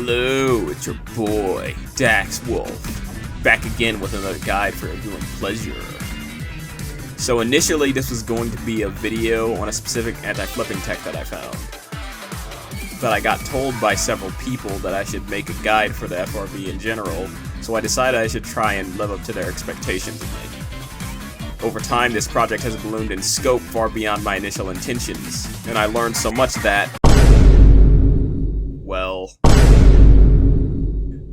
Hello, it's your boy, Dax Wolf, back again with another guide for everyone's pleasure. So initially this was going to be a video on a specific anti-flipping tech that I found. But I got told by several people that I should make a guide for the FRV in general, so I decided I should try and live up to their expectations of me. Over time, this project has ballooned in scope far beyond my initial intentions, and I learned so much that, well,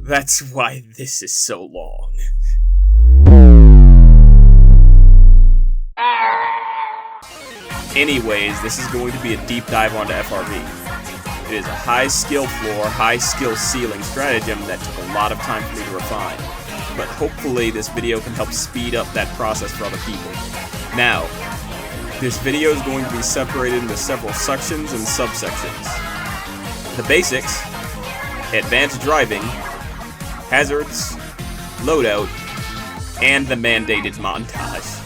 that's why this is so long. Anyways, this is going to be a deep dive onto FRV. It is a high skill floor, high skill ceiling stratagem that took a lot of time for me to refine, but hopefully this video can help speed up that process for other people. Now, this video is going to be separated into several sections and subsections. The basics, advanced driving, hazards, loadout, and the mandated montage.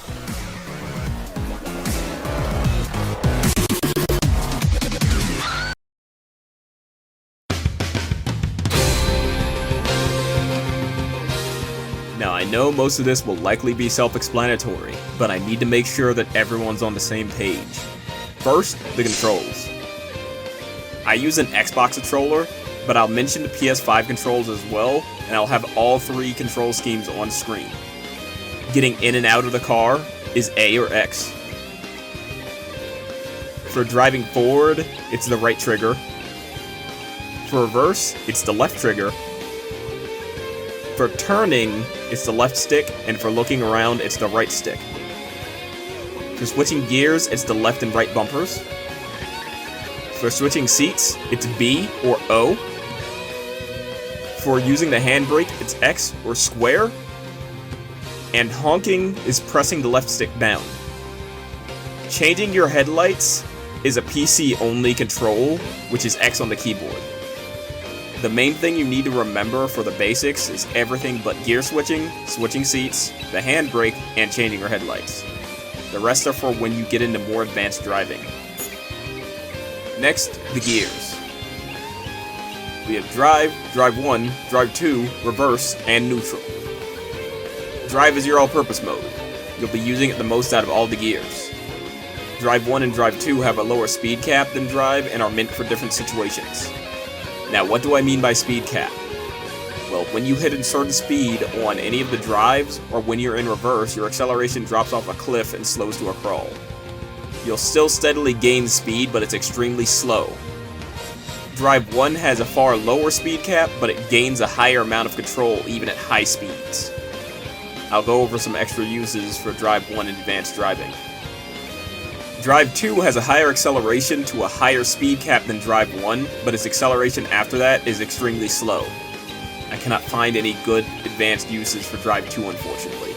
Now, I know most of this will likely be self-explanatory, but I need to make sure that everyone's on the same page. First, the controls. I use an Xbox controller, but I'll mention the PS5 controls as well, and I'll have all three control schemes on screen. Getting in and out of the car is A or X. For driving forward, it's the right trigger. For reverse, it's the left trigger. For turning, it's the left stick, and for looking around, it's the right stick. For switching gears, it's the left and right bumpers. For switching seats, it's B or O. For using the handbrake, it's X or square. And honking is pressing the left stick down. Changing your headlights is a PC-only control, which is X on the keyboard. The main thing you need to remember for the basics is everything but gear switching, switching seats, the handbrake, and changing your headlights. The rest are for when you get into more advanced driving. Next, the gears. We have drive, drive 1, drive 2, reverse, and neutral. Drive is your all-purpose mode. You'll be using it the most out of all the gears. Drive 1 and drive 2 have a lower speed cap than drive and are meant for different situations. Now, what do I mean by speed cap? Well, when you hit a certain speed on any of the drives, or when you're in reverse, your acceleration drops off a cliff and slows to a crawl. You'll still steadily gain speed, but it's extremely slow. Drive 1 has a far lower speed cap, but it gains a higher amount of control even at high speeds. I'll go over some extra uses for Drive 1 in advanced driving. Drive 2 has a higher acceleration to a higher speed cap than Drive 1, but its acceleration after that is extremely slow. I cannot find any good advanced uses for Drive 2, unfortunately.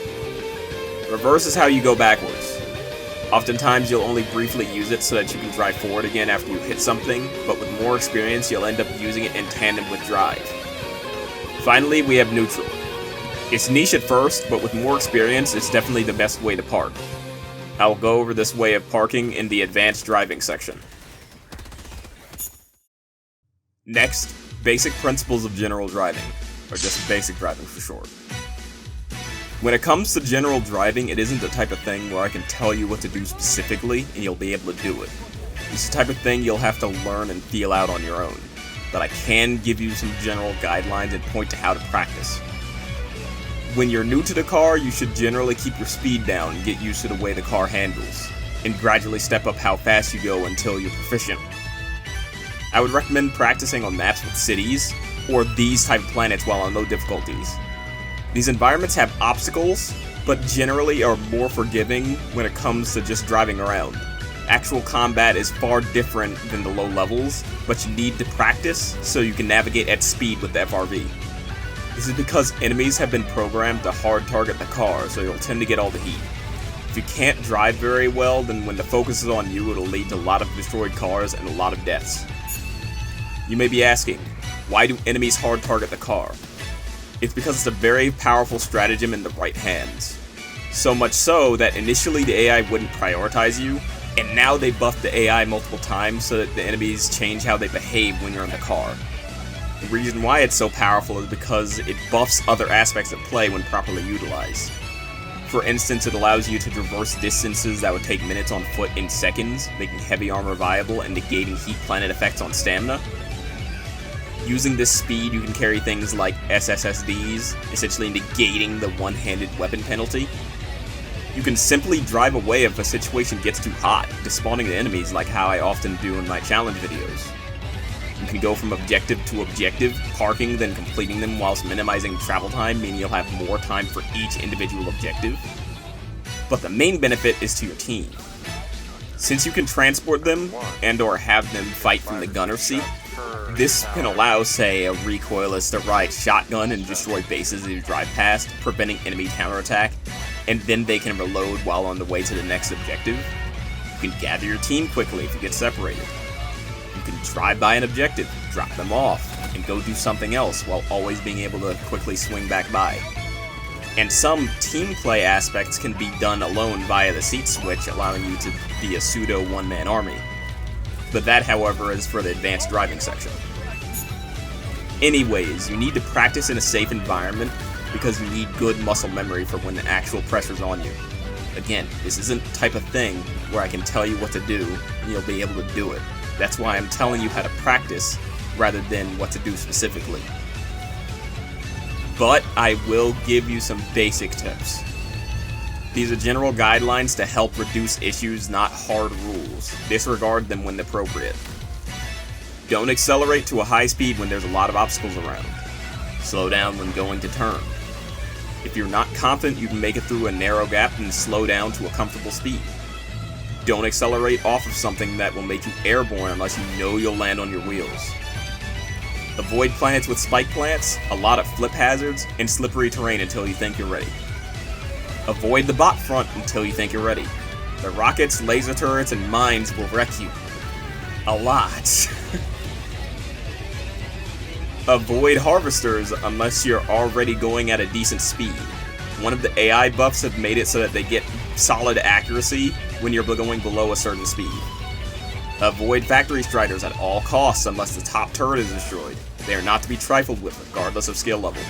Reverse is how you go backwards. Oftentimes you'll only briefly use it so that you can drive forward again after you hit something, but with more experience you'll end up using it in tandem with drive. Finally, we have neutral. It's niche at first, but with more experience it's definitely the best way to park. I'll go over this way of parking in the advanced driving section. Next, basic principles of general driving, or just basic driving for short. When it comes to general driving, it isn't the type of thing where I can tell you what to do specifically and you'll be able to do it. It's the type of thing you'll have to learn and feel out on your own, but I can give you some general guidelines and point to how to practice. When you're new to the car, you should generally keep your speed down and get used to the way the car handles, and gradually step up how fast you go until you're proficient. I would recommend practicing on maps with cities, or these type of planets while on low difficulties. These environments have obstacles, but generally are more forgiving when it comes to just driving around. Actual combat is far different than the low levels, but you need to practice so you can navigate at speed with the FRV. This is because enemies have been programmed to hard target the car, so you'll tend to get all the heat. If you can't drive very well, then when the focus is on you, it'll lead to a lot of destroyed cars and a lot of deaths. You may be asking, why do enemies hard target the car? It's because it's a very powerful stratagem in the right hands. So much so that initially the AI wouldn't prioritize you, and now they buffed the AI multiple times so that the enemies change how they behave when you're in the car. The reason why it's so powerful is because it buffs other aspects of play when properly utilized. For instance, it allows you to traverse distances that would take minutes on foot in seconds, making heavy armor viable and negating heat planet effects on stamina. Using this speed, you can carry things like SSSDs, essentially negating the one-handed weapon penalty. You can simply drive away if a situation gets too hot, despawning the enemies like how I often do in my challenge videos. You can go from objective to objective, parking then completing them whilst minimizing travel time, meaning you'll have more time for each individual objective. But the main benefit is to your team. Since you can transport them and or have them fight from the gunner seat, this can allow, say, a recoilless to ride shotgun and destroy bases as you drive past, preventing enemy counterattack, and then they can reload while on the way to the next objective. You can gather your team quickly if you get separated. You can drive by an objective, drop them off, and go do something else while always being able to quickly swing back by. And some team play aspects can be done alone via the seat switch, allowing you to be a pseudo one-man army. But that, however, is for the advanced driving section. Anyways, you need to practice in a safe environment because you need good muscle memory for when the actual pressure's on you. Again, this isn't the type of thing where I can tell you what to do and you'll be able to do it. That's why I'm telling you how to practice rather than what to do specifically. But I will give you some basic tips. These are general guidelines to help reduce issues, not hard rules. Disregard them when appropriate. Don't accelerate to a high speed when there's a lot of obstacles around. Slow down when going to turn. If you're not confident you can make it through a narrow gap, then slow down to a comfortable speed. Don't accelerate off of something that will make you airborne unless you know you'll land on your wheels. Avoid planets with spike plants, a lot of flip hazards, and slippery terrain until you think you're ready. Avoid the bot front until you think you're ready. The rockets, laser turrets, and mines will wreck you. A lot. Avoid harvesters unless you're already going at a decent speed. One of the AI buffs have made it so that they get solid accuracy when you're going below a certain speed. Avoid factory striders at all costs unless the top turret is destroyed. They are not to be trifled with, regardless of skill level.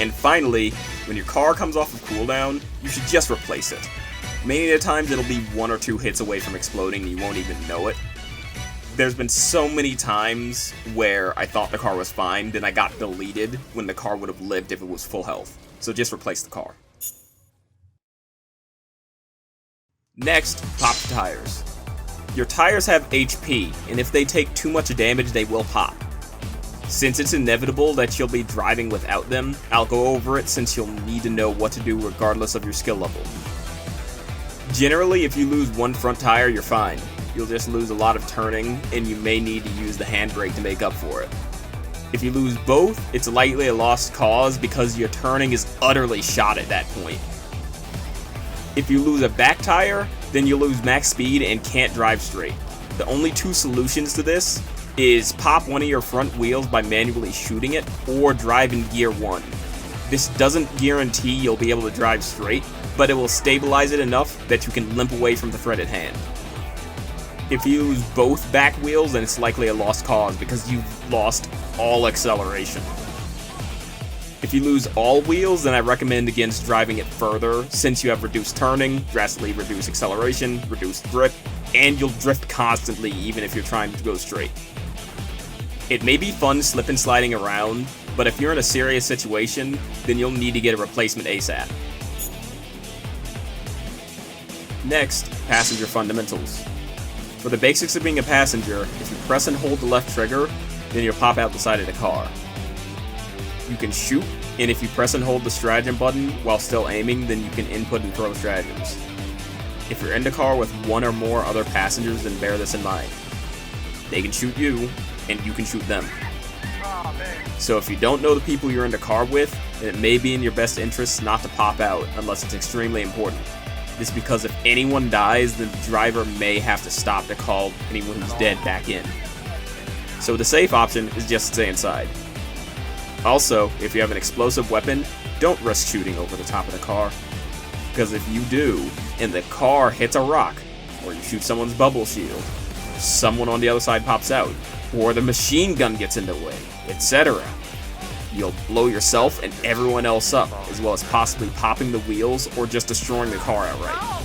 And finally, when your car comes off of cooldown, you should just replace it. Many of the times it'll be 1 or 2 hits away from exploding and you won't even know it. There's been so many times where I thought the car was fine, then I got deleted when the car would have lived if it was full health. So just replace the car. Next, pop the tires. Your tires have HP, and if they take too much damage, they will pop. Since it's inevitable that you'll be driving without them, I'll go over it since you'll need to know what to do regardless of your skill level. Generally, if you lose one front tire, you're fine. You'll just lose a lot of turning, and you may need to use the handbrake to make up for it. If you lose both, it's likely a lost cause because your turning is utterly shot at that point. If you lose a back tire, then you lose max speed and can't drive straight. The only 2 solutions to this is pop one of your front wheels by manually shooting it, or drive in gear 1. This doesn't guarantee you'll be able to drive straight, but it will stabilize it enough that you can limp away from the threat at hand. If you lose both back wheels, then it's likely a lost cause because you've lost all acceleration. If you lose all wheels, then I recommend against driving it further, since you have reduced turning, drastically reduced acceleration, reduced grip, and you'll drift constantly even if you're trying to go straight. It may be fun slip and sliding around, but if you're in a serious situation, then you'll need to get a replacement ASAP. Next, passenger fundamentals. For the basics of being a passenger, if you press and hold the left trigger, then you'll pop out the side of the car. You can shoot, and if you press and hold the stratagem button while still aiming, then you can input and throw stratagems. If you're in the car with 1 or more other passengers, then bear this in mind. They can shoot you, and you can shoot them. So if you don't know the people you're in the car with, then it may be in your best interest not to pop out unless it's extremely important. This is because if anyone dies, then the driver may have to stop to call anyone who's dead back in. So the safe option is just to stay inside. Also, if you have an explosive weapon, don't risk shooting over the top of the car. Because if you do, and the car hits a rock, or you shoot someone's bubble shield, or someone on the other side pops out, or the machine gun gets in the way, etc. You'll blow yourself and everyone else up, as well as possibly popping the wheels or just destroying the car outright.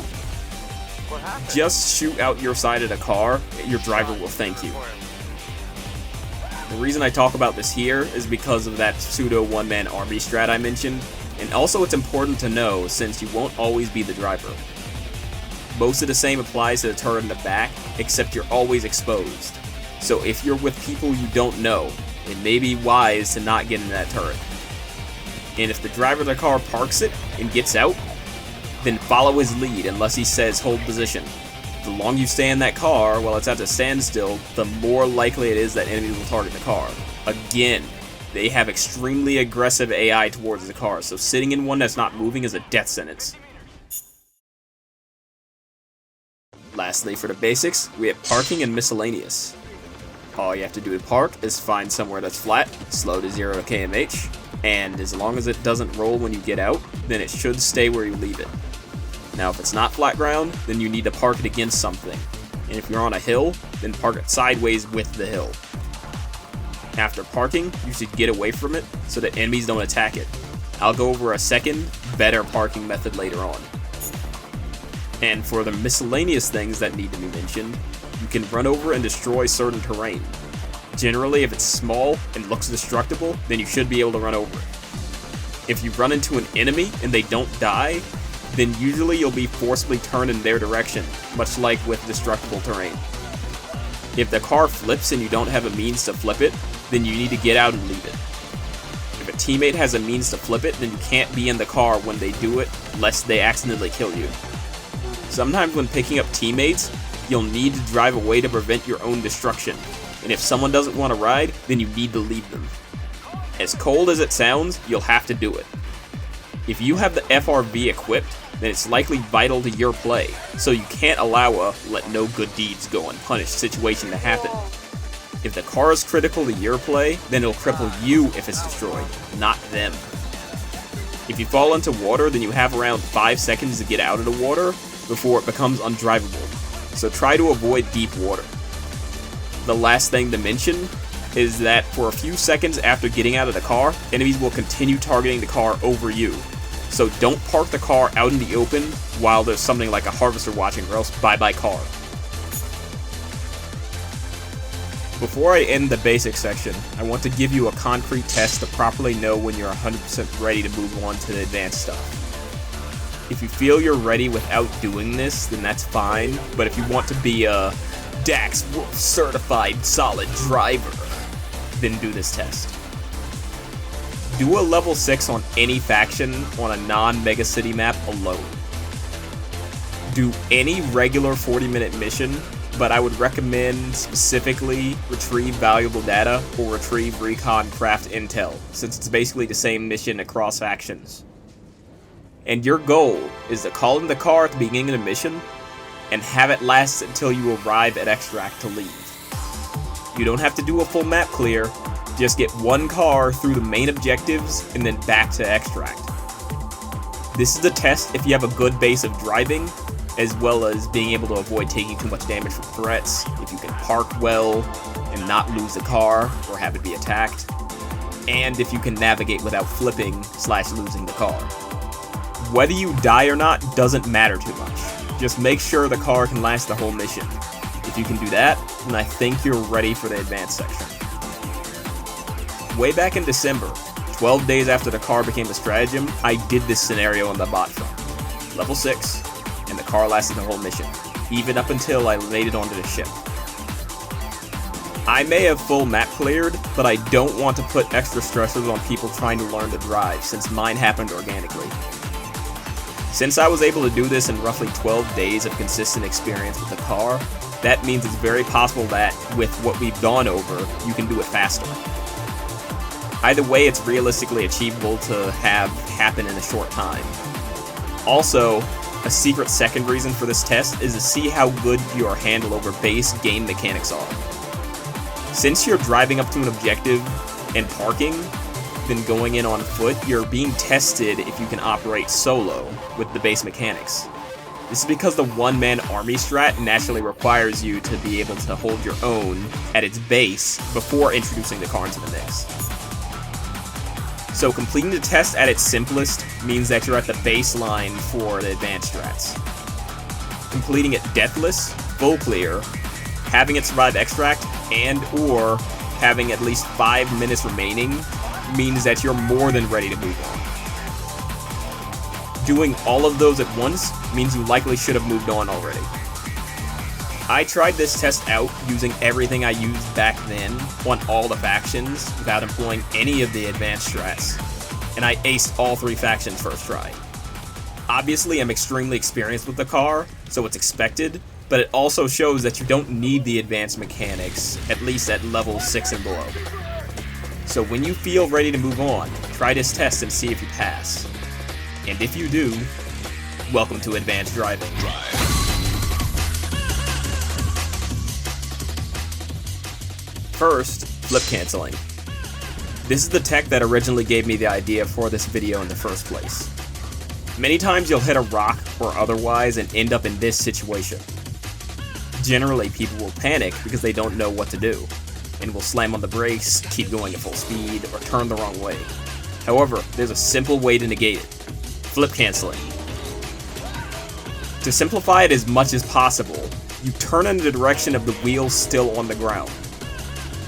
Just shoot out your side of the car, your driver will thank you. The reason I talk about this here is because of that pseudo one-man army strat I mentioned, and also it's important to know since you won't always be the driver. Most of the same applies to the turret in the back, except you're always exposed. So if you're with people you don't know, it may be wise to not get in that turret. And if the driver of the car parks it and gets out, then follow his lead unless he says hold position. The longer you stay in that car while it's at a standstill, the more likely it is that enemies will target the car. Again, they have extremely aggressive AI towards the car, so sitting in one that's not moving is a death sentence. Lastly, for the basics, we have parking and miscellaneous. All you have to do to park is find somewhere that's flat, slow to 0 kmh, and as long as it doesn't roll when you get out, then it should stay where you leave it. Now if it's not flat ground, then you need to park it against something, and if you're on a hill, then park it sideways with the hill. After parking, you should get away from it so that enemies don't attack it. I'll go over a second, better parking method later on. And for the miscellaneous things that need to be mentioned, you can run over and destroy certain terrain. Generally, if it's small and looks destructible, then you should be able to run over it. If you run into an enemy and they don't die, then usually you'll be forcibly turned in their direction, much like with destructible terrain. If the car flips and you don't have a means to flip it, then you need to get out and leave it. If a teammate has a means to flip it, then you can't be in the car when they do it, lest they accidentally kill you. Sometimes when picking up teammates, you'll need to drive away to prevent your own destruction, and if someone doesn't want to ride, then you need to leave them. As cold as it sounds, you'll have to do it. If you have the FRV equipped, then it's likely vital to your play, so you can't allow a let no good deeds go unpunished situation to happen. If the car is critical to your play, then it'll cripple you if it's destroyed, not them. If you fall into water, then you have around 5 seconds to get out of the water before it becomes undrivable, so try to avoid deep water. The last thing to mention is that for a few seconds after getting out of the car, enemies will continue targeting the car over you. So don't park the car out in the open while there's something like a harvester watching, or else bye-bye car. Before I end the basic section, I want to give you a concrete test to properly know when you're 100% ready to move on to the advanced stuff. If you feel you're ready without doing this, then that's fine, but if you want to be a Dax Wolf certified solid driver, then do this test. Do a level 6 on any faction on a non-mega city map alone. Do any regular 40-minute mission, but I would recommend specifically retrieve valuable data or retrieve recon craft intel, since it's basically the same mission across factions. And your goal is to call in the car at the beginning of the mission and have it last until you arrive at Extract to leave. You don't have to do a full map clear, just get one car through the main objectives and then back to Extract. This is the test if you have a good base of driving, as well as being able to avoid taking too much damage from threats, if you can park well and not lose the car or have it be attacked, and if you can navigate without flipping / losing the car. Whether you die or not doesn't matter too much. Just make sure the car can last the whole mission. If you can do that, then I think you're ready for the advanced section. Way back in December, 12 days after the car became a stratagem, I did this scenario on the bot farm. Level 6, and the car lasted the whole mission, even up until I made it onto the ship. I may have full map cleared, but I don't want to put extra stressors on people trying to learn to drive, since mine happened organically. Since I was able to do this in roughly 12 days of consistent experience with the car, that means it's very possible that, with what we've gone over, you can do it faster. Either way, it's realistically achievable to have happen in a short time. Also, a secret second reason for this test is to see how good your handle over base game mechanics are. Since you're driving up to an objective and parking, then going in on foot, you're being tested if you can operate solo with the base mechanics. This is because the one-man army strat naturally requires you to be able to hold your own at its base before introducing the car into the mix. So completing the test at its simplest means that you're at the baseline for the advanced strats. Completing it deathless, full clear, having it survive extract, and or having at least 5 minutes remaining means that you're more than ready to move on. Doing all of those at once means you likely should have moved on already. I tried this test out using everything I used back then on all the factions without employing any of the advanced strats, and I aced all 3 factions first try. Obviously, I'm extremely experienced with the car, so it's expected, but it also shows that you don't need the advanced mechanics, at least at level 6 and below. So when you feel ready to move on, try this test and see if you pass. And if you do, welcome to advanced driving. First, flip canceling. This is the tech that originally gave me the idea for this video in the first place. Many times you'll hit a rock or otherwise and end up in this situation. Generally, people will panic because they don't know what to do, and will slam on the brakes, keep going at full speed, or turn the wrong way. However, there's a simple way to negate it. Flip canceling. To simplify it as much as possible, you turn in the direction of the wheels still on the ground.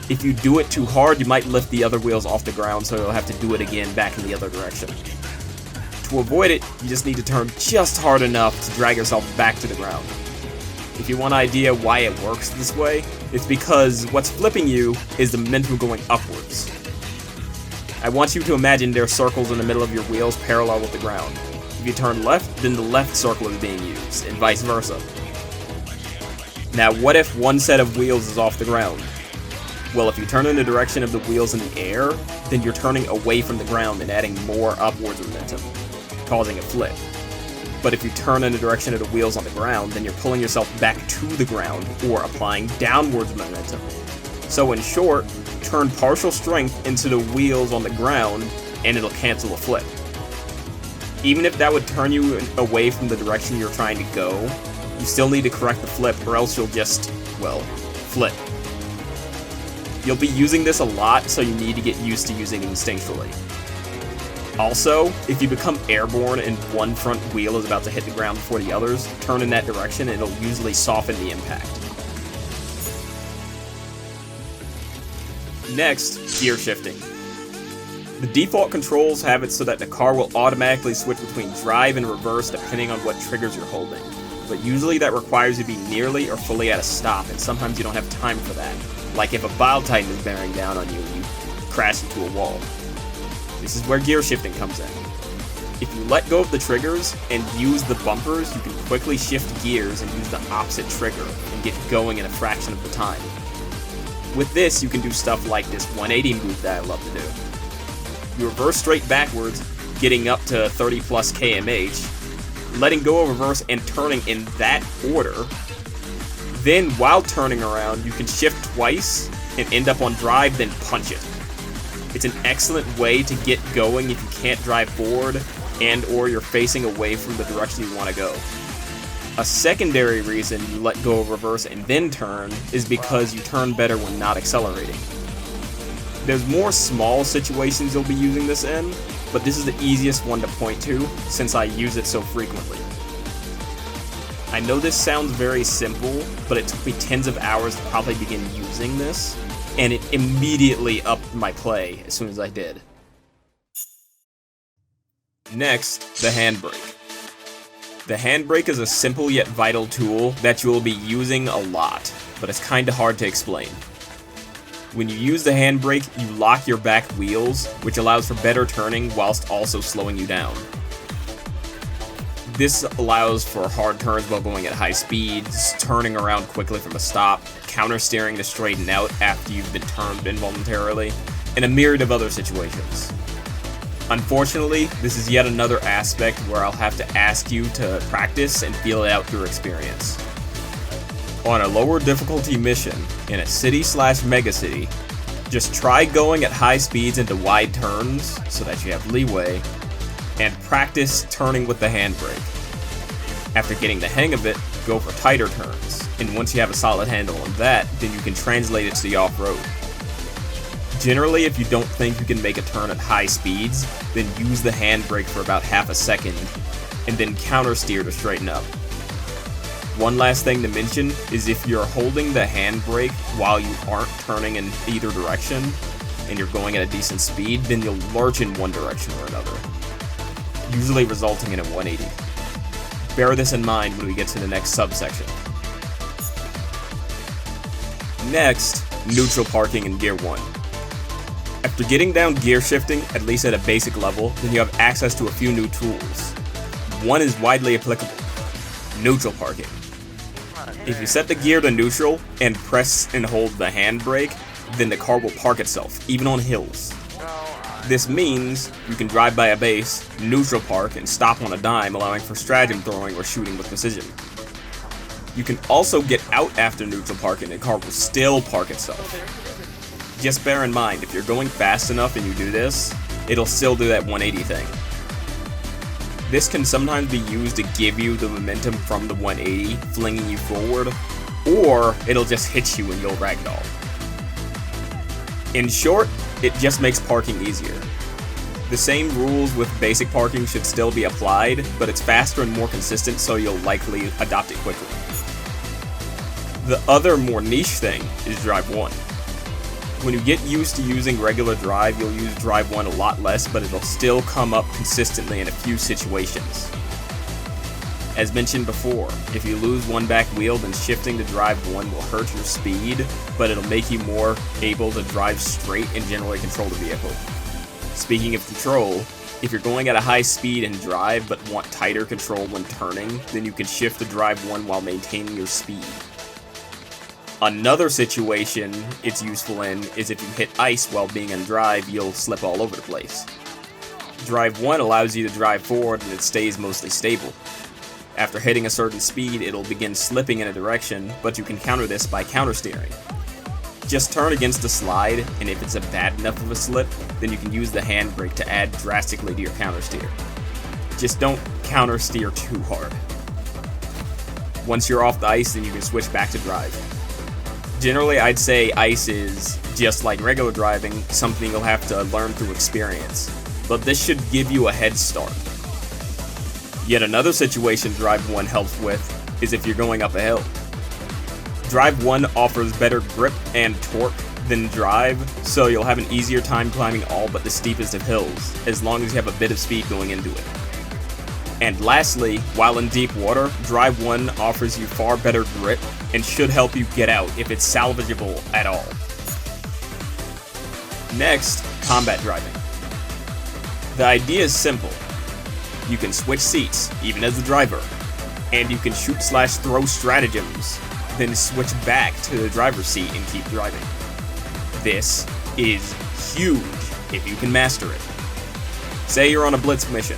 If you do it too hard, you might lift the other wheels off the ground, so you'll have to do it again back in the other direction. To avoid it, you just need to turn just hard enough to drag yourself back to the ground. If you want an idea why it works this way, it's because what's flipping you is the momentum going upwards. I want you to imagine there are circles in the middle of your wheels parallel with the ground. If you turn left, then the left circle is being used, and vice versa. Now, what if one set of wheels is off the ground? Well, if you turn in the direction of the wheels in the air, then you're turning away from the ground and adding more upwards momentum, causing a flip. But if you turn in the direction of the wheels on the ground, then you're pulling yourself back to the ground, or applying downwards momentum. So in short, turn partial strength into the wheels on the ground, and it'll cancel a flip. Even if that would turn you away from the direction you're trying to go, you still need to correct the flip, or else you'll just, well, flip. You'll be using this a lot, so you need to get used to using it instinctually. Also, if you become airborne and one front wheel is about to hit the ground before the others, turn in that direction and it'll usually soften the impact. Next, gear shifting. The default controls have it so that the car will automatically switch between drive and reverse depending on what triggers you're holding, but usually that requires you to be nearly or fully at a stop, and sometimes you don't have time for that, like if a Bile Titan is bearing down on you and you crash into a wall. This is where gear shifting comes in. If you let go of the triggers and use the bumpers, you can quickly shift gears and use the opposite trigger and get going in a fraction of the time. With this, you can do stuff like this 180 move that I love to do. You reverse straight backwards, getting up to 30 plus kmh, letting go of reverse and turning in that order. Then, while turning around, you can shift twice and end up on drive, then punch it. It's an excellent way to get going if you can't drive forward and or you're facing away from the direction you want to go. A secondary reason you let go of reverse and then turn is because you turn better when not accelerating. There's more small situations you'll be using this in, but this is the easiest one to point to since I use it so frequently. I know this sounds very simple, but it took me tens of hours to probably begin using this, and it immediately upped my play as soon as I did. Next, the Handbrake. The Handbrake is a simple yet vital tool that you will be using a lot, but it's kinda hard to explain. When you use the Handbrake, you lock your back wheels, which allows for better turning whilst also slowing you down. This allows for hard turns while going at high speeds, turning around quickly from a stop, counter-steering to straighten out after you've been turned involuntarily, and a myriad of other situations. Unfortunately, this is yet another aspect where I'll have to ask you to practice and feel it out through experience. On a lower difficulty mission, in a city/megacity, just try going at high speeds into wide turns, so that you have leeway, and practice turning with the Handbrake. After getting the hang of it, go for tighter turns, and once you have a solid handle on that, then you can translate it to the off-road. Generally, if you don't think you can make a turn at high speeds, then use the handbrake for about half a second, and then counter steer to straighten up. One last thing to mention is if you're holding the handbrake while you aren't turning in either direction, and you're going at a decent speed, then you'll lurch in one direction or another, usually resulting in a 180. Bear this in mind when we get to the next subsection. Next, neutral parking in Gear 1. After getting down gear shifting, at least at a basic level, then you have access to a few new tools. One is widely applicable: neutral parking. If you set the gear to neutral and press and hold the handbrake, then the car will park itself, even on hills. This means you can drive by a base, neutral park, and stop on a dime, allowing for stratagem throwing or shooting with precision. You can also get out after neutral parking and the car will still park itself. Just bear in mind, if you're going fast enough and you do this, it'll still do that 180 thing. This can sometimes be used to give you the momentum from the 180, flinging you forward, or it'll just hit you and you'll ragdoll. In short, it just makes parking easier. The same rules with basic parking should still be applied, but it's faster and more consistent, so you'll likely adopt it quickly. The other more niche thing is Drive 1. When you get used to using regular drive, you'll use Drive 1 a lot less, but it'll still come up consistently in a few situations. As mentioned before, if you lose one back wheel, then shifting to Drive 1 will hurt your speed, but it'll make you more able to drive straight and generally control the vehicle. Speaking of control, if you're going at a high speed in drive but want tighter control when turning, then you can shift to Drive 1 while maintaining your speed. Another situation it's useful in is if you hit ice while being in drive, you'll slip all over the place. Drive 1 allows you to drive forward and it stays mostly stable. After hitting a certain speed, it'll begin slipping in a direction, but you can counter this by counter steering. Just turn against the slide, and if it's a bad enough of a slip, then you can use the handbrake to add drastically to your counter steer. Just don't counter steer too hard. Once you're off the ice, then you can switch back to drive. Generally, I'd say ice is, just like regular driving, something you'll have to learn through experience, but this should give you a head start. Yet another situation Drive 1 helps with is if you're going up a hill. Drive 1 offers better grip and torque than drive, so you'll have an easier time climbing all but the steepest of hills, as long as you have a bit of speed going into it. And lastly, while in deep water, Drive 1 offers you far better grip and should help you get out if it's salvageable at all. Next, combat driving. The idea is simple. You can switch seats, even as the driver, and you can shoot/throw stratagems, then switch back to the driver's seat and keep driving. This is huge if you can master it. Say you're on a Blitz mission.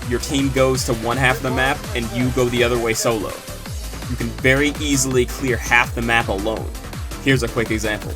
Your team goes to one half of the map and you go the other way solo. You can very easily clear half the map alone. Here's a quick example.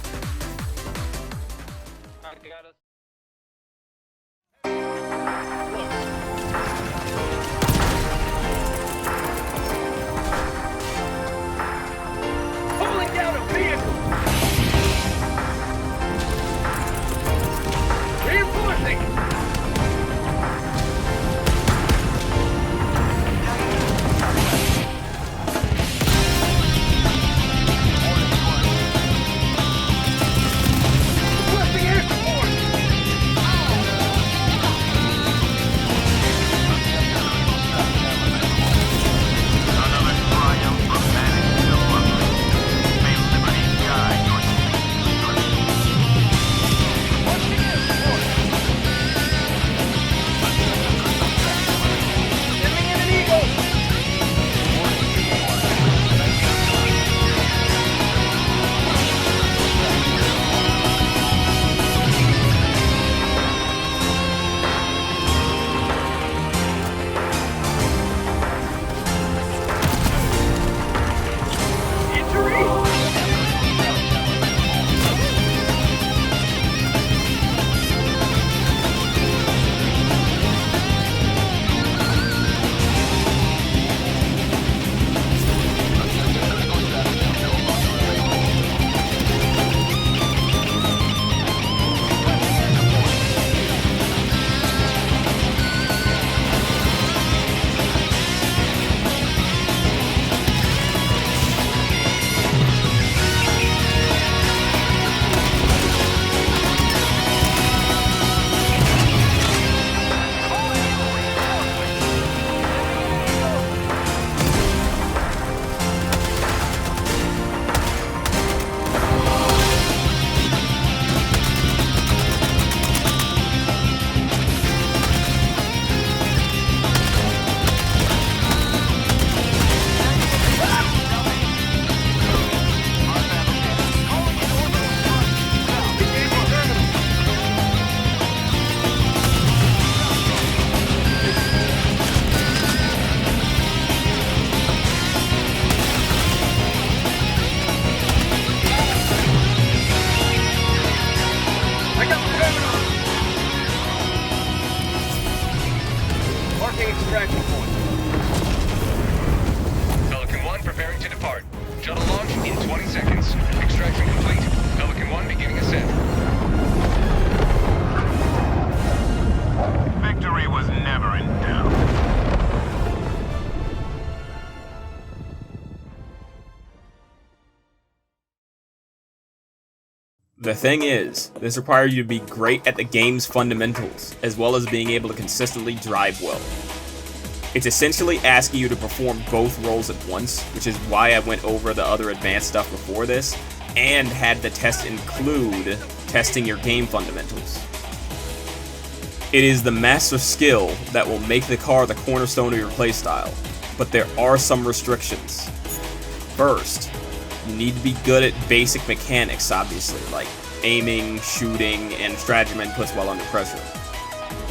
The thing is, this requires you to be great at the game's fundamentals, as well as being able to consistently drive well. It's essentially asking you to perform both roles at once, which is why I went over the other advanced stuff before this, and had the test include testing your game fundamentals. It is the master skill that will make the car the cornerstone of your playstyle, but there are some restrictions. First, you need to be good at basic mechanics, obviously, like aiming, shooting, and stratagem inputs while under pressure.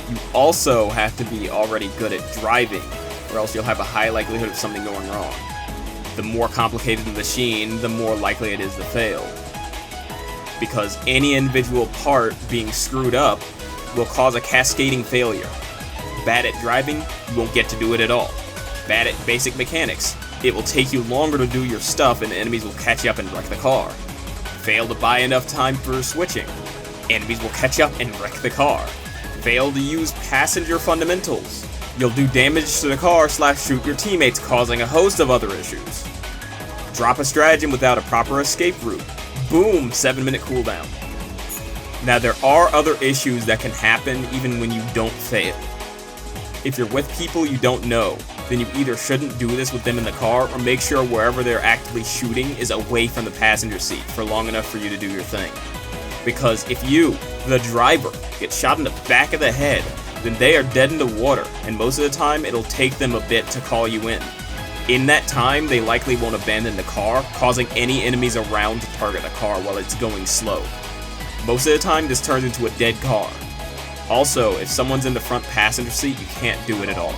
You also have to be already good at driving, or else you'll have a high likelihood of something going wrong. The more complicated the machine, the more likely it is to fail. Because any individual part being screwed up will cause a cascading failure. Bad at driving, you won't get to do it at all. Bad at basic mechanics, it will take you longer to do your stuff and enemies will catch up and wreck the car. Fail to buy enough time for switching, enemies will catch up and wreck the car. Fail to use passenger fundamentals, you'll do damage to the car / shoot your teammates, causing a host of other issues. Drop a stratagem without a proper escape route. Boom, 7-minute cooldown. Now there are other issues that can happen even when you don't fail. If you're with people you don't know, then you either shouldn't do this with them in the car or make sure wherever they're actively shooting is away from the passenger seat for long enough for you to do your thing. Because if you, the driver, get shot in the back of the head, then they are dead in the water, and most of the time it'll take them a bit to call you in. In that time, they likely won't abandon the car, causing any enemies around to target the car while it's going slow. Most of the time, this turns into a dead car. Also, if someone's in the front passenger seat, you can't do it at all.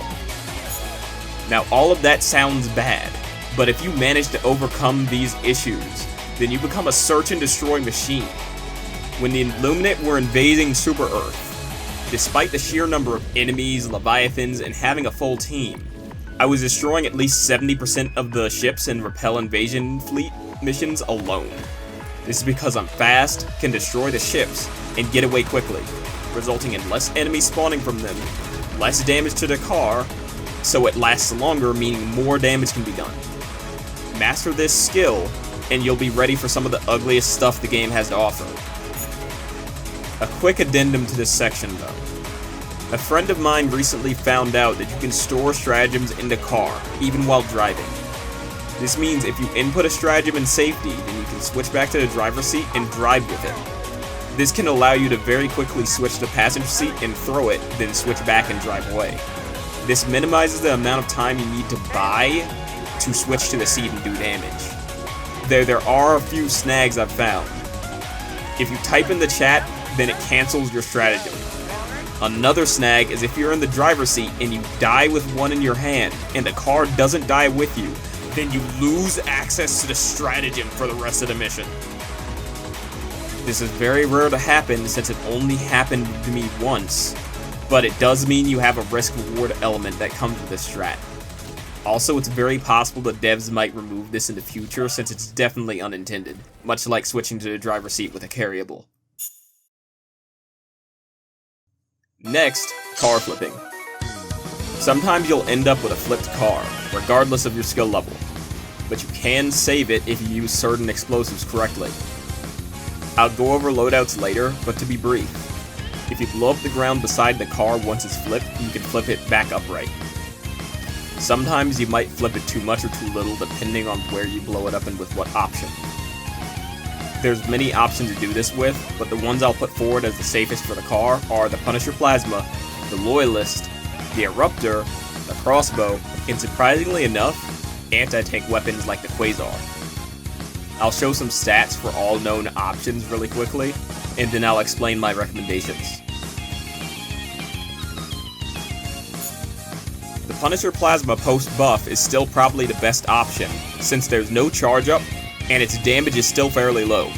Now, all of that sounds bad, but if you manage to overcome these issues, then you become a search and destroy machine. When the Illuminate were invading Super Earth, despite the sheer number of enemies, leviathans, and having a full team, I was destroying at least 70% of the ships in Repel Invasion Fleet missions alone. This is because I'm fast, can destroy the ships, and get away quickly, resulting in less enemies spawning from them, less damage to the car, so it lasts longer, meaning more damage can be done. Master this skill, and you'll be ready for some of the ugliest stuff the game has to offer. A quick addendum to this section though. A friend of mine recently found out that you can store stratagems in the car, even while driving. This means if you input a stratagem in safety, then you can switch back to the driver's seat and drive with it. This can allow you to very quickly switch to the passenger seat and throw it, then switch back and drive away. This minimizes the amount of time you need to buy to switch to the seat and do damage. There are a few snags I've found. If you type in the chat, then it cancels your stratagem. Another snag is if you're in the driver's seat and you die with one in your hand, and the car doesn't die with you, then you lose access to the stratagem for the rest of the mission. This is very rare to happen since it only happened to me once, but it does mean you have a risk-reward element that comes with this strat. Also, it's very possible that devs might remove this in the future since it's definitely unintended, much like switching to the driver's seat with a carryable. Next, car flipping. Sometimes you'll end up with a flipped car, regardless of your skill level, but you can save it if you use certain explosives correctly. I'll go over loadouts later, but to be brief, if you blow up the ground beside the car once it's flipped, you can flip it back upright. Sometimes you might flip it too much or too little depending on where you blow it up and with what option. There's many options to do this with, but the ones I'll put forward as the safest for the car are the Punisher Plasma, the Loyalist, the Eruptor, the Crossbow, and surprisingly enough, anti-tank weapons like the Quasar. I'll show some stats for all known options really quickly, and then I'll explain my recommendations. The Punisher Plasma post-buff is still probably the best option, since there's no charge up, and its damage is still fairly low.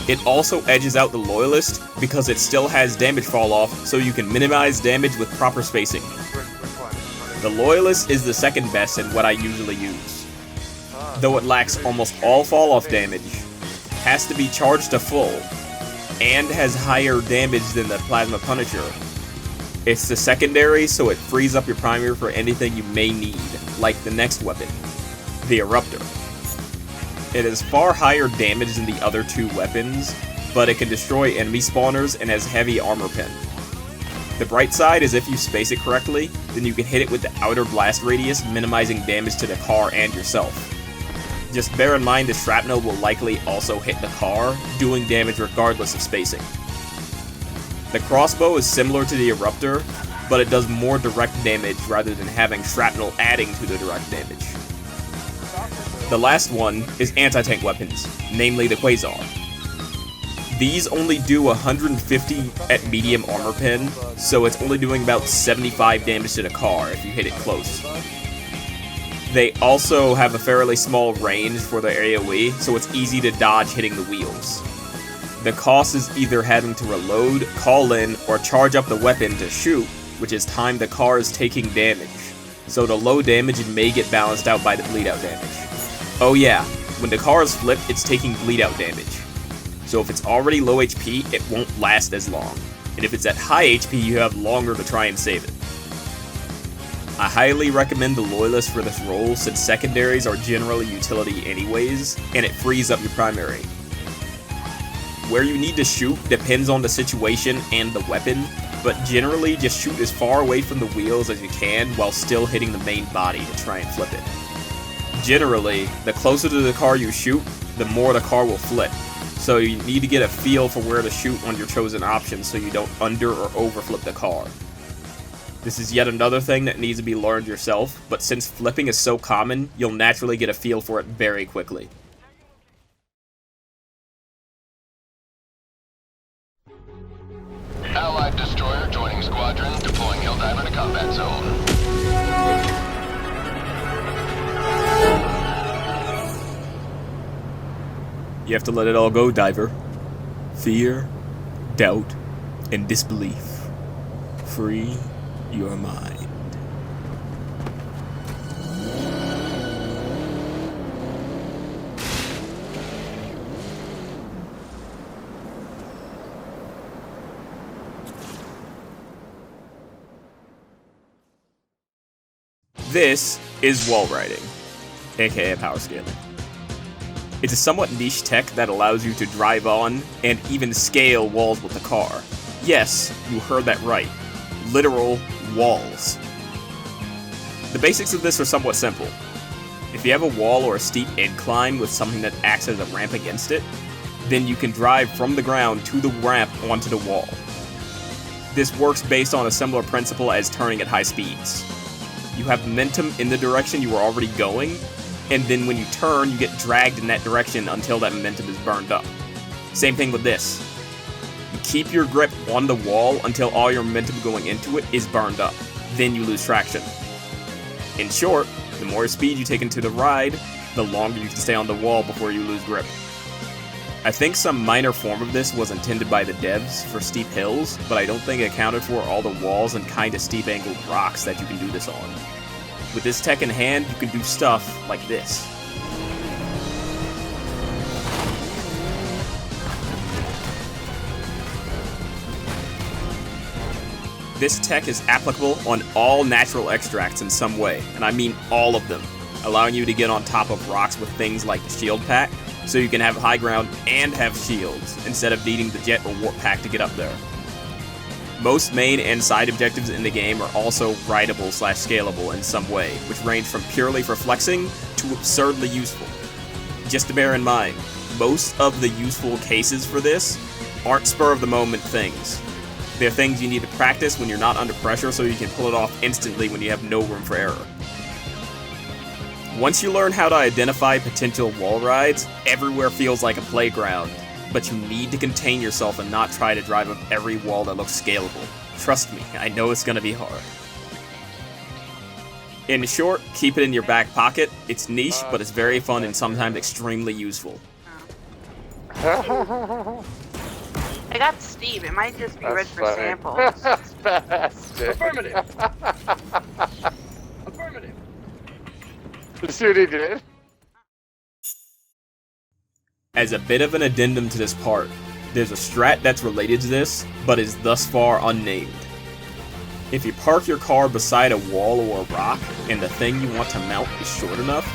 It also edges out the Loyalist because it still has damage fall off, so you can minimize damage with proper spacing. The Loyalist is the second best and what I usually use. Though it lacks almost all fall off damage, has to be charged to full, and has higher damage than the Plasma Punisher. It's the secondary, so it frees up your primary for anything you may need, like the next weapon, the Eruptor. It has far higher damage than the other two weapons, but it can destroy enemy spawners and has heavy armor pen. The bright side is if you space it correctly, then you can hit it with the outer blast radius, minimizing damage to the car and yourself. Just bear in mind the shrapnel will likely also hit the car, doing damage regardless of spacing. The crossbow is similar to the eruptor, but it does more direct damage rather than having shrapnel adding to the direct damage. The last one is anti-tank weapons, namely the Quasar. These only do 150 at medium armor pen, so it's only doing about 75 damage to the car if you hit it close. They also have a fairly small range for their AoE, so it's easy to dodge hitting the wheels. The cost is either having to reload, call in, or charge up the weapon to shoot, which is time the car is taking damage, so the low damage may get balanced out by the bleed out damage. Oh yeah, when the car is flipped, it's taking bleed out damage. So if it's already low HP, it won't last as long, and if it's at high HP, you have longer to try and save it. I highly recommend the Loyalist for this role since secondaries are generally utility anyways, and it frees up your primary. Where you need to shoot depends on the situation and the weapon, but generally just shoot as far away from the wheels as you can while still hitting the main body to try and flip it. Generally, the closer to the car you shoot, the more the car will flip, so you need to get a feel for where to shoot on your chosen option so you don't under or overflip the car. This is yet another thing that needs to be learned yourself, but since flipping is so common, you'll naturally get a feel for it very quickly. Allied destroyer joining squadron, deploying Helldiver to combat zone. You have to let it all go, Diver. Fear, doubt, and disbelief. Free your mind. This is wall riding, aka power scaling. It's a somewhat niche tech that allows you to drive on and even scale walls with the car. Yes, you heard that right. Literal walls. The basics of this are somewhat simple. If you have a wall or a steep incline with something that acts as a ramp against it, then you can drive from the ground to the ramp onto the wall. This works based on a similar principle as turning at high speeds. You have momentum in the direction you were already going, and then when you turn, you get dragged in that direction until that momentum is burned up. Same thing with this. You keep your grip on the wall until all your momentum going into it is burned up. Then you lose traction. In short, the more speed you take into the ride, the longer you can stay on the wall before you lose grip. I think some minor form of this was intended by the devs for steep hills, but I don't think it accounted for all the walls and kinda steep angled rocks that you can do this on. With this tech in hand, you can do stuff like this. This tech is applicable on all natural extracts in some way, and I mean all of them, allowing you to get on top of rocks with things like the shield pack, so you can have high ground and have shields, instead of needing the jet or warp pack to get up there. Most main and side objectives in the game are also rideable/scalable in some way, which range from purely for flexing to absurdly useful. Just to bear in mind, most of the useful cases for this aren't spur-of-the-moment things. They're things you need to practice when you're not under pressure so you can pull it off instantly when you have no room for error. Once you learn how to identify potential wall rides, everywhere feels like a playground, but you need to contain yourself and not try to drive up every wall that looks scalable. Trust me, I know it's gonna be hard. In short, keep it in your back pocket. It's niche, but it's very fun and sometimes extremely useful. I got Steve. It might just be That's read for funny. samples. That's bastard. Affirmative. Affirmative. See what he did? As a bit of an addendum to this part, there's a strat that's related to this, but is thus far unnamed. If you park your car beside a wall or a rock, and the thing you want to mount is short enough,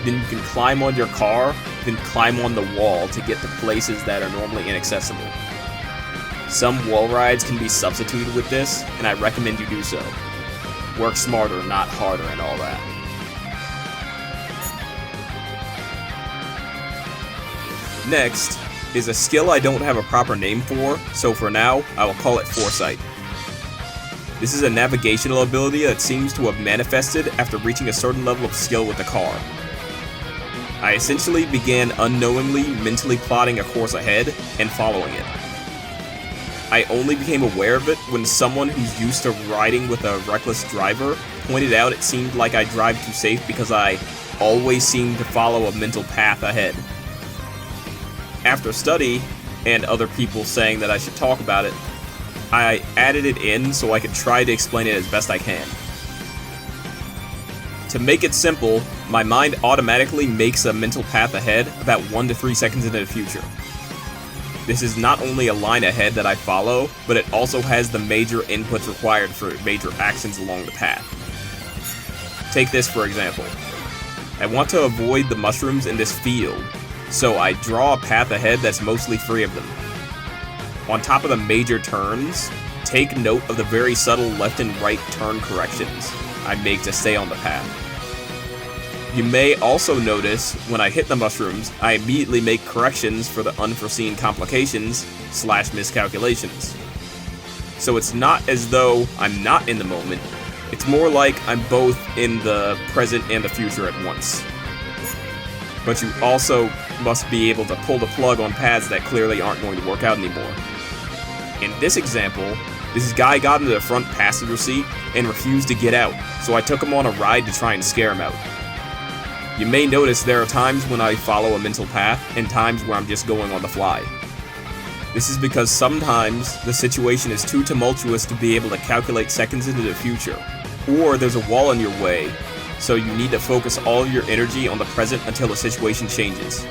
then you can climb on your car, then climb on the wall to get to places that are normally inaccessible. Some wall rides can be substituted with this, and I recommend you do so. Work smarter, not harder, and all that. Next is a skill I don't have a proper name for, so for now, I will call it Foresight. This is a navigational ability that seems to have manifested after reaching a certain level of skill with the car. I essentially began unknowingly mentally plotting a course ahead and following it. I only became aware of it when someone who's used to riding with a reckless driver pointed out it seemed like I drive too safe because I always seemed to follow a mental path ahead. After study, and other people saying that I should talk about it, I added it in so I could try to explain it as best I can. To make it simple, my mind automatically makes a mental path ahead about 1 to 3 seconds into the future. This is not only a line ahead that I follow, but it also has the major inputs required for major actions along the path. Take this for example. I want to avoid the mushrooms in this field, so I draw a path ahead that's mostly free of them. On top of the major turns, take note of the very subtle left and right turn corrections I make to stay on the path. You may also notice when I hit the mushrooms, I immediately make corrections for the unforeseen complications / miscalculations. So it's not as though I'm not in the moment, it's more like I'm both in the present and the future at once. But you also must be able to pull the plug on paths that clearly aren't going to work out anymore. In this example, this guy got into the front passenger seat and refused to get out, so I took him on a ride to try and scare him out. You may notice there are times when I follow a mental path and times where I'm just going on the fly. This is because sometimes the situation is too tumultuous to be able to calculate seconds into the future, or there's a wall in your way, so you need to focus all of your energy on the present until the situation changes.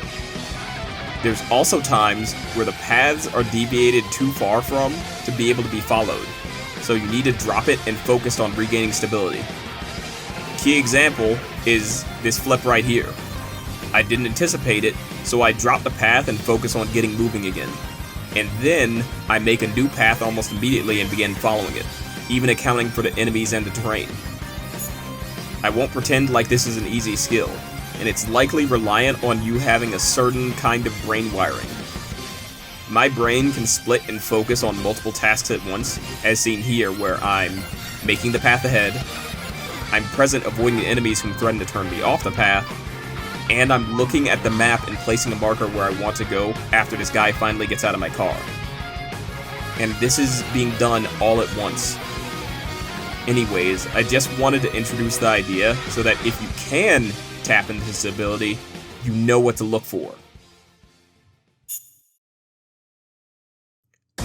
There's also times where the paths are deviated too far from to be able to be followed, so you need to drop it and focus on regaining stability. Key example is this flip right here. I didn't anticipate it, so I drop the path and focus on getting moving again. And then I make a new path almost immediately and begin following it, even accounting for the enemies and the terrain. I won't pretend like this is an easy skill, and it's likely reliant on you having a certain kind of brain wiring. My brain can split and focus on multiple tasks at once, as seen here where I'm making the path ahead, I'm present avoiding the enemies who threaten to turn me off the path, and I'm looking at the map and placing a marker where I want to go after this guy finally gets out of my car. And this is being done all at once. Anyways, I just wanted to introduce the idea so that if you can tap into this ability, you know what to look for.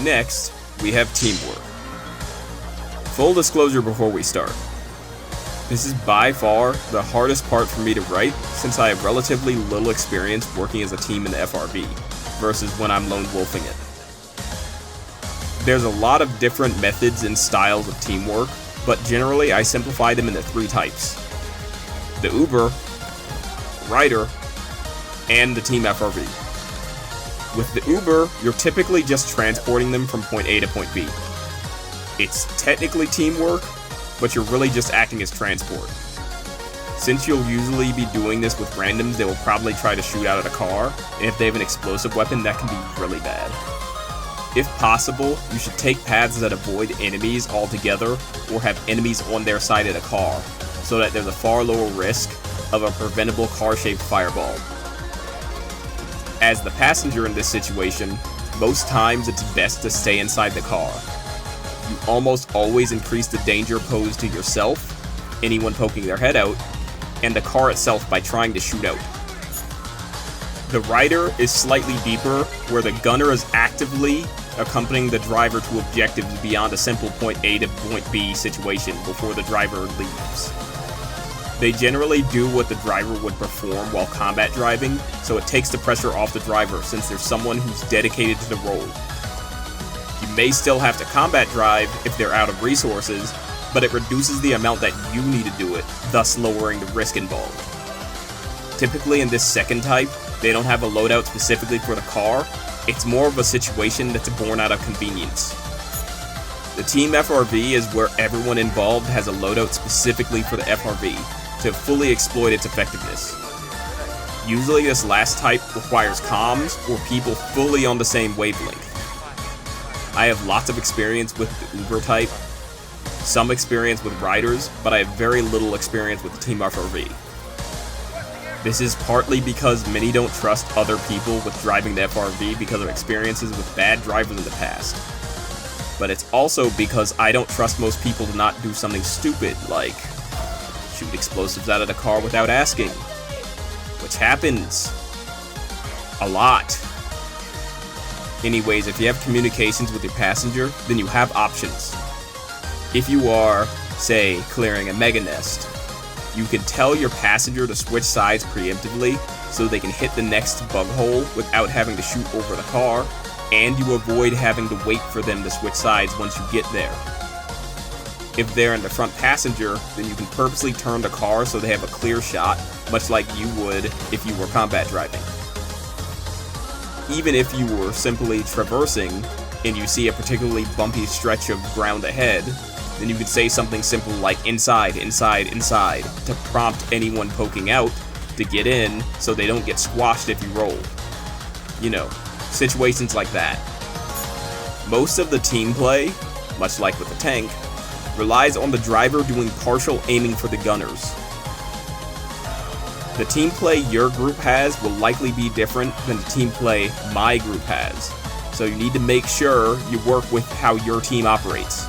Next, we have teamwork. Full disclosure before we start. This is by far the hardest part for me to write since I have relatively little experience working as a team in the FRV versus when I'm lone wolfing it. There's a lot of different methods and styles of teamwork, but generally I simplify them into 3 types. The Uber, Rider, and the Team FRV. With the Uber, you're typically just transporting them from point A to point B. It's technically teamwork, but you're really just acting as transport. Since you'll usually be doing this with randoms, they will probably try to shoot out at a car, and if they have an explosive weapon, that can be really bad. If possible, you should take paths that avoid enemies altogether, or have enemies on their side of the car, so that there's a far lower risk of a preventable car-shaped fireball. As the passenger in this situation, most times it's best to stay inside the car. You almost always increase the danger posed to yourself, anyone poking their head out, and the car itself by trying to shoot out. The rider is slightly deeper, where the gunner is actively accompanying the driver to objectives beyond a simple point A to point B situation before the driver leaves. They generally do what the driver would perform while combat driving, so it takes the pressure off the driver since there's someone who's dedicated to the role. You may still have to combat drive if they're out of resources, but it reduces the amount that you need to do it, thus lowering the risk involved. Typically in this second type, they don't have a loadout specifically for the car. It's more of a situation that's born out of convenience. The Team FRV is where everyone involved has a loadout specifically for the FRV to fully exploit its effectiveness. Usually this last type requires comms or people fully on the same wavelength. I have lots of experience with the Uber type, some experience with riders, but I have very little experience with the Team FRV. This is partly because many don't trust other people with driving the FRV because of experiences with bad drivers in the past. But it's also because I don't trust most people to not do something stupid like shoot explosives out of the car without asking, which happens a lot. Anyways, if you have communications with your passenger, then you have options. If you are, say, clearing a mega nest, you can tell your passenger to switch sides preemptively so they can hit the next bug hole without having to shoot over the car, and you avoid having to wait for them to switch sides once you get there. If they're in the front passenger, then you can purposely turn the car so they have a clear shot, much like you would if you were combat driving. Even if you were simply traversing and you see a particularly bumpy stretch of ground ahead, then you could say something simple like inside, inside, inside to prompt anyone poking out to get in so they don't get squashed if you roll. You know, situations like that. Most of the team play, much like with the tank, relies on the driver doing partial aiming for the gunners. The team play your group has will likely be different than the team play my group has, so you need to make sure you work with how your team operates.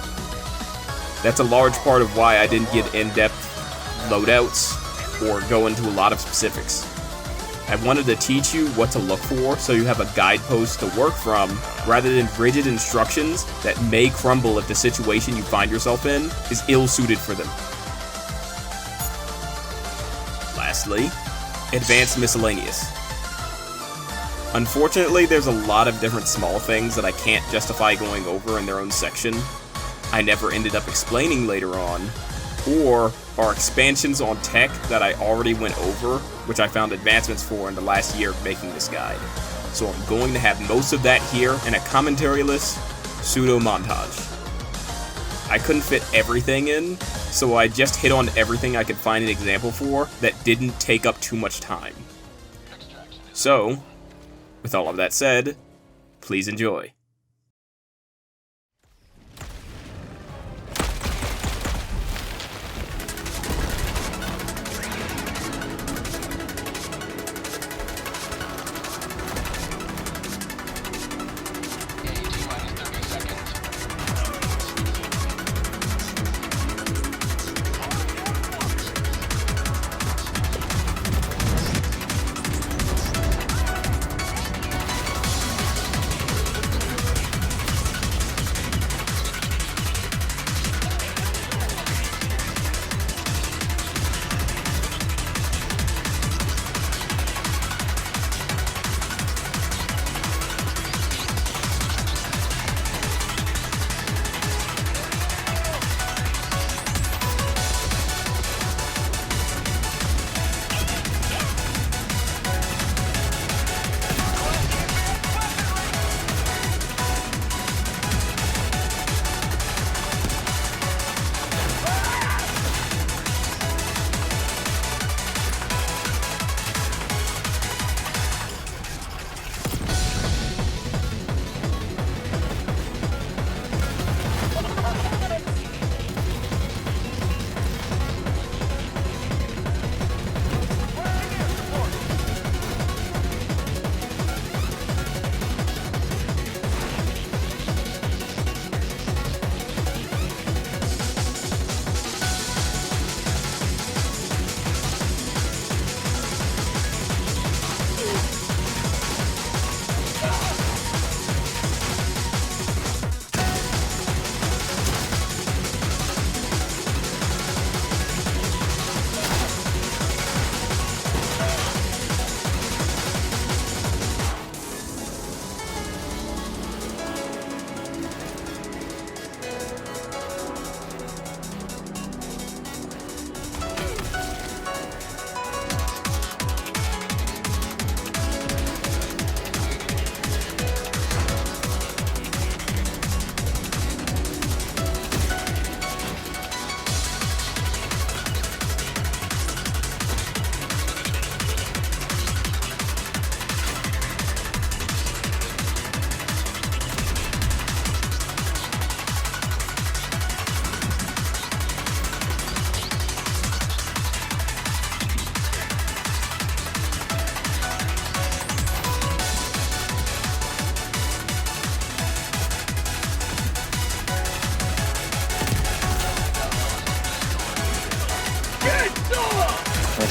That's a large part of why I didn't get in-depth loadouts or go into a lot of specifics. I wanted to teach you what to look for so you have a guidepost to work from, rather than rigid instructions that may crumble if the situation you find yourself in is ill-suited for them. Lastly, Advanced Miscellaneous. Unfortunately, there's a lot of different small things that I can't justify going over in their own section. I never ended up explaining later on, or are expansions on tech that I already went over, which I found advancements for in the last year of making this guide. So I'm going to have most of that here in a commentary-less pseudo-montage. I couldn't fit everything in, so I just hit on everything I could find an example for that didn't take up too much time. So, with all of that said, please enjoy.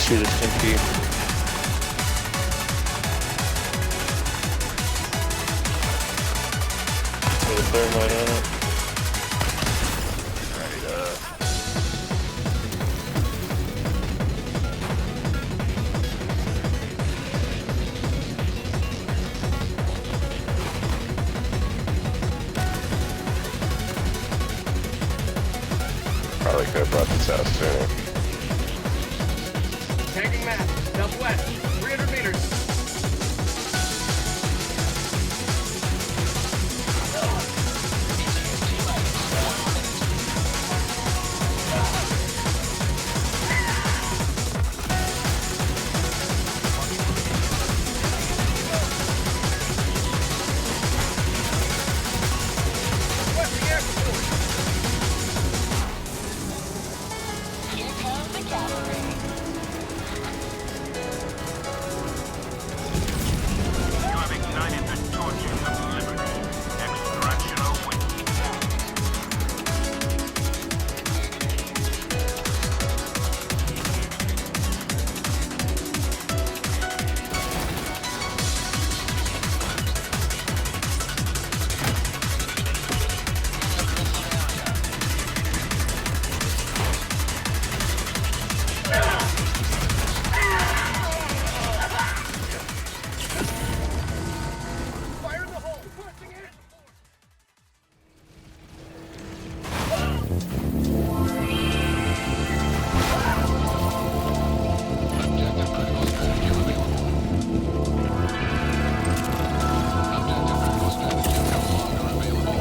shoot a Stinky. With a thermite on it. Probably could have brought this out sooner. Tagging map, southwest, 300 meters. Requesting air support. Here comes the cavalry. You have ignited the torches of liberty. Extraction awaits. Fire in the hole. Requesting air support. Objective critical strategy available. Objective critical strategy no longer available.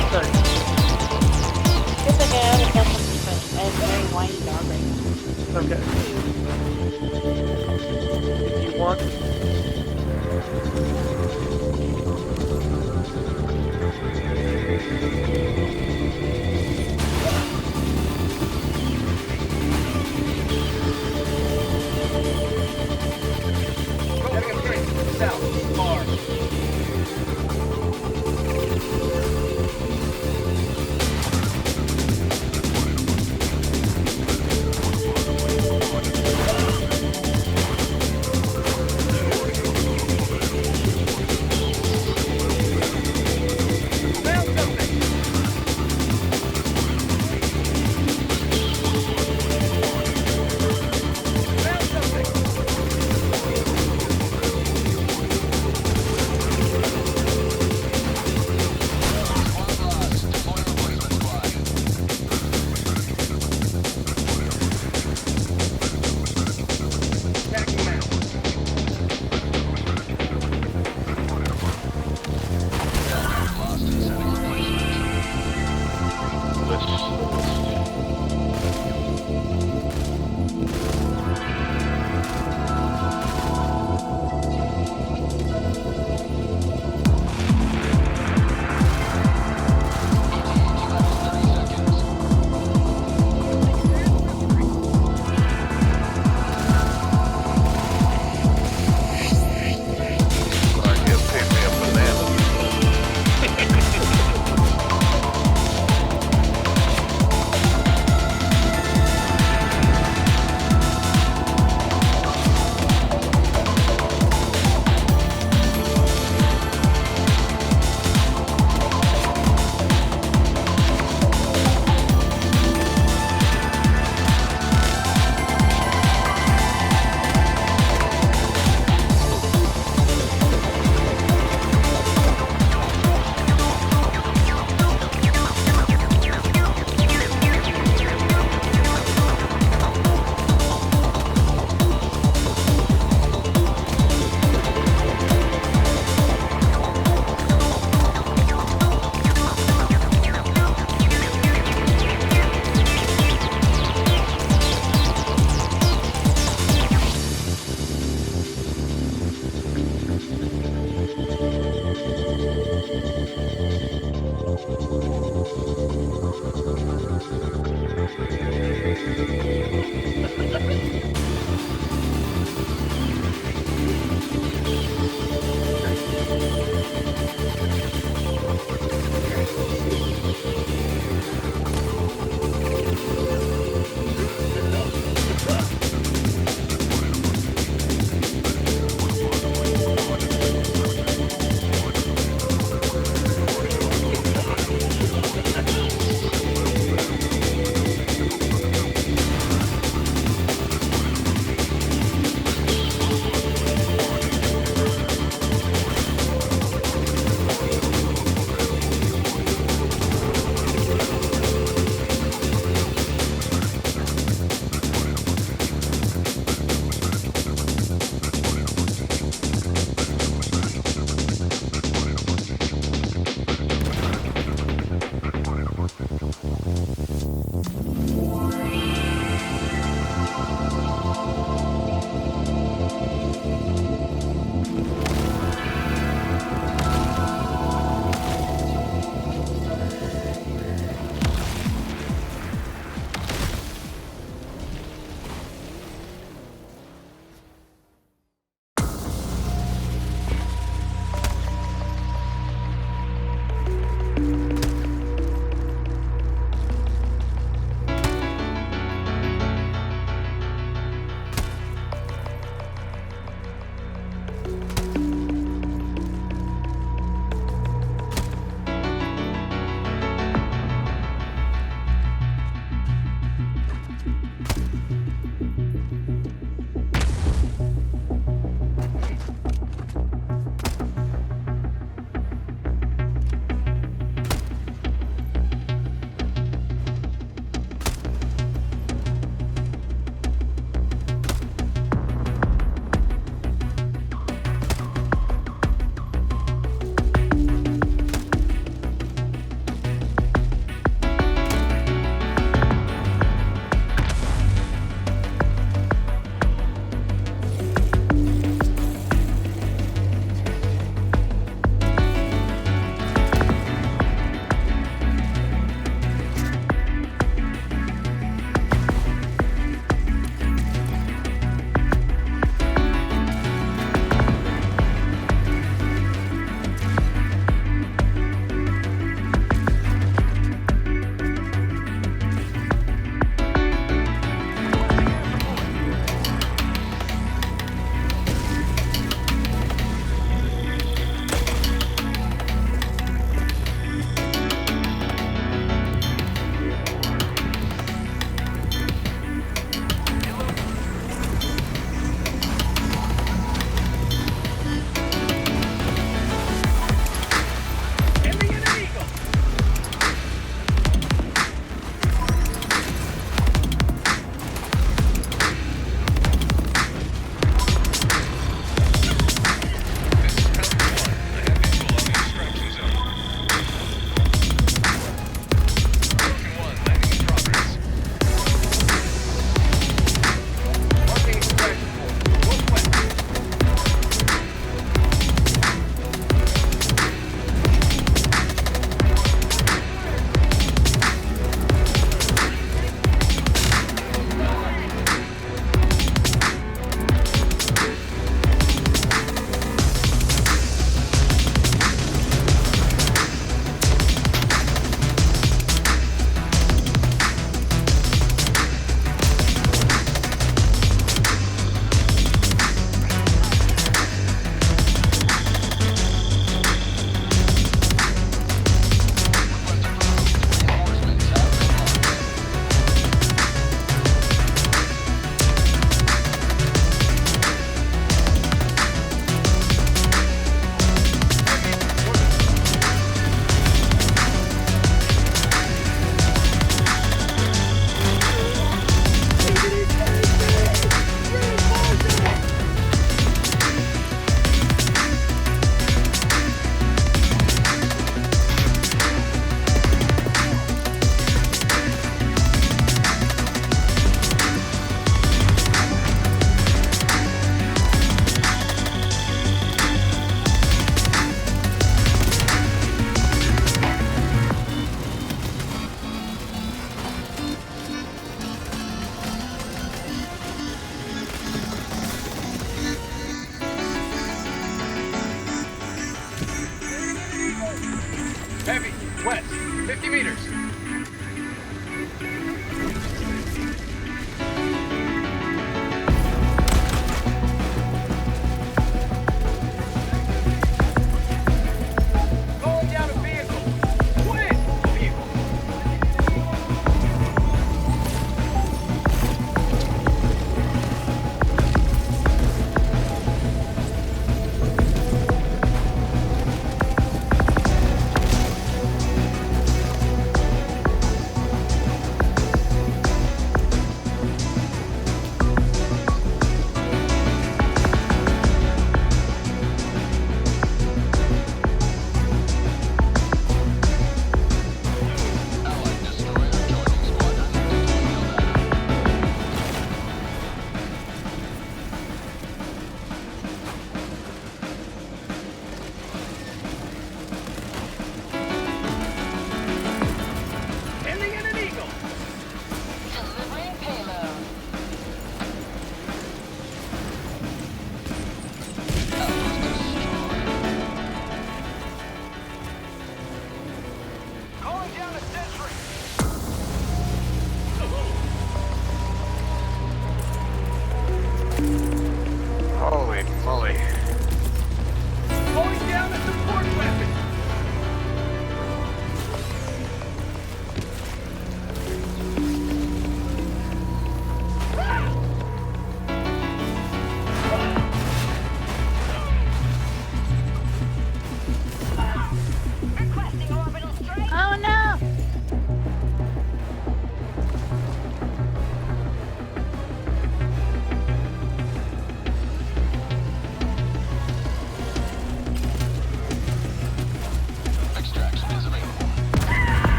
Democracy. It's okay, I haven't done something, but I have a very whiny dog right now. Okay. If you want. Heading up straight, south, far. Found something.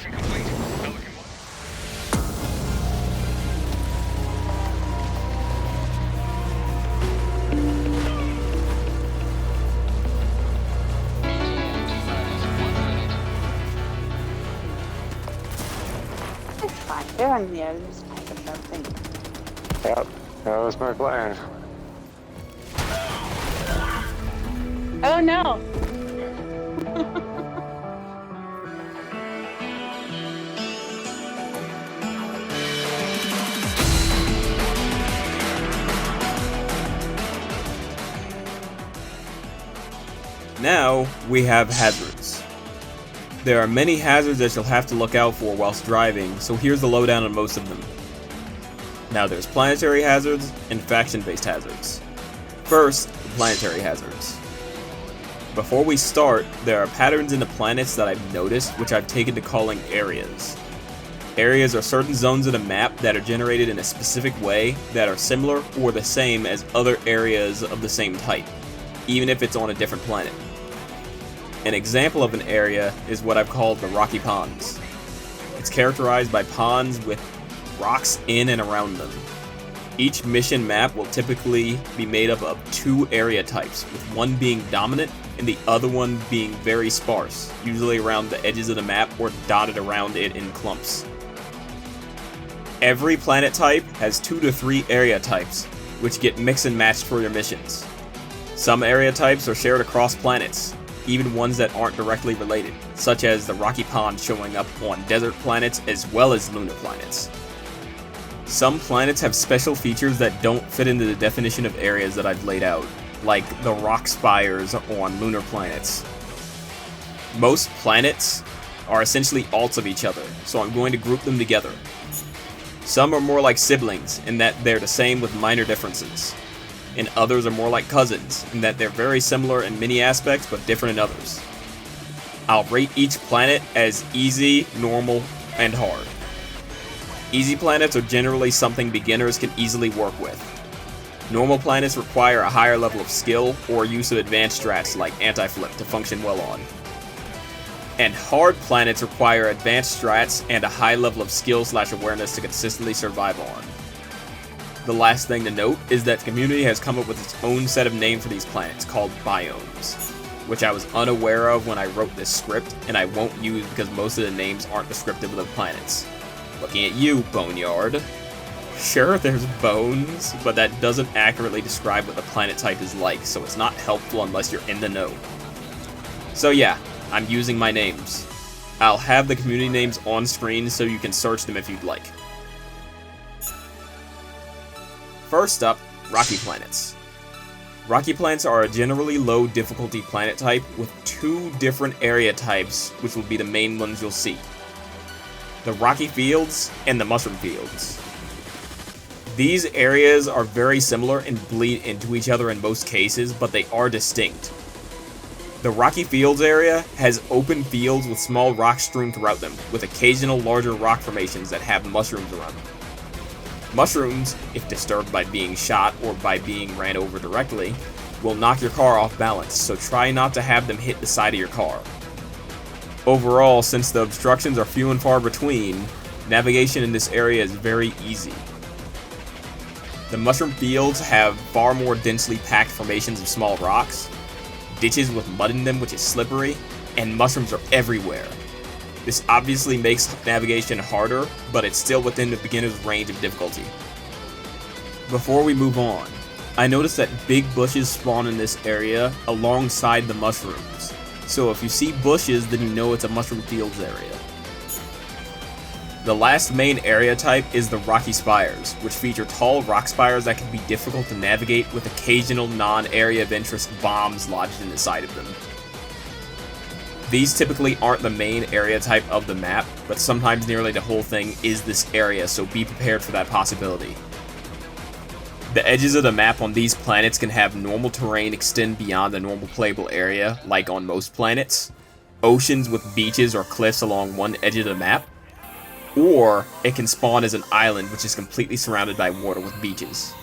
Construction complete. Pelican 1. It's fine. They're on the other side of the thing. Yep, that was my plan. Oh no! Now, we have hazards. There are many hazards that you'll have to look out for whilst driving, so here's the lowdown on most of them. Now there's planetary hazards and faction-based hazards. First, the planetary hazards. Before we start, there are patterns in the planets that I've noticed which I've taken to calling areas. Areas are certain zones of the map that are generated in a specific way that are similar or the same as other areas of the same type, even if it's on a different planet. An example of an area is what I've called the Rocky Ponds. It's characterized by ponds with rocks in and around them. Each mission map will typically be made up of 2 area types, with one being dominant and the other one being very sparse, usually around the edges of the map or dotted around it in clumps. Every planet type has 2 to 3 area types, which get mixed and matched for your missions. Some area types are shared across planets, even ones that aren't directly related, such as the Rocky Pond showing up on desert planets as well as lunar planets. Some planets have special features that don't fit into the definition of areas that I've laid out, like the rock spires on lunar planets. Most planets are essentially alts of each other, so I'm going to group them together. Some are more like siblings, in that they're the same with minor differences, and others are more like cousins, in that they're very similar in many aspects but different in others. I'll rate each planet as easy, normal, and hard. Easy planets are generally something beginners can easily work with. Normal planets require a higher level of skill or use of advanced strats like anti-flip to function well on. And hard planets require advanced strats and a high level of skill/awareness to consistently survive on. The last thing to note is that the community has come up with its own set of names for these planets called biomes, which I was unaware of when I wrote this script, and I won't use because most of the names aren't descriptive of the planets. Looking at you, Boneyard. Sure, there's bones, but that doesn't accurately describe what the planet type is like, so it's not helpful unless you're in the know. So yeah, I'm using my names. I'll have the community names on screen so you can search them if you'd like. First up, Rocky Planets. Rocky Planets are a generally low difficulty planet type with 2 different area types, which will be the main ones you'll see. The Rocky Fields and the Mushroom Fields. These areas are very similar and bleed into each other in most cases, but they are distinct. The Rocky Fields area has open fields with small rocks strewn throughout them, with occasional larger rock formations that have mushrooms around them. Mushrooms, if disturbed by being shot or by being ran over directly, will knock your car off balance, so try not to have them hit the side of your car. Overall, since the obstructions are few and far between, navigation in this area is very easy. The mushroom fields have far more densely packed formations of small rocks, ditches with mud in them which is slippery, and mushrooms are everywhere. This obviously makes navigation harder, but it's still within the beginner's range of difficulty. Before we move on, I noticed that big bushes spawn in this area alongside the mushrooms. So if you see bushes, then you know it's a mushroom fields area. The last main area type is the Rocky Spires, which feature tall rock spires that can be difficult to navigate with occasional non-area of interest bombs lodged in the side of them. These typically aren't the main area type of the map, but sometimes nearly the whole thing is this area, so be prepared for that possibility. The edges of the map on these planets can have normal terrain extend beyond the normal playable area, like on most planets, oceans with beaches or cliffs along one edge of the map, or it can spawn as an island which is completely surrounded by water with beaches.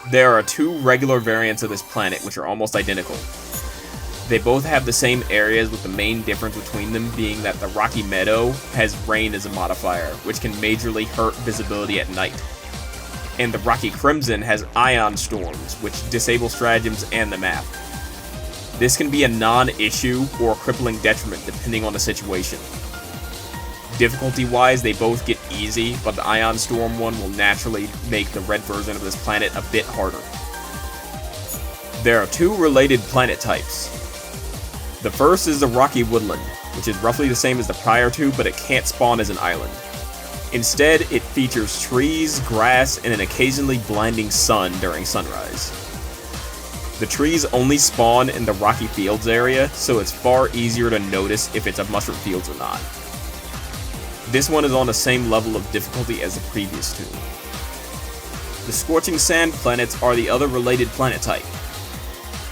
There are 2 regular variants of this planet which are almost identical. They both have the same areas, with the main difference between them being that the Rocky Meadow has rain as a modifier, which can majorly hurt visibility at night. And the Rocky Crimson has ion storms, which disable stratagems and the map. This can be a non-issue or a crippling detriment depending on the situation. Difficulty-wise, they both get easy, but the Ion Storm one will naturally make the red version of this planet a bit harder. There are two related planet types. The first is the Rocky Woodland, which is roughly the same as the prior two, but it can't spawn as an island. Instead, it features trees, grass, and an occasionally blinding sun during sunrise. The trees only spawn in the Rocky Fields area, so it's far easier to notice if it's a mushroom fields or not. This one is on the same level of difficulty as the previous two. The Scorching Sand planets are the other related planet type.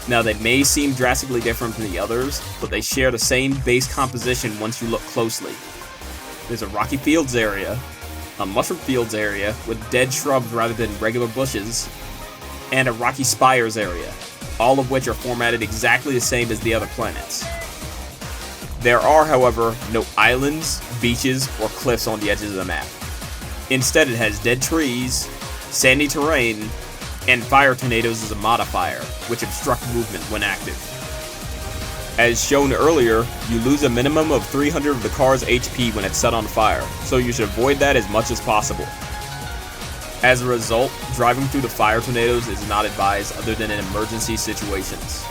Now, they may seem drastically different from the others, but they share the same base composition once you look closely. There's a Rocky Fields area, a Mushroom Fields area with dead shrubs rather than regular bushes, and a Rocky Spires area, all of which are formatted exactly the same as the other planets. There are, however, no islands, beaches, or cliffs on the edges of the map. Instead, it has dead trees, sandy terrain, and fire tornadoes as a modifier, which obstruct movement when active. As shown earlier, you lose a minimum of 300 of the car's HP when it's set on fire, so you should avoid that as much as possible. As a result, driving through the fire tornadoes is not advised other than in emergency situations.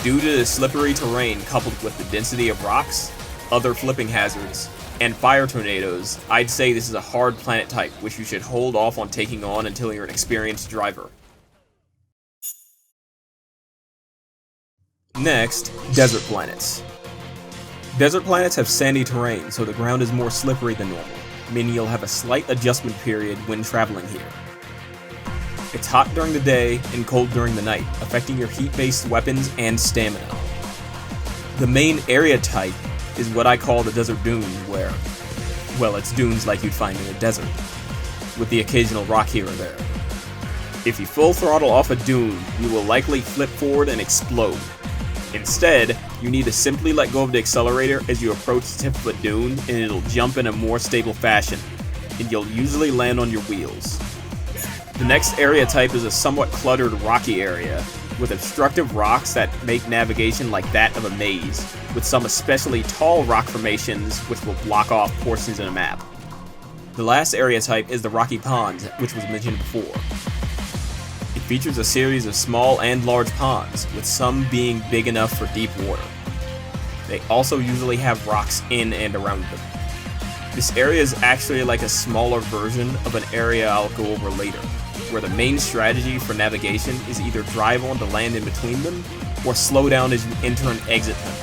Due to the slippery terrain coupled with the density of rocks, other flipping hazards, and fire tornadoes, I'd say this is a hard planet type which you should hold off on taking on until you're an experienced driver. Next, desert planets. Desert planets have sandy terrain, so the ground is more slippery than normal, meaning you'll have a slight adjustment period when traveling here. It's hot during the day and cold during the night, affecting your heat-based weapons and stamina. The main area type is what I call the desert dunes, where, well, it's dunes like you'd find in a desert, with the occasional rock here or there. If you full throttle off a dune, you will likely flip forward and explode. Instead, you need to simply let go of the accelerator as you approach the tip of a dune, and it'll jump in a more stable fashion, and you'll usually land on your wheels. The next area type is a somewhat cluttered rocky area, with obstructive rocks that make navigation like that of a maze, with some especially tall rock formations which will block off portions of the map. The last area type is the Rocky Ponds, which was mentioned before. It features a series of small and large ponds, with some being big enough for deep water. They also usually have rocks in and around them. This area is actually like a smaller version of an area I'll go over later, where the main strategy for navigation is either drive on to land in between them, or slow down as you enter and exit them.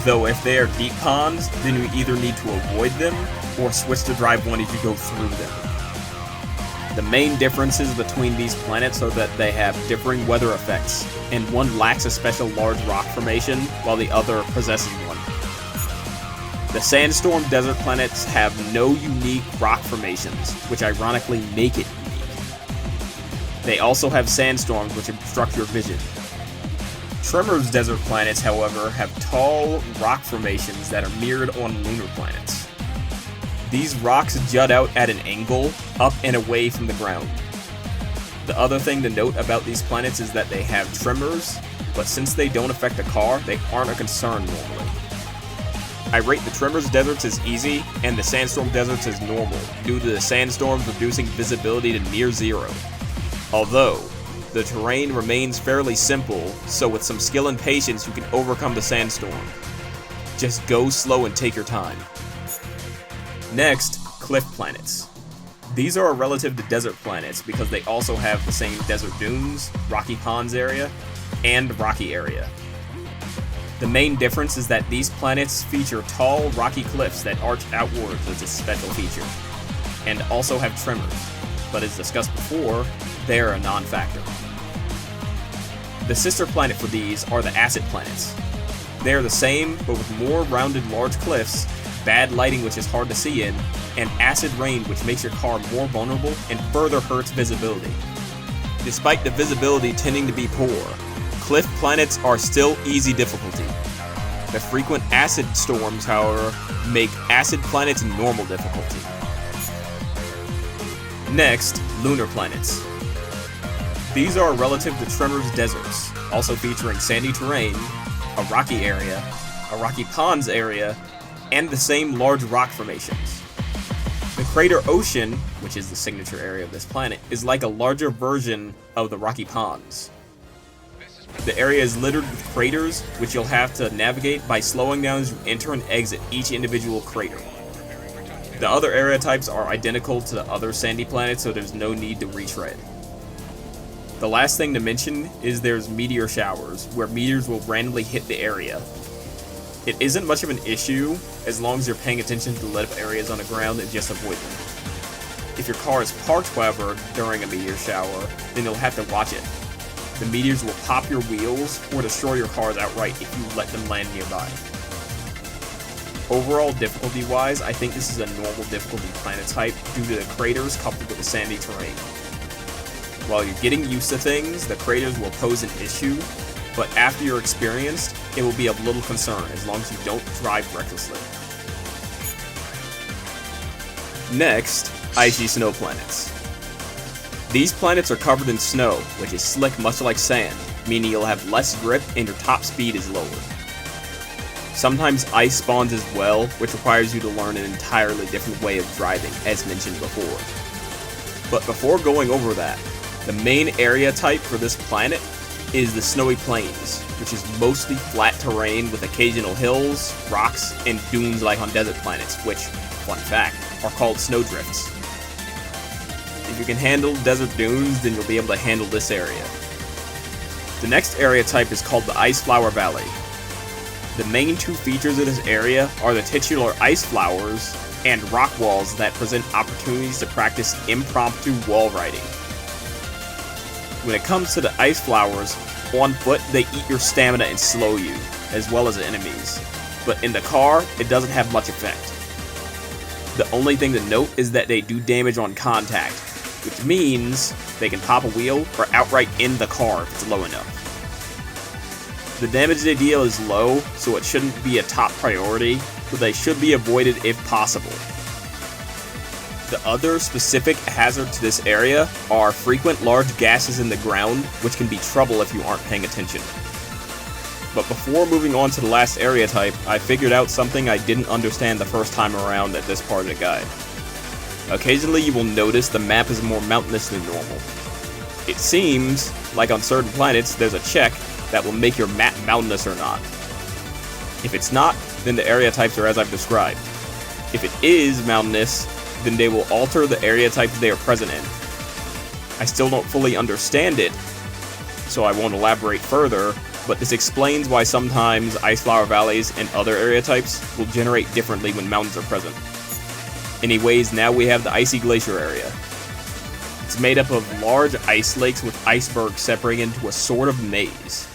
Though if they are deep ponds, then you either need to avoid them, or switch to drive one as you go through them. The main differences between these planets are that they have differing weather effects, and one lacks a special large rock formation, while the other possesses one. The Sandstorm Desert planets have no unique rock formations, which ironically make it unique. They also have sandstorms which obstruct your vision. Tremor's desert planets, however, have tall rock formations that are mirrored on lunar planets. These rocks jut out at an angle, up and away from the ground. The other thing to note about these planets is that they have tremors, but since they don't affect a car, they aren't a concern normally. I rate the Tremors deserts as easy, and the Sandstorm deserts as normal, due to the sandstorms reducing visibility to near zero. Although, the terrain remains fairly simple, so with some skill and patience you can overcome the sandstorm. Just go slow and take your time. Next, Cliff Planets. These are a relative to desert planets because they also have the same desert dunes, Rocky Ponds area, and Rocky area. The main difference is that these planets feature tall, rocky cliffs that arch outwards as a special feature, and also have tremors, but as discussed before, they are a non-factor. The sister planet for these are the Acid Planets. They are the same, but with more rounded large cliffs, bad lighting which is hard to see in, and acid rain which makes your car more vulnerable and further hurts visibility. Despite the visibility tending to be poor, cliff planets are still easy difficulty. The frequent acid storms, however, make acid planets normal difficulty. Next, lunar planets. These are relative to Tremor's deserts, also featuring sandy terrain, a rocky area, a rocky ponds area, and the same large rock formations. The crater ocean, which is the signature area of this planet, is like a larger version of the rocky ponds. The area is littered with craters, which you'll have to navigate by slowing down as you enter and exit each individual crater. The other area types are identical to the other sandy planets, so there's no need to retread. The last thing to mention is there's meteor showers, where meteors will randomly hit the area. It isn't much of an issue, as long as you're paying attention to the lit up areas on the ground and just avoid them. If your car is parked, however, during a meteor shower, then you'll have to watch it. The meteors will pop your wheels or destroy your cars outright if you let them land nearby. Overall, difficulty-wise, I think this is a normal difficulty planet type due to the craters coupled with the sandy terrain. While you're getting used to things, the craters will pose an issue, but after you're experienced, it will be of little concern as long as you don't drive recklessly. Next, icy snow planets. These planets are covered in snow, which is slick much like sand, meaning you'll have less grip and your top speed is lower. Sometimes ice spawns as well, which requires you to learn an entirely different way of driving, as mentioned before. But before going over that, the main area type for this planet is the snowy plains, which is mostly flat terrain with occasional hills, rocks, and dunes like on desert planets, which, fun fact, are called snowdrifts. If you can handle desert dunes, then you'll be able to handle this area. The next area type is called the Ice Flower Valley. The main two features of this area are the titular ice flowers and rock walls that present opportunities to practice impromptu wall riding. When it comes to the ice flowers, on foot they eat your stamina and slow you, as well as the enemies, but in the car, it doesn't have much effect. The only thing to note is that they do damage on contact, which means they can pop a wheel or outright end the car if it's low enough. The damage they deal is low, so it shouldn't be a top priority, but they should be avoided if possible. The other specific hazard to this area are frequent large gases in the ground, which can be trouble if you aren't paying attention. But before moving on to the last area type, I figured out something I didn't understand the first time around at this part of the guide. Occasionally you will notice the map is more mountainous than normal. It seems like on certain planets there's a check that will make your map mountainous or not. If it's not, then the area types are as I've described. If it is mountainous, then they will alter the area types they are present in. I still don't fully understand it, so I won't elaborate further, but this explains why sometimes ice flower valleys and other area types will generate differently when mountains are present. Anyways, now we have the icy glacier area. It's made up of large ice lakes with icebergs separating into a sort of maze.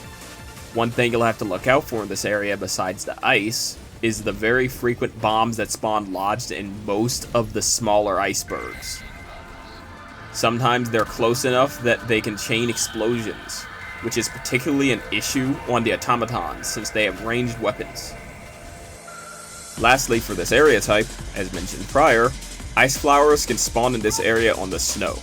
One thing you'll have to look out for in this area besides the ice is the very frequent bombs that spawn lodged in most of the smaller icebergs. Sometimes they're close enough that they can chain explosions, which is particularly an issue on the Automatons since they have ranged weapons. Lastly, for this area type, as mentioned prior, ice flowers can spawn in this area on the snow.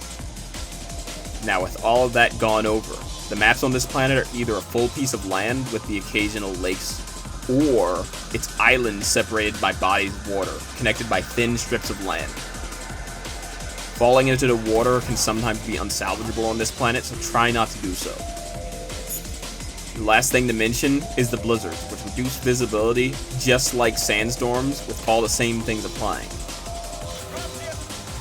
Now with all of that gone over, the maps on this planet are either a full piece of land with the occasional lakes, or it's islands separated by bodies of water, connected by thin strips of land. Falling into the water can sometimes be unsalvageable on this planet, so try not to do so. The last thing to mention is the blizzards, which reduce visibility just like sandstorms with all the same things applying.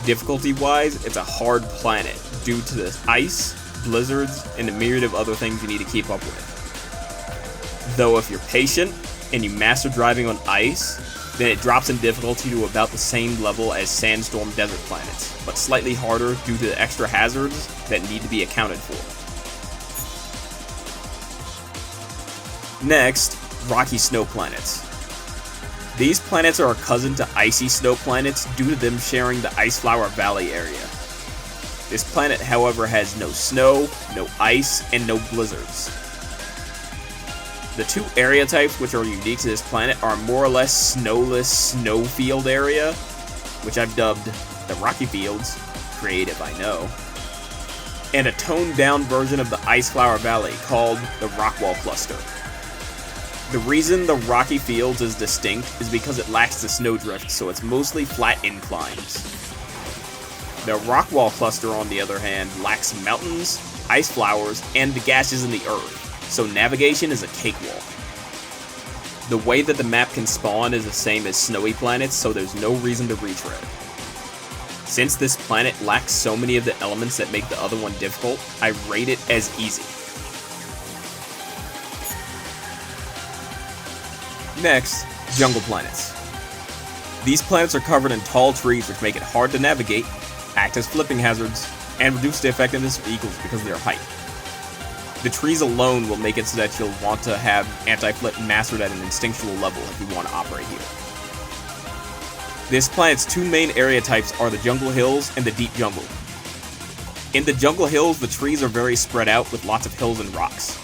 Difficulty-wise, it's a hard planet due to the ice, blizzards, and a myriad of other things you need to keep up with. Though if you're patient and you master driving on ice, then it drops in difficulty to about the same level as sandstorm desert planets, but slightly harder due to the extra hazards that need to be accounted for. Next, rocky snow planets. These planets are a cousin to icy snow planets due to them sharing the Ice Flower Valley area. This planet, however, has no snow, no ice, and no blizzards. The two area types which are unique to this planet are more or less snowless snowfield area, which I've dubbed the Rocky Fields, creative I know, and a toned down version of the Iceflower Valley called the Rockwall Cluster. The reason the Rocky Fields is distinct is because it lacks the snowdrift, so it's mostly flat inclines. The Rockwall Cluster, on the other hand, lacks mountains, ice flowers, and the gashes in the earth, so navigation is a cakewalk. The way that the map can spawn is the same as snowy planets, so there's no reason to retread. Since this planet lacks so many of the elements that make the other one difficult, I rate it as easy. Next, jungle planets. These planets are covered in tall trees which make it hard to navigate, act as flipping hazards, and reduce the effectiveness of eagles because of their height. The trees alone will make it so that you'll want to have anti-flip mastered at an instinctual level if you want to operate here. This planet's two main area types are the jungle hills and the deep jungle. In the jungle hills, the trees are very spread out with lots of hills and rocks.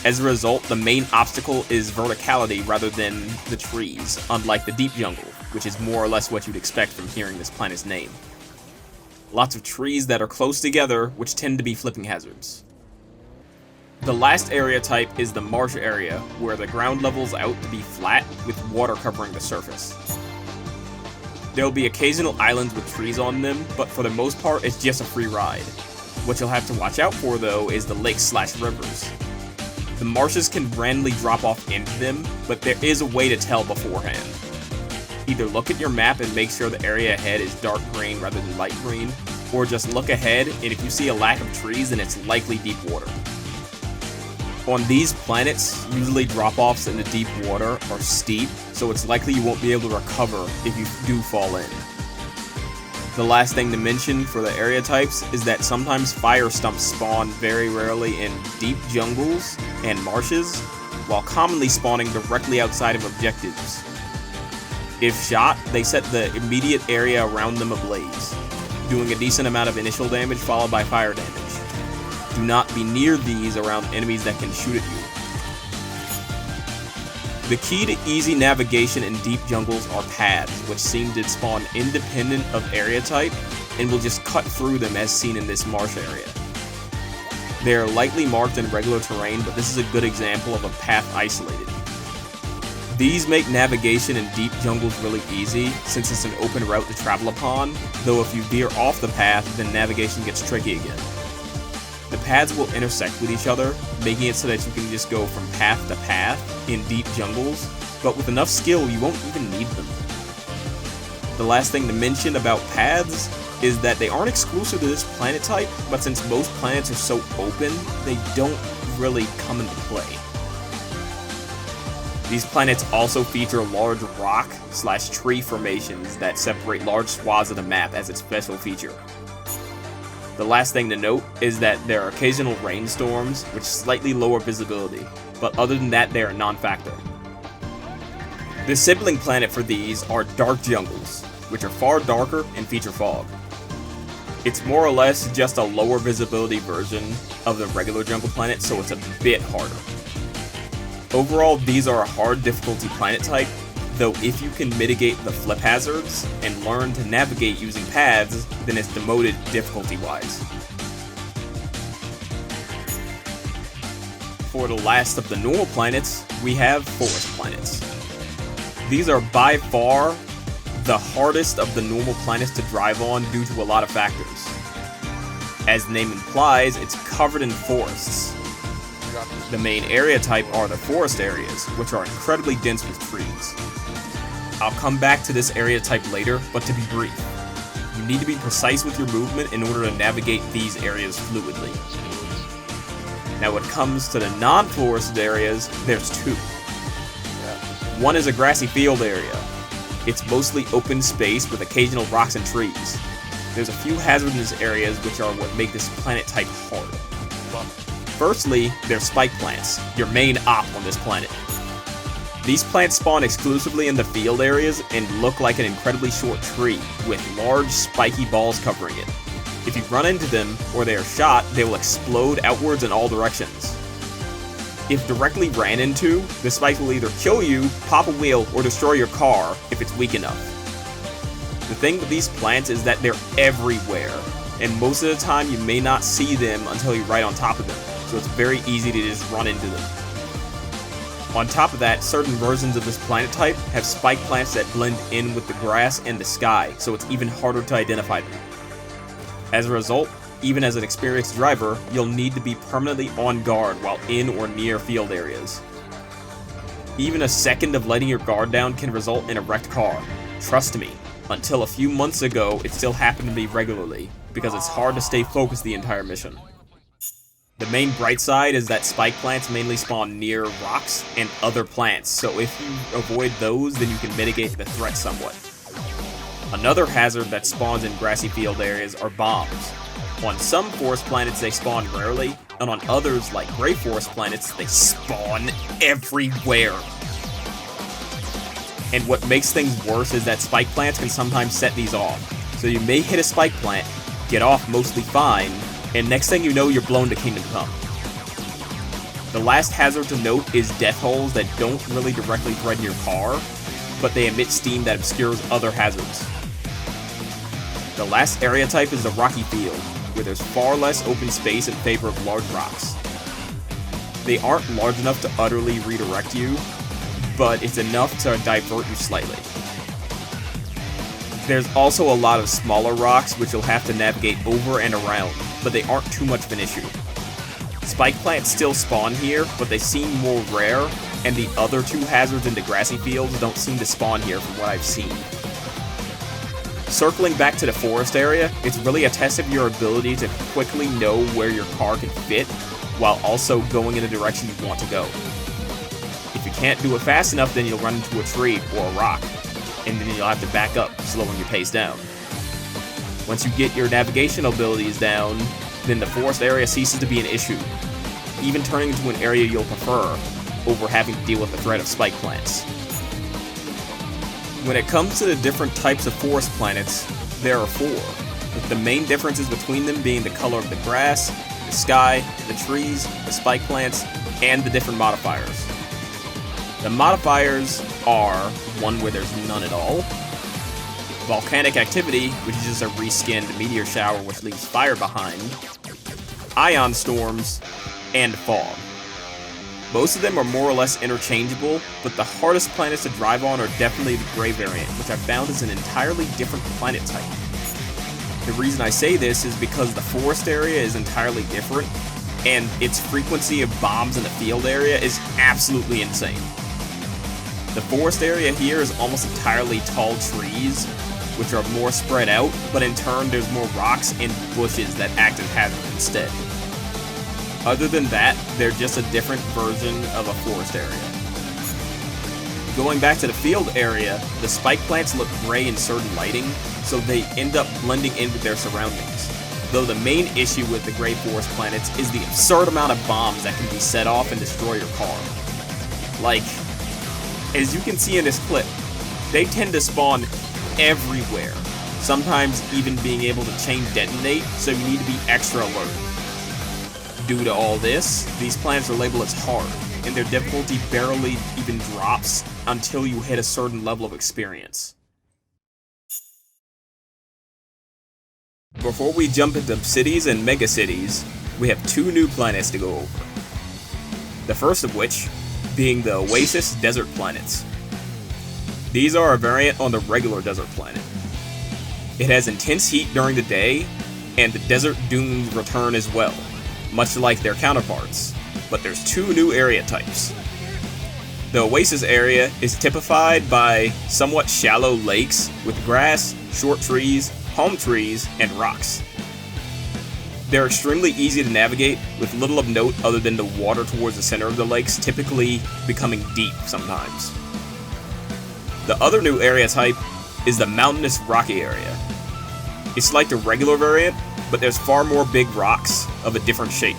As a result, the main obstacle is verticality rather than the trees, unlike the deep jungle, which is more or less what you'd expect from hearing this planet's name. Lots of trees that are close together, which tend to be flipping hazards. The last area type is the marsh area, where the ground level's out to be flat with water covering the surface. There will be occasional islands with trees on them, but for the most part it's just a free ride. What you'll have to watch out for though is the lakes/rivers. The marshes can randomly drop off into them, but there is a way to tell beforehand. Either look at your map and make sure the area ahead is dark green rather than light green, or just look ahead and if you see a lack of trees then it's likely deep water. On these planets, usually drop-offs in the deep water are steep, so it's likely you won't be able to recover if you do fall in. The last thing to mention for the area types is that sometimes fire stumps spawn very rarely in deep jungles and marshes, while commonly spawning directly outside of objectives. If shot, they set the immediate area around them ablaze, doing a decent amount of initial damage followed by fire damage. Do not be near these around enemies that can shoot at you. The key to easy navigation in deep jungles are paths, which seem to spawn independent of area type, and will just cut through them as seen in this marsh area. They are lightly marked in regular terrain, but this is a good example of a path isolated. These make navigation in deep jungles really easy, since it's an open route to travel upon, though if you veer off the path, then navigation gets tricky again. The paths will intersect with each other, making it so that you can just go from path to path in deep jungles, but with enough skill you won't even need them. The last thing to mention about paths is that they aren't exclusive to this planet type, but since most planets are so open, they don't really come into play. These planets also feature large rock/tree formations that separate large swaths of the map as its special feature. The last thing to note is that there are occasional rainstorms, which slightly lower visibility, but other than that they are non-factor. The sibling planet for these are dark jungles, which are far darker and feature fog. It's more or less just a lower visibility version of the regular jungle planet, so it's a bit harder. Overall, these are a hard difficulty planet type, though if you can mitigate the flip hazards and learn to navigate using paths, then it's demoted difficulty-wise. For the last of the normal planets, we have forest planets. These are by far the hardest of the normal planets to drive on due to a lot of factors. As the name implies, it's covered in forests. The main area type are the forest areas, which are incredibly dense with trees. I'll come back to this area type later, but to be brief, you need to be precise with your movement in order to navigate these areas fluidly. Now when it comes to the non-forested areas, there's two. One is a grassy field area. It's mostly open space with occasional rocks and trees. There's a few hazardous areas which are what make this planet type hard. Firstly, there's spike plants, your main op on this planet. These plants spawn exclusively in the field areas and look like an incredibly short tree, with large spiky balls covering it. If you run into them, or they are shot, they will explode outwards in all directions. If directly ran into, the spike will either kill you, pop a wheel, or destroy your car if it's weak enough. The thing with these plants is that they're everywhere, and most of the time you may not see them until you're right on top of them, so it's very easy to just run into them. On top of that, certain versions of this planet type have spike plants that blend in with the grass and the sky, so it's even harder to identify them. As a result, even as an experienced driver, you'll need to be permanently on guard while in or near field areas. Even a second of letting your guard down can result in a wrecked car. Trust me, until a few months ago, it still happened to me regularly, because it's hard to stay focused the entire mission. The main bright side is that spike plants mainly spawn near rocks and other plants, so if you avoid those, then you can mitigate the threat somewhat. Another hazard that spawns in grassy field areas are bombs. On some forest planets they spawn rarely, and on others, like gray forest planets, they spawn everywhere. And what makes things worse is that spike plants can sometimes set these off. So you may hit a spike plant, get off mostly fine, and next thing you know, you're blown to Kingdom Come. The last hazard to note is death holes that don't really directly threaten your car, but they emit steam that obscures other hazards. The last area type is the rocky field, where there's far less open space in favor of large rocks. They aren't large enough to utterly redirect you, but it's enough to divert you slightly. There's also a lot of smaller rocks which you'll have to navigate over and around, but they aren't too much of an issue. Spike plants still spawn here, but they seem more rare, and the other two hazards in the grassy fields don't seem to spawn here from what I've seen. Circling back to the forest area, it's really a test of your ability to quickly know where your car can fit, while also going in the direction you want to go. If you can't do it fast enough, then you'll run into a tree or a rock, and then you'll have to back up, slowing your pace down. Once you get your navigation abilities down, then the forest area ceases to be an issue, even turning into an area you'll prefer over having to deal with the threat of spike plants. When it comes to the different types of forest planets, there are 4, with the main differences between them being the color of the grass, the sky, the trees, the spike plants, and the different modifiers. The modifiers are one where there's none at all, volcanic activity, which is just a reskinned meteor shower which leaves fire behind, ion storms, and fog. Most of them are more or less interchangeable, but the hardest planets to drive on are definitely the gray variant, which I found is an entirely different planet type. The reason I say this is because the forest area is entirely different, and its frequency of bombs in the field area is absolutely insane. The forest area here is almost entirely tall trees, which are more spread out, but in turn there's more rocks and bushes that act as hazards instead. Other than that, they're just a different version of a forest area. Going back to the field area, the spike plants look gray in certain lighting, so they end up blending in with their surroundings. Though the main issue with the gray forest planets is the absurd amount of bombs that can be set off and destroy your car. Like, as you can see in this clip, they tend to spawn everywhere, sometimes even being able to chain detonate, so you need to be extra alert. Due to all this, these planets are labeled as hard, and their difficulty barely even drops until you hit a certain level of experience. Before we jump into cities and megacities, we have 2 new planets to go over. The first of which being the Oasis desert planets. These are a variant on the regular desert planet. It has intense heat during the day, and the desert dunes return as well, much like their counterparts, but there's 2 new area types. The Oasis area is typified by somewhat shallow lakes with grass, short trees, palm trees, and rocks. They're extremely easy to navigate, with little of note other than the water towards the center of the lakes typically becoming deep sometimes. The other new area type is the mountainous rocky area. It's like the regular variant, but there's far more big rocks of a different shape.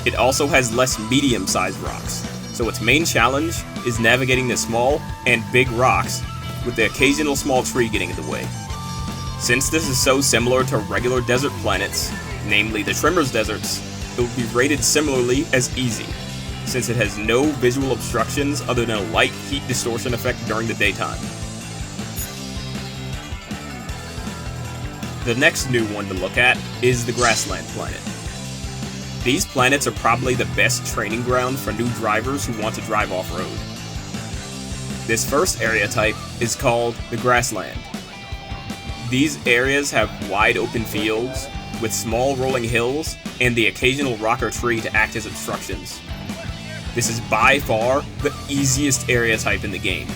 It also has less medium-sized rocks, so its main challenge is navigating the small and big rocks with the occasional small tree getting in the way. Since this is so similar to regular desert planets, namely the Tremors deserts, it will be rated similarly as easy. since it has no visual obstructions other than a light heat distortion effect during the daytime. The next new one to look at is the Grassland planet. These planets are probably the best training ground for new drivers who want to drive off-road. This first area type is called the Grassland. These areas have wide open fields, with small rolling hills, and the occasional rock or tree to act as obstructions. This is by far the easiest area type in the game.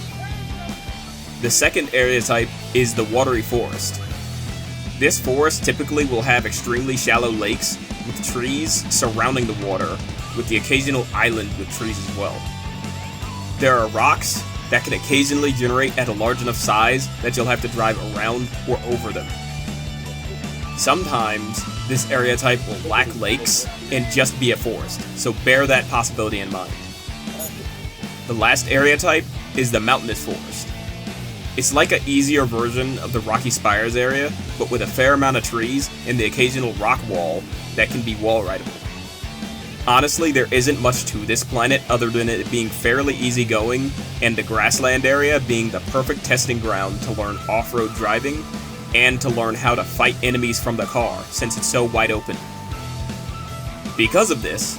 The second area type is the Watery Forest. This forest typically will have extremely shallow lakes with trees surrounding the water, with the occasional island with trees as well. There are rocks that can occasionally generate at a large enough size that you'll have to drive around or over them. Sometimes, this area type will lack lakes and just be a forest, so bear that possibility in mind. The last area type is the Mountainous Forest. It's like an easier version of the Rocky Spires area, but with a fair amount of trees and the occasional rock wall that can be wall rideable. Honestly, there isn't much to this planet other than it being fairly easygoing, and the Grassland area being the perfect testing ground to learn off-road driving, and to learn how to fight enemies from the car, since it's so wide open. Because of this,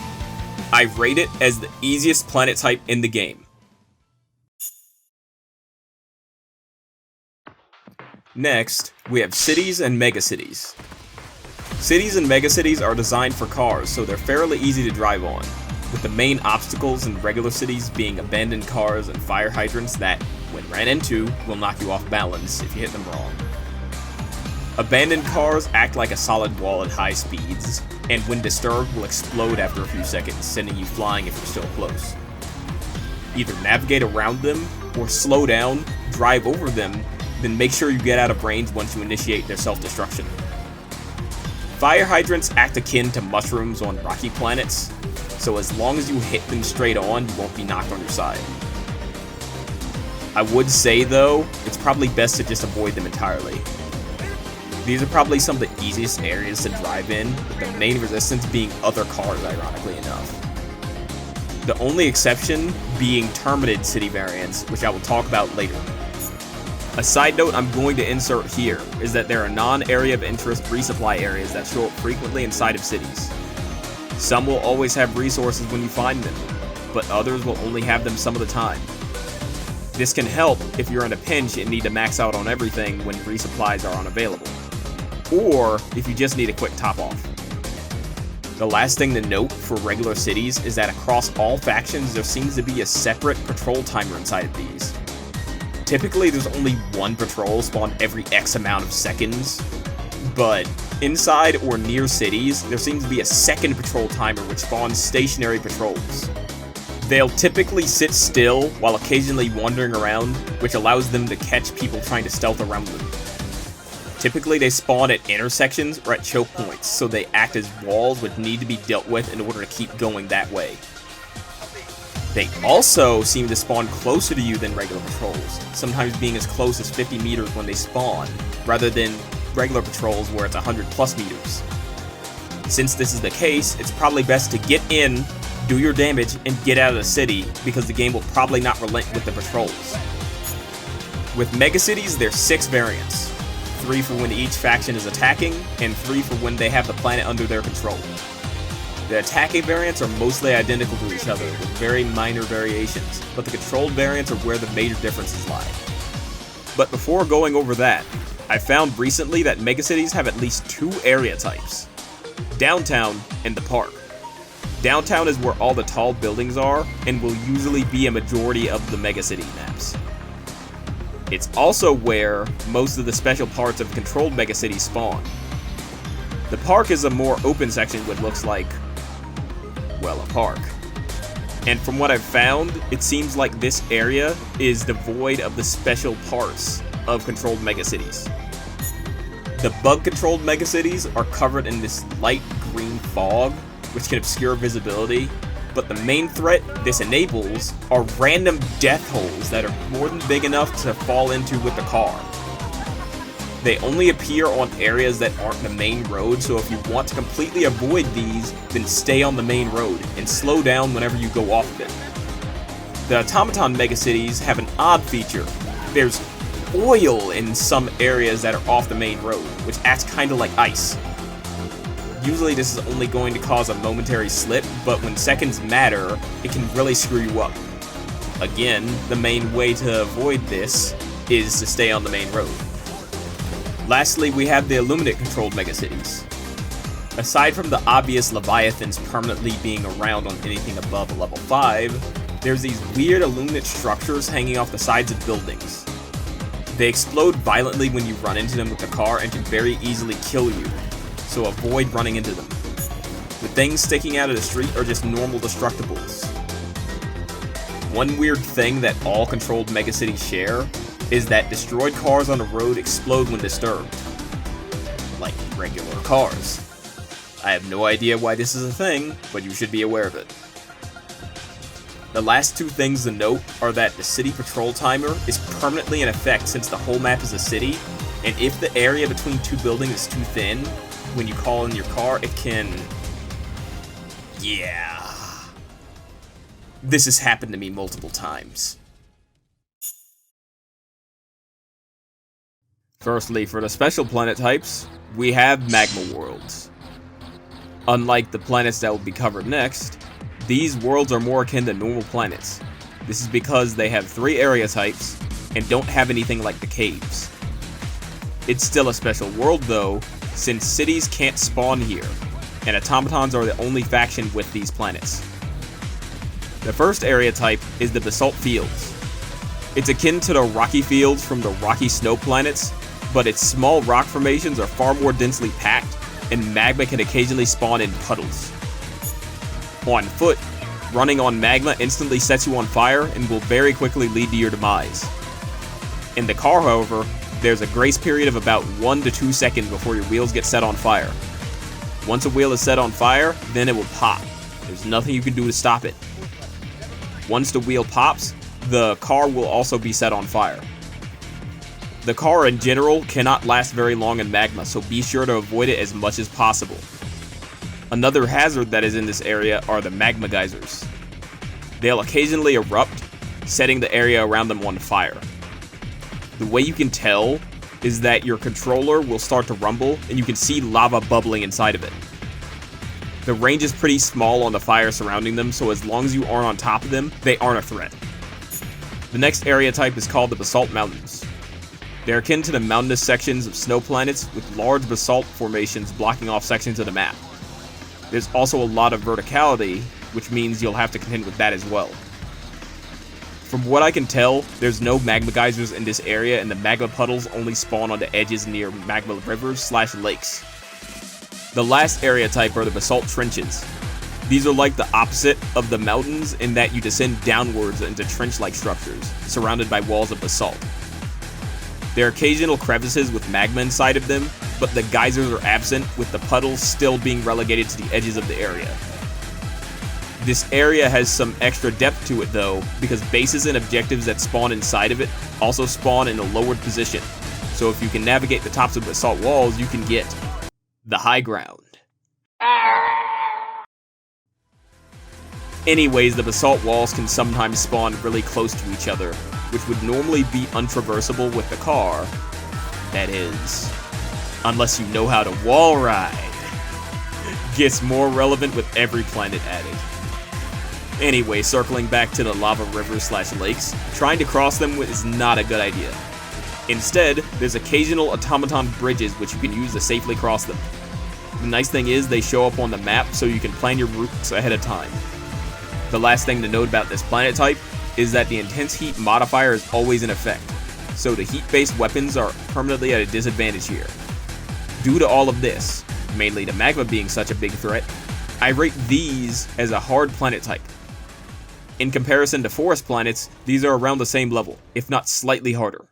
I rate it as the easiest planet type in the game. Next, we have cities and megacities. Cities and megacities are designed for cars, so they're fairly easy to drive on, with the main obstacles in regular cities being abandoned cars and fire hydrants that, when ran into, will knock you off balance if you hit them wrong. Abandoned cars act like a solid wall at high speeds, and when disturbed will explode after a few seconds, sending you flying if you're still close. Either navigate around them, or slow down, drive over them, then make sure you get out of range once you initiate their self-destruction. Fire hydrants act akin to mushrooms on rocky planets, so as long as you hit them straight on, you won't be knocked on your side. I would say though, it's probably best to just avoid them entirely. These are probably some of the easiest areas to drive in, with the main resistance being other cars, ironically enough. The only exception being Terminid city variants, which I will talk about later. A side note I'm going to insert here is that there are non-area of interest resupply areas that show up frequently inside of cities. Some will always have resources when you find them, but others will only have them some of the time. This can help if you're in a pinch and need to max out on everything when resupplies are unavailable, or if you just need a quick top off. The last thing to note for regular cities is that across all factions there seems to be a separate patrol timer inside of these. Typically there's only one patrol spawned every X amount of seconds, but inside or near cities there seems to be a second patrol timer which spawns stationary patrols. They'll typically sit still while occasionally wandering around, which allows them to catch people trying to stealth around them. Typically they spawn at intersections or at choke points, so they act as walls which need to be dealt with in order to keep going that way. They also seem to spawn closer to you than regular patrols, sometimes being as close as 50 meters when they spawn, rather than regular patrols where it's 100 plus meters. Since this is the case, it's probably best to get in, do your damage, and get out of the city, because the game will probably not relent with the patrols. With megacities, there's 6 variants. 3 for when each faction is attacking, and 3 for when they have the planet under their control. The attacking variants are mostly identical to each other, with very minor variations, but the controlled variants are where the major differences lie. But before going over that, I found recently that megacities have at least 2 area types: downtown and the park. Downtown is where all the tall buildings are, and will usually be a majority of the megacity maps. It's also where most of the special parts of controlled megacities spawn. The park is a more open section which looks like, well, a park. And from what I've found, it seems like this area is devoid of the special parts of controlled megacities. The bug-controlled megacities are covered in this light green fog, which can obscure visibility, but the main threat this enables are random death holes that are more than big enough to fall into with the car. They only appear on areas that aren't the main road, so if you want to completely avoid these, then stay on the main road, and slow down whenever you go off of it. The Automaton megacities have an odd feature. There's oil in some areas that are off the main road, which acts kinda like ice. Usually this is only going to cause a momentary slip, but when seconds matter, it can really screw you up. Again, the main way to avoid this is to stay on the main road. Lastly, we have the Illuminate controlled megacities. Aside from the obvious Leviathans permanently being around on anything above a level 5, there's these weird Illuminate structures hanging off the sides of buildings. They explode violently when you run into them with the car and can very easily kill you, so avoid running into them. The things sticking out of the street are just normal destructibles. One weird thing that all controlled megacities share is that destroyed cars on the road explode when disturbed. Like regular cars. I have no idea why this is a thing, but you should be aware of it. The last two things to note are that the city patrol timer is permanently in effect since the whole map is a city, and if the area between two buildings is too thin, when you call in your car, it can... yeah. This has happened to me multiple times. Firstly, for the special planet types, we have Magma worlds. Unlike the planets that will be covered next, these worlds are more akin to normal planets. This is because they have 3 area types and don't have anything like the caves. It's still a special world though, since cities can't spawn here, and automatons are the only faction with these planets. The first area type is the Basalt Fields. It's akin to the rocky fields from the rocky snow planets, but its small rock formations are far more densely packed, and magma can occasionally spawn in puddles. On foot, running on magma instantly sets you on fire and will very quickly lead to your demise. In the car, however, there's a grace period of about 1 to 2 seconds before your wheels get set on fire. Once a wheel is set on fire, then it will pop. There's nothing you can do to stop it. Once the wheel pops, the car will also be set on fire. The car in general cannot last very long in magma, so be sure to avoid it as much as possible. Another hazard that is in this area are the magma geysers. They'll occasionally erupt, setting the area around them on fire. The way you can tell is that your controller will start to rumble and you can see lava bubbling inside of it. The range is pretty small on the fire surrounding them, so as long as you aren't on top of them, they aren't a threat. The next area type is called the Basalt Mountains. They're akin to the mountainous sections of snow planets with large basalt formations blocking off sections of the map. There's also a lot of verticality, which means you'll have to contend with that as well. From what I can tell, there's no magma geysers in this area, and the magma puddles only spawn on the edges near magma rivers/lakes. The last area type are the Basalt Trenches. These are like the opposite of the mountains in that you descend downwards into trench-like structures, surrounded by walls of basalt. There are occasional crevices with magma inside of them, but the geysers are absent, with the puddles still being relegated to the edges of the area. This area has some extra depth to it though, because bases and objectives that spawn inside of it also spawn in a lowered position, so if you can navigate the tops of basalt walls, you can get the high ground. Anyways, the basalt walls can sometimes spawn really close to each other, which would normally be untraversable with the car. That is, unless you know how to wall ride. Gets more relevant with every planet added. Anyway, circling back to the lava rivers/lakes, trying to cross them is not a good idea. Instead, there's occasional automaton bridges which you can use to safely cross them. The nice thing is they show up on the map so you can plan your routes ahead of time. The last thing to note about this planet type is that the intense heat modifier is always in effect, so the heat-based weapons are permanently at a disadvantage here. Due to all of this, mainly the magma being such a big threat, I rate these as a hard planet type. In comparison to forest planets, these are around the same level, if not slightly harder.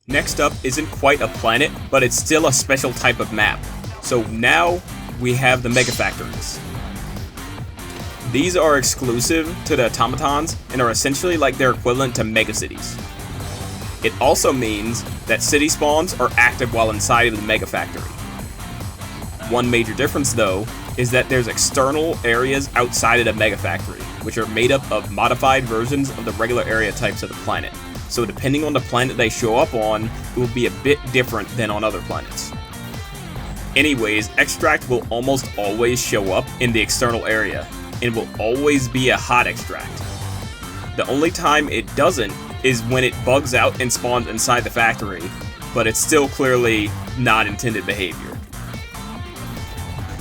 Next up isn't quite a planet, but it's still a special type of map. So now, we have the Mega Factories. These are exclusive to the automatons and are essentially like their equivalent to megacities. It also means that city spawns are active while inside of the Mega Factory. One major difference, though, is that there's external areas outside of the Mega Factory, which are made up of modified versions of the regular area types of the planet. So depending on the planet they show up on, it will be a bit different than on other planets. Anyways, extract will almost always show up in the external area, and will always be a hot extract. The only time it doesn't is when it bugs out and spawns inside the factory, but it's still clearly not intended behavior.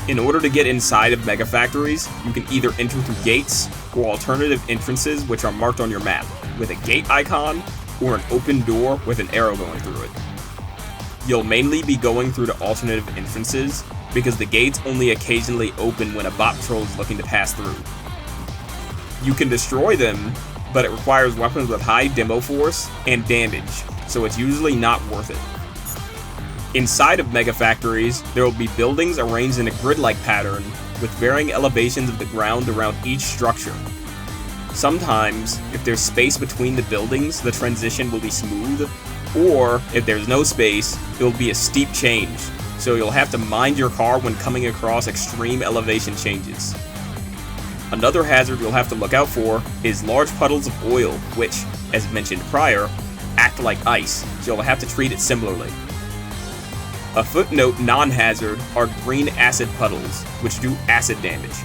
In order to get inside of mega factories, you can either enter through gates or alternative entrances which are marked on your map, with a gate icon or an open door with an arrow going through it. You'll mainly be going through the alternative entrances because the gates only occasionally open when a bot patrol is looking to pass through. You can destroy them, but it requires weapons with high demo force and damage, so it's usually not worth it. Inside of mega factories, there will be buildings arranged in a grid-like pattern with varying elevations of the ground around each structure. Sometimes, if there's space between the buildings, the transition will be smooth, or if there's no space, it will be a steep change, so you'll have to mind your car when coming across extreme elevation changes. Another hazard you'll have to look out for is large puddles of oil, which, as mentioned prior, act like ice, so you'll have to treat it similarly. A footnote non-hazard are green acid puddles, which do acid damage,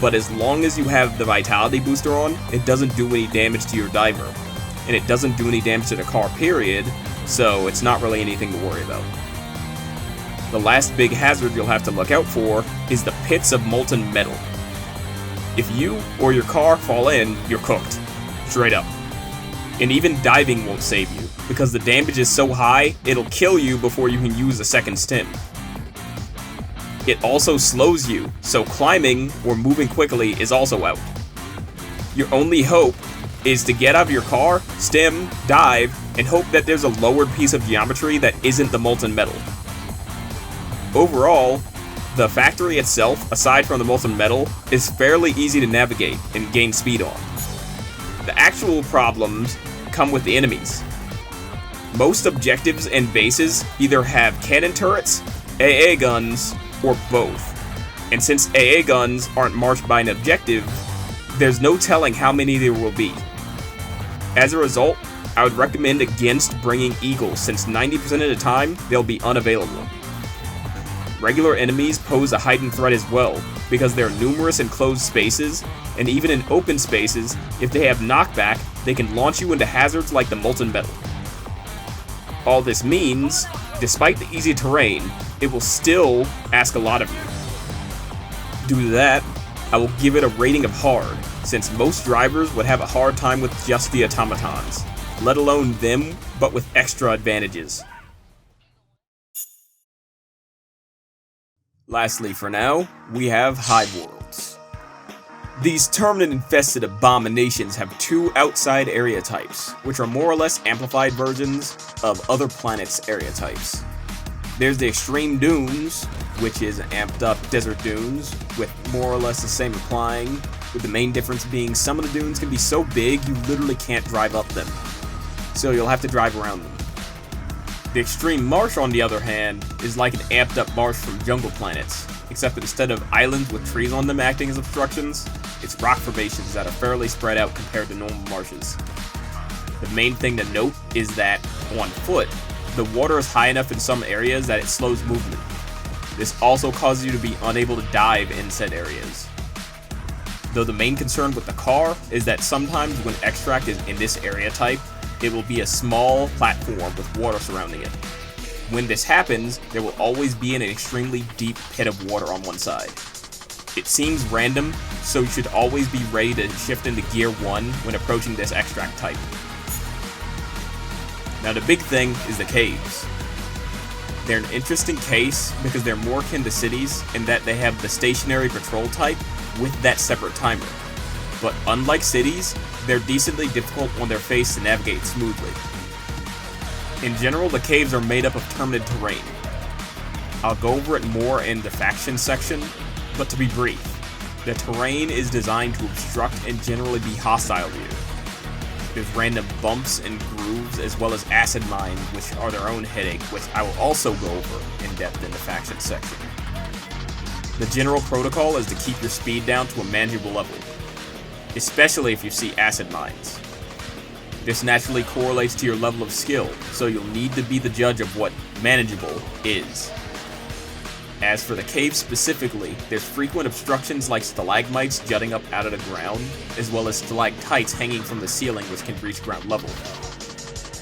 but as long as you have the vitality booster on, it doesn't do any damage to your diver, and it doesn't do any damage to the car period, so it's not really anything to worry about. The last big hazard you'll have to look out for is the pits of molten metal. If you or your car fall in, you're cooked. Straight up. And even diving won't save you, because the damage is so high, it'll kill you before you can use a second stim. It also slows you, so climbing or moving quickly is also out. Your only hope is to get out of your car, stim, dive, and hope that there's a lowered piece of geometry that isn't the molten metal. Overall, the factory itself, aside from the molten metal, is fairly easy to navigate and gain speed on. The actual problems come with the enemies. Most objectives and bases either have cannon turrets, AA guns, or both. And since AA guns aren't marked by an objective, there's no telling how many there will be. As a result, I would recommend against bringing eagles, since 90% of the time, they'll be unavailable. Regular enemies pose a heightened threat as well, because they're numerous in closed spaces, and even in open spaces, if they have knockback, they can launch you into hazards like the molten metal. All this means, despite the easy terrain, it will still ask a lot of you. Due to that, I will give it a rating of hard, since most drivers would have a hard time with just the automatons, let alone them, but with extra advantages. Lastly for now, we have Hive worlds. These Terminid-infested abominations have two outside area types, which are more or less amplified versions of other planets' area types. There's the Extreme Dunes, which is amped up desert dunes, with more or less the same applying, with the main difference being some of the dunes can be so big you literally can't drive up them, so you'll have to drive around them. The Extreme Marsh, on the other hand, is like an amped up marsh from jungle planets, except that instead of islands with trees on them acting as obstructions, it's rock formations that are fairly spread out compared to normal marshes. The main thing to note is that, on foot, the water is high enough in some areas that it slows movement. This also causes you to be unable to dive in said areas. Though the main concern with the car is that sometimes when extract is in this area type, it will be a small platform with water surrounding it. When this happens, there will always be an extremely deep pit of water on one side. It seems random, so you should always be ready to shift into Gear 1 when approaching this extract type. Now the big thing is the caves. They're an interesting case because they're more akin to cities in that they have the stationary patrol type with that separate timer. But unlike cities, they're decently difficult on their face to navigate smoothly. In general, the caves are made up of Terminid terrain. I'll go over it more in the faction section, but to be brief, the terrain is designed to obstruct and generally be hostile to you. There's random bumps and grooves, as well as acid mines, which are their own headache, which I will also go over in depth in the faction section. The general protocol is to keep your speed down to a manageable level, especially if you see acid mines. This naturally correlates to your level of skill, so you'll need to be the judge of what manageable is. As for the cave specifically, there's frequent obstructions like stalagmites jutting up out of the ground, as well as stalactites hanging from the ceiling which can reach ground level.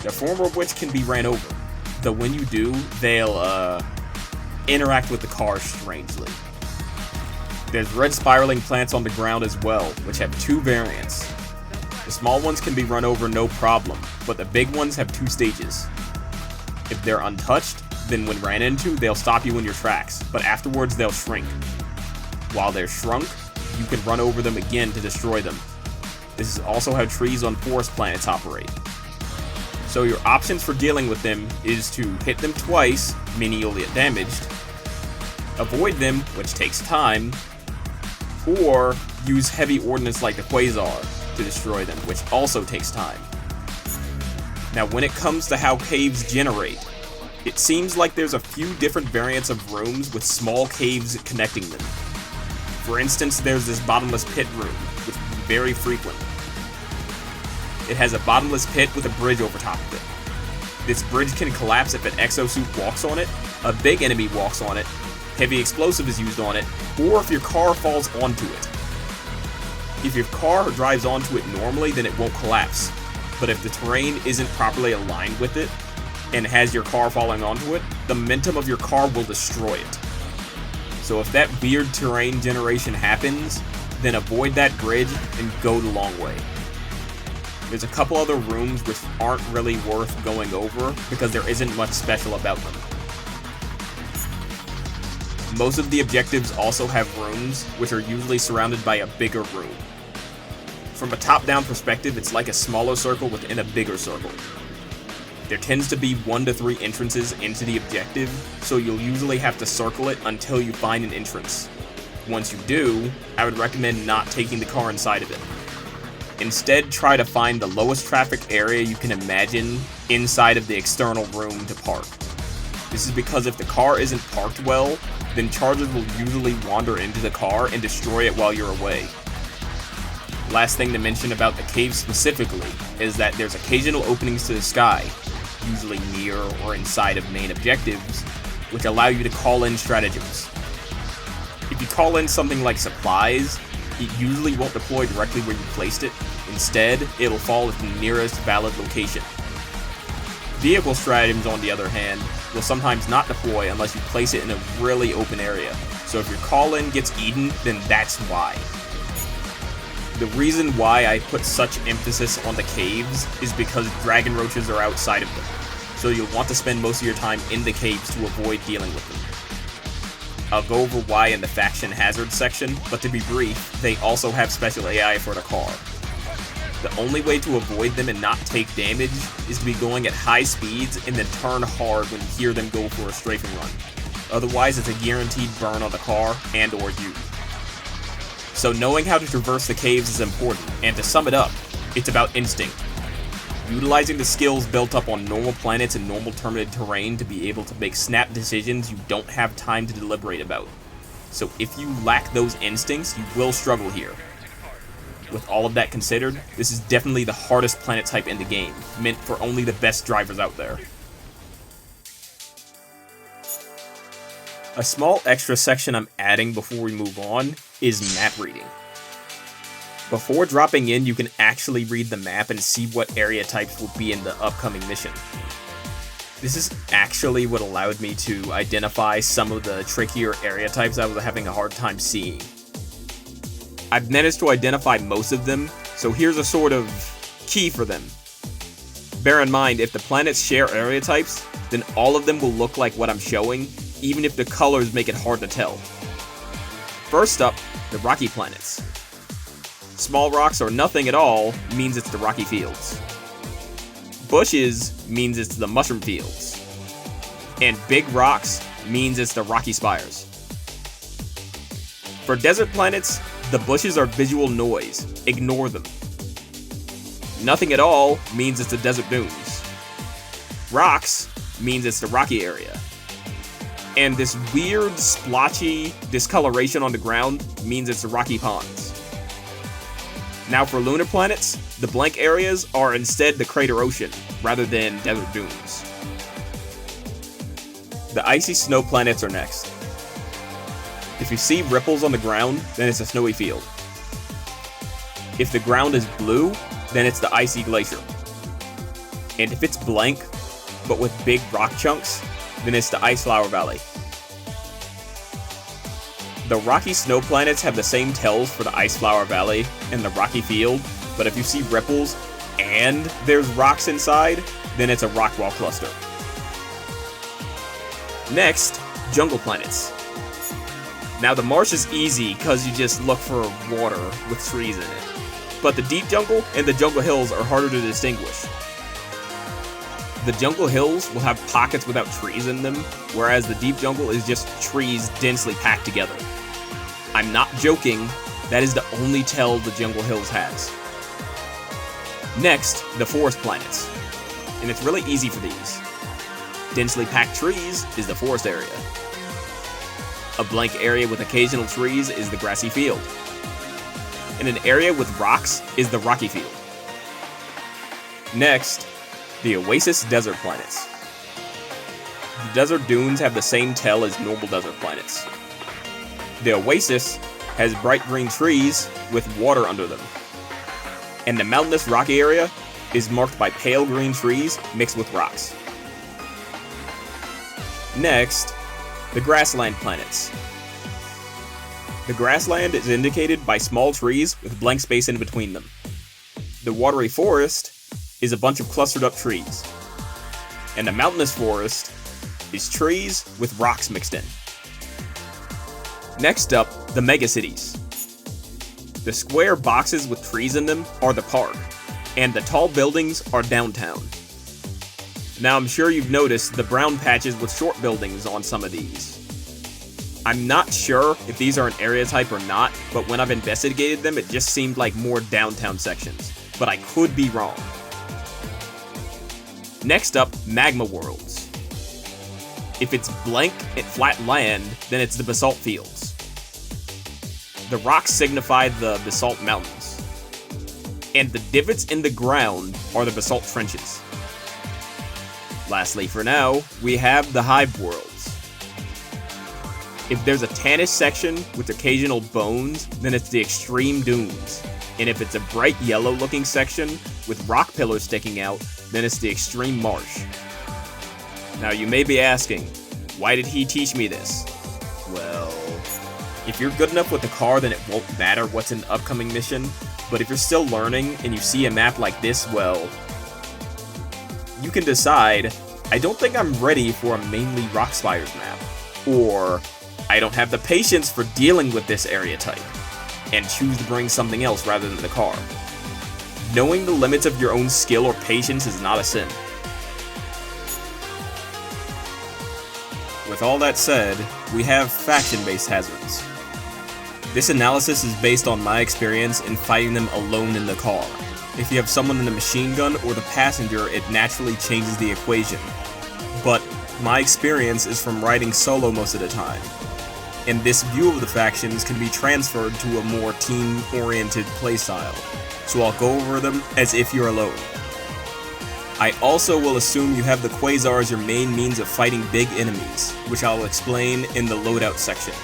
The former of which can be ran over, though when you do, they'll interact with the car strangely. There's red spiraling plants on the ground as well, which have two variants. The small ones can be run over no problem, but the big ones have two stages. If they're untouched, then when ran into, they'll stop you in your tracks, but afterwards they'll shrink. While they're shrunk, you can run over them again to destroy them. This is also how trees on forest planets operate. So your options for dealing with them is to hit them twice, meaning you'll get damaged, avoid them, which takes time, or use heavy ordnance like the Quasar to destroy them, which also takes time. Now when it comes to how caves generate, it seems like there's a few different variants of rooms with small caves connecting them. For instance, there's this bottomless pit room, which is very frequent. It has a bottomless pit with a bridge over top of it. This bridge can collapse if an exosuit walks on it, a big enemy walks on it, heavy explosive is used on it, or if your car falls onto it. If your car drives onto it normally, then it won't collapse. But if the terrain isn't properly aligned with it, and has your car falling onto it, the momentum of your car will destroy it. So if that weird terrain generation happens, then avoid that bridge and go the long way. There's a couple other rooms which aren't really worth going over because there isn't much special about them. Most of the objectives also have rooms which are usually surrounded by a bigger room. From a top-down perspective, it's like a smaller circle within a bigger circle. There tends to be 1 to 3 entrances into the objective, so you'll usually have to circle it until you find an entrance. Once you do, I would recommend not taking the car inside of it. Instead, try to find the lowest traffic area you can imagine inside of the external room to park. This is because if the car isn't parked well, then charges will usually wander into the car and destroy it while you're away. Last thing to mention about the cave specifically is that there's occasional openings to the sky, usually near or inside of main objectives, which allow you to call in stratagems. If you call in something like supplies, it usually won't deploy directly where you placed it. Instead, it'll fall at the nearest valid location. Vehicle stratagems, on the other hand, will sometimes not deploy unless you place it in a really open area. So if your call-in gets eaten, then that's why. The reason why I put such emphasis on the caves is because dragon roaches are outside of them, so you'll want to spend most of your time in the caves to avoid dealing with them. I'll go over why in the faction hazard section, but to be brief, they also have special AI for the car. The only way to avoid them and not take damage is to be going at high speeds and then turn hard when you hear them go for a strafing run. Otherwise, it's a guaranteed burn on the car and or you. So knowing how to traverse the caves is important, and to sum it up, it's about instinct. Utilizing the skills built up on normal planets and normal Terminid terrain to be able to make snap decisions you don't have time to deliberate about. So if you lack those instincts, you will struggle here. With all of that considered, this is definitely the hardest planet type in the game, meant for only the best drivers out there. A small extra section I'm adding before we move on is map reading. Before dropping in, you can actually read the map and see what area types will be in the upcoming mission. This is actually what allowed me to identify some of the trickier area types I was having a hard time seeing. I've managed to identify most of them, so here's a sort of key for them. Bear in mind, if the planets share area types, then all of them will look like what I'm showing, even if the colors make it hard to tell. First up, the rocky planets. Small rocks or nothing at all means it's the rocky fields. Bushes means it's the mushroom fields. And big rocks means it's the rocky spires. For desert planets, the bushes are visual noise. Ignore them. Nothing at all means it's the desert dunes. Rocks means it's the rocky area. And this weird, splotchy discoloration on the ground means it's the rocky ponds. Now for lunar planets, the blank areas are instead the crater ocean, rather than desert dunes. The icy snow planets are next. If you see ripples on the ground, then it's a snowy field. If the ground is blue, then it's the icy glacier. And if it's blank, but with big rock chunks, then it's the Ice Flower Valley. The rocky snow planets have the same tells for the Ice Flower Valley and the rocky field, but if you see ripples and there's rocks inside, then it's a rock wall cluster. Next, jungle planets. Now the marsh is easy because you just look for water with trees in it, but the deep jungle and the jungle hills are harder to distinguish. The jungle hills will have pockets without trees in them, whereas the deep jungle is just trees densely packed together. I'm not joking, that is the only tell the jungle hills has. Next, the forest planets. And it's really easy for these. Densely packed trees is the forest area. A blank area with occasional trees is the grassy field. And an area with rocks is the rocky field. Next, the Oasis desert planets. The desert dunes have the same tell as normal desert planets. The Oasis has bright green trees with water under them. And the mountainous rocky area is marked by pale green trees mixed with rocks. Next, the Grassland planets. The Grassland is indicated by small trees with blank space in between them. The watery forest is a bunch of clustered up trees. And the mountainous forest is trees with rocks mixed in. Next up, the megacities. The square boxes with trees in them are the park, and the tall buildings are downtown. Now I'm sure you've noticed the brown patches with short buildings on some of these. I'm not sure if these are an area type or not, but when I've investigated them it just seemed like more downtown sections, but I could be wrong. Next up, magma worlds. If it's blank and flat land, then it's the basalt fields. The rocks signify the basalt mountains. And the divots in the ground are the basalt trenches. Lastly for now, we have the Hive worlds. If there's a tannish section with occasional bones, then it's the extreme dunes. And if it's a bright yellow looking section with rock pillars sticking out, then it's the extreme marsh. Now you may be asking, why did he teach me this? Well, if you're good enough with the car, then it won't matter what's in the upcoming mission, but if you're still learning and you see a map like this, well, you can decide, I don't think I'm ready for a mainly rock spires map, or I don't have the patience for dealing with this area type, and choose to bring something else rather than the car. Knowing the limits of your own skill or patience is not a sin. With all that said, we have faction-based hazards. This analysis is based on my experience in fighting them alone in the car. If you have someone in a machine gun or the passenger, it naturally changes the equation. But my experience is from riding solo most of the time, and this view of the factions can be transferred to a more team-oriented playstyle, so I'll go over them as if you're alone. I also will assume you have the Quasar as your main means of fighting big enemies, which I'll explain in the loadout section.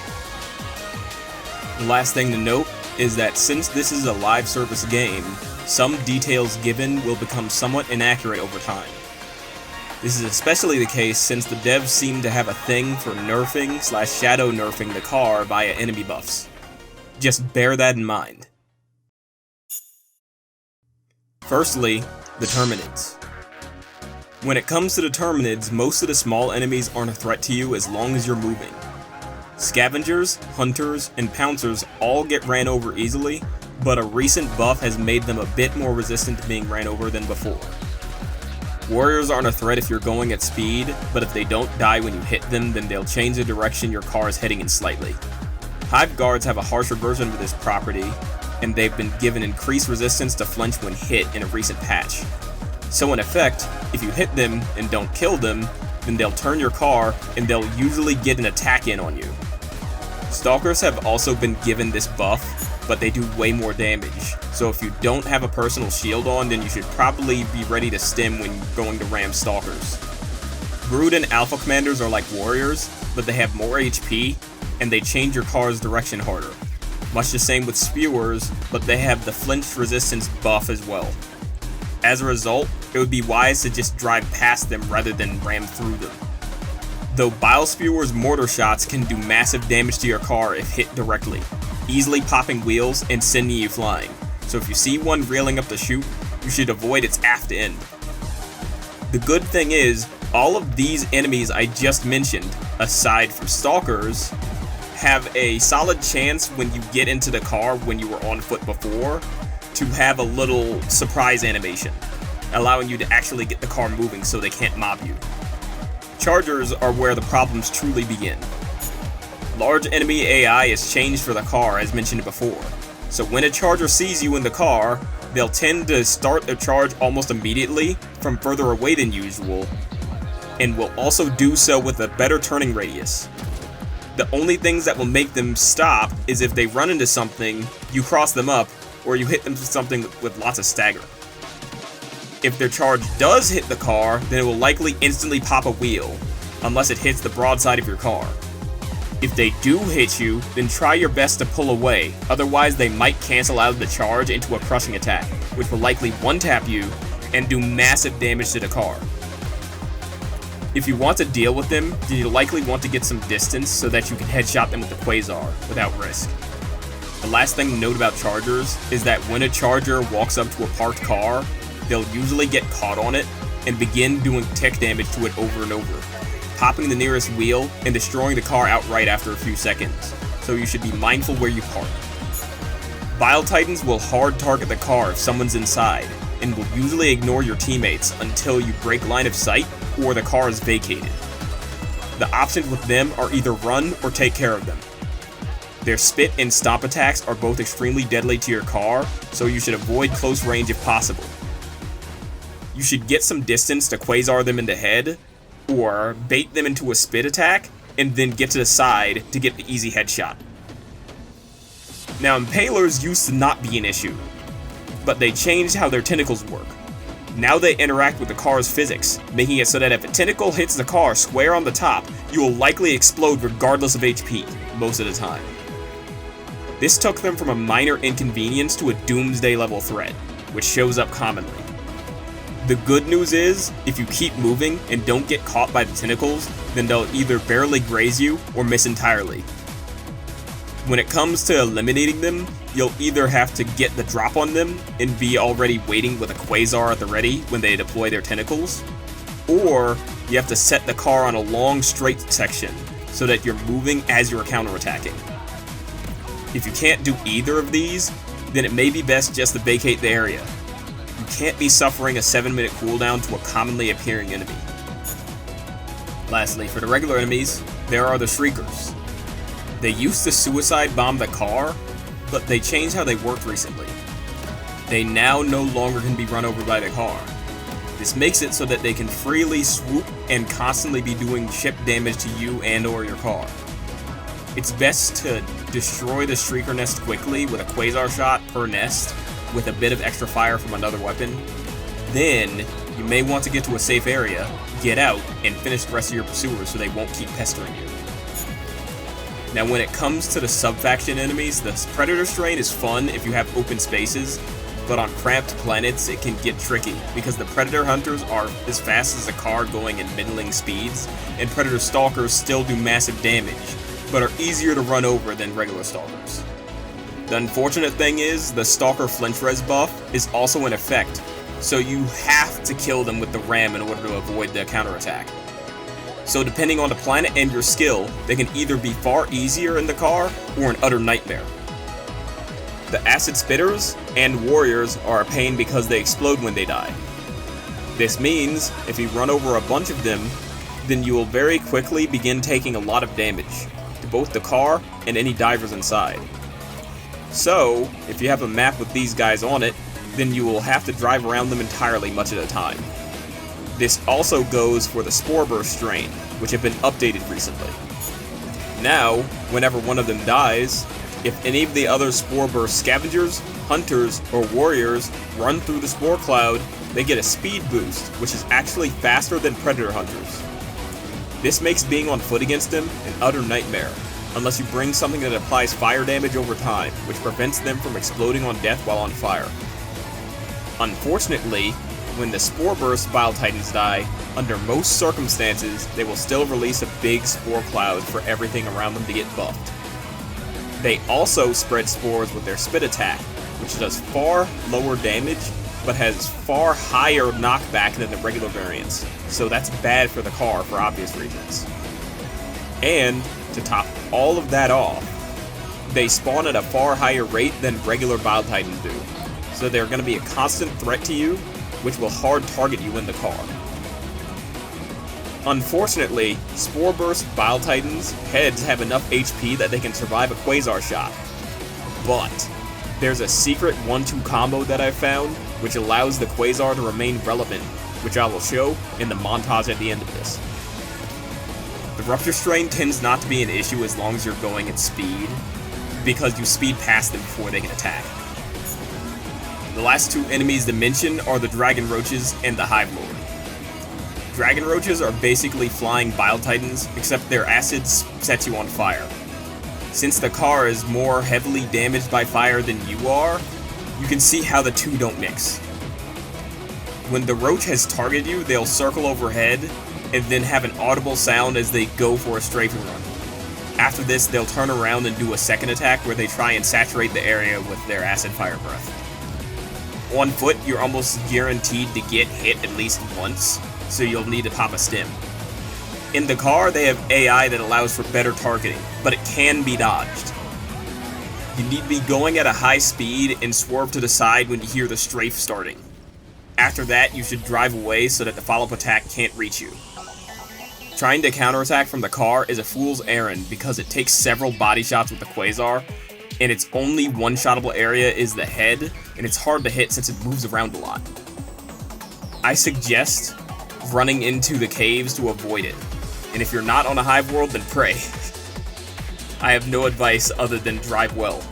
The last thing to note is that since this is a live service game, some details given will become somewhat inaccurate over time. This is especially the case since the devs seem to have a thing for nerfing/shadow nerfing the car via enemy buffs. Just bear that in mind. Firstly, the Terminids. When it comes to the Terminids, most of the small enemies aren't a threat to you as long as you're moving. Scavengers, hunters, and pouncers all get ran over easily, but a recent buff has made them a bit more resistant to being ran over than before. Warriors aren't a threat if you're going at speed, but if they don't die when you hit them, then they'll change the direction your car is heading in slightly. Hive guards have a harsher version of this property, and they've been given increased resistance to flinch when hit in a recent patch. So in effect, if you hit them and don't kill them, then they'll turn your car and they'll usually get an attack in on you. Stalkers have also been given this buff, but they do way more damage, so if you don't have a personal shield on, then you should probably be ready to stim when going to ram Stalkers. Brood and Alpha Commanders are like warriors, but they have more HP, and they change your car's direction harder. Much the same with Spewers, but they have the flinch resistance buff as well. As a result, it would be wise to just drive past them rather than ram through them. Though Bile Spewer's mortar shots can do massive damage to your car if hit directly, easily popping wheels and sending you flying, so if you see one reeling up the chute, you should avoid its aft end. The good thing is, all of these enemies I just mentioned, aside from Stalkers, have a solid chance when you get into the car when you were on foot before to have a little surprise animation, allowing you to actually get the car moving so they can't mob you. Chargers are where the problems truly begin. Large enemy AI is changed for the car as mentioned before, so when a charger sees you in the car, they'll tend to start their charge almost immediately from further away than usual, and will also do so with a better turning radius. The only things that will make them stop is if they run into something, you cross them up, or you hit them with something with lots of stagger. If their charge does hit the car, then it will likely instantly pop a wheel, unless it hits the broadside of your car. If they do hit you, then try your best to pull away, otherwise they might cancel out the charge into a crushing attack, which will likely one-tap you and do massive damage to the car. If you want to deal with them, then you'll likely want to get some distance so that you can headshot them with the Quasar without risk. The last thing to note about chargers is that when a charger walks up to a parked car, they'll usually get caught on it and begin doing tick damage to it over and over, popping the nearest wheel and destroying the car outright after a few seconds, so you should be mindful where you park. Bile Titans will hard target the car if someone's inside, and will usually ignore your teammates until you break line of sight or the car is vacated. The options with them are either run or take care of them. Their spit and stomp attacks are both extremely deadly to your car, so you should avoid close range if possible. You should get some distance to Quasar them in the head, or bait them into a spit attack, and then get to the side to get the easy headshot. Now, Impalers used to not be an issue, but they changed how their tentacles work. Now they interact with the car's physics, making it so that if a tentacle hits the car square on the top, you will likely explode regardless of HP, most of the time. This took them from a minor inconvenience to a doomsday level threat, which shows up commonly. The good news is, if you keep moving and don't get caught by the tentacles, then they'll either barely graze you or miss entirely. When it comes to eliminating them, you'll either have to get the drop on them and be already waiting with a Quasar at the ready when they deploy their tentacles, or you have to set the car on a long straight section so that you're moving as you're counterattacking. If you can't do either of these, then it may be best just to vacate the area. You can't be suffering a 7-minute cooldown to a commonly appearing enemy. Lastly, for the regular enemies, there are the Shriekers. They used to suicide bomb the car, but they changed how they work recently. They now no longer can be run over by the car. This makes it so that they can freely swoop and constantly be doing chip damage to you and or your car. It's best to destroy the Shrieker nest quickly with a Quasar shot per nest with a bit of extra fire from another weapon. Then, you may want to get to a safe area, get out, and finish the rest of your pursuers so they won't keep pestering you. Now when it comes to the sub-faction enemies, the Predator strain is fun if you have open spaces, but on cramped planets it can get tricky, because the Predator Hunters are as fast as a car going in middling speeds, and Predator Stalkers still do massive damage, but are easier to run over than regular Stalkers. The unfortunate thing is, the Stalker flinch res buff is also in effect, so you have to kill them with the ram in order to avoid the counterattack. So depending on the planet and your skill, they can either be far easier in the car or an utter nightmare. The Acid Spitters and Warriors are a pain because they explode when they die. This means, if you run over a bunch of them, then you will very quickly begin taking a lot of damage to both the car and any divers inside. So, if you have a map with these guys on it, then you will have to drive around them entirely much at a time. This also goes for the Spore Burst strain, which have been updated recently. Now, whenever one of them dies, if any of the other Spore Burst scavengers, hunters, or warriors run through the spore cloud, they get a speed boost, which is actually faster than predator hunters. This makes being on foot against them an utter nightmare, unless you bring something that applies fire damage over time, which prevents them from exploding on death while on fire. Unfortunately, when the Spore Burst Bile Titans die, under most circumstances, they will still release a big spore cloud for everything around them to get buffed. They also spread spores with their spit attack, which does far lower damage, but has far higher knockback than the regular variants, so that's bad for the car for obvious reasons. And, to top all of that off, they spawn at a far higher rate than regular Bile Titans do, so they're going to be a constant threat to you, which will hard target you in the car. Unfortunately, Spore Burst Bile Titans' heads have enough HP that they can survive a Quasar shot. But, there's a secret 1-2 combo that I've found, which allows the Quasar to remain relevant, which I will show in the montage at the end of this. The Rupture Strain tends not to be an issue as long as you're going at speed, because you speed past them before they can attack. The last two enemies to mention are the Dragon Roaches and the Hive Lord. Dragon Roaches are basically flying Bile Titans, except their acids set you on fire. Since the car is more heavily damaged by fire than you are, you can see how the two don't mix. When the Roach has targeted you, they'll circle overhead, and then have an audible sound as they go for a strafing run. After this, they'll turn around and do a second attack where they try and saturate the area with their acid fire breath. On foot, you're almost guaranteed to get hit at least once, so you'll need to pop a stim. In the car, they have AI that allows for better targeting, but it can be dodged. You need to be going at a high speed and swerve to the side when you hear the strafe starting. After that, you should drive away so that the follow-up attack can't reach you. Trying to counterattack from the car is a fool's errand because it takes several body shots with the Quasar, and its only one-shottable area is the head, and it's hard to hit since it moves around a lot. I suggest running into the caves to avoid it, and if you're not on a Hive world, then pray. I have no advice other than drive well.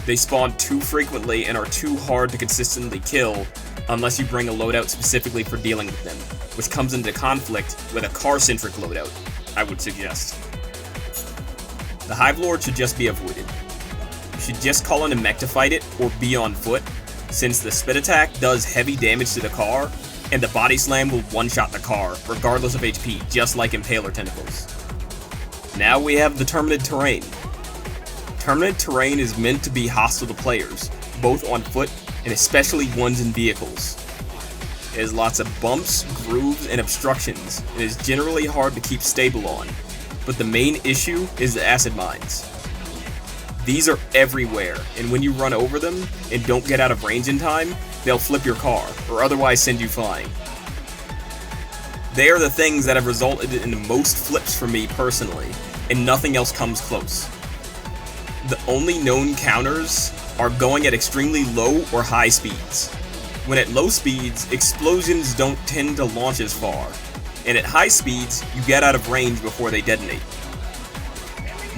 They spawn too frequently and are too hard to consistently kill unless you bring a loadout specifically for dealing with them, which comes into conflict with a car-centric loadout, I would suggest. The Hive Lord should just be avoided. You should just call in a mech to fight it, or be on foot, since the spit attack does heavy damage to the car, and the body slam will one-shot the car, regardless of HP, just like Impaler Tentacles. Now we have the Terminid terrain. Terminid terrain is meant to be hostile to players, both on foot and especially ones in vehicles. It has lots of bumps, grooves, and obstructions, and is generally hard to keep stable on, but the main issue is the acid mines. These are everywhere, and when you run over them and don't get out of range in time, they'll flip your car, or otherwise send you flying. They are the things that have resulted in the most flips for me personally, and nothing else comes close. The only known counters are going at extremely low or high speeds. When at low speeds, explosions don't tend to launch as far, and at high speeds, you get out of range before they detonate.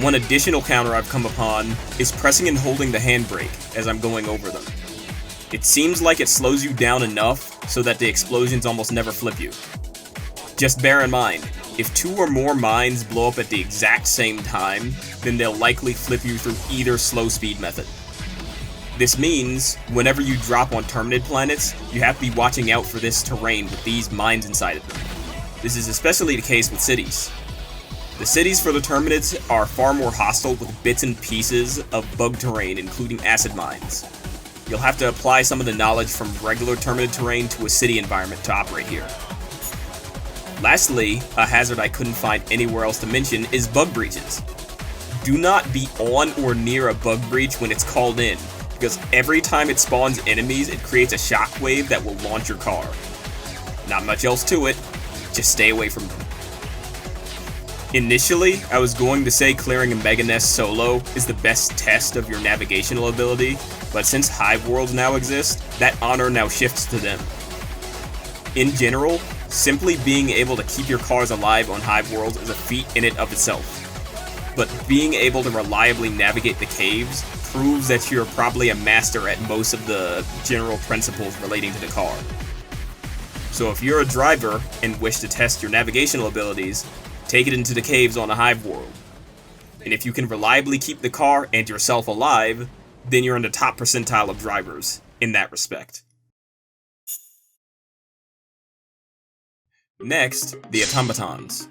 One additional counter I've come upon is pressing and holding the handbrake as I'm going over them. It seems like it slows you down enough so that the explosions almost never flip you. Just bear in mind, if 2 or more mines blow up at the exact same time, then they'll likely flip you through either slow speed method. This means, whenever you drop on Terminid planets, you have to be watching out for this terrain with these mines inside of them. This is especially the case with cities. The cities for the Terminids are far more hostile with bits and pieces of bug terrain, including acid mines. You'll have to apply some of the knowledge from regular Terminid terrain to a city environment to operate here. Lastly, a hazard I couldn't find anywhere else to mention is bug breaches. Do not be on or near a bug breach when it's called in, because every time it spawns enemies, it creates a shockwave that will launch your car. Not much else to it, just stay away from them. Initially, I was going to say clearing a Mega Nest solo is the best test of your navigational ability, but since Hive worlds now exist, that honor now shifts to them. In general, simply being able to keep your cars alive on Hive worlds is a feat in and of itself. But being able to reliably navigate the caves proves that you're probably a master at most of the general principles relating to the car. So if you're a driver and wish to test your navigational abilities, take it into the caves on a Hive world. And if you can reliably keep the car and yourself alive, then you're in the top percentile of drivers in that respect. Next, the Automatons.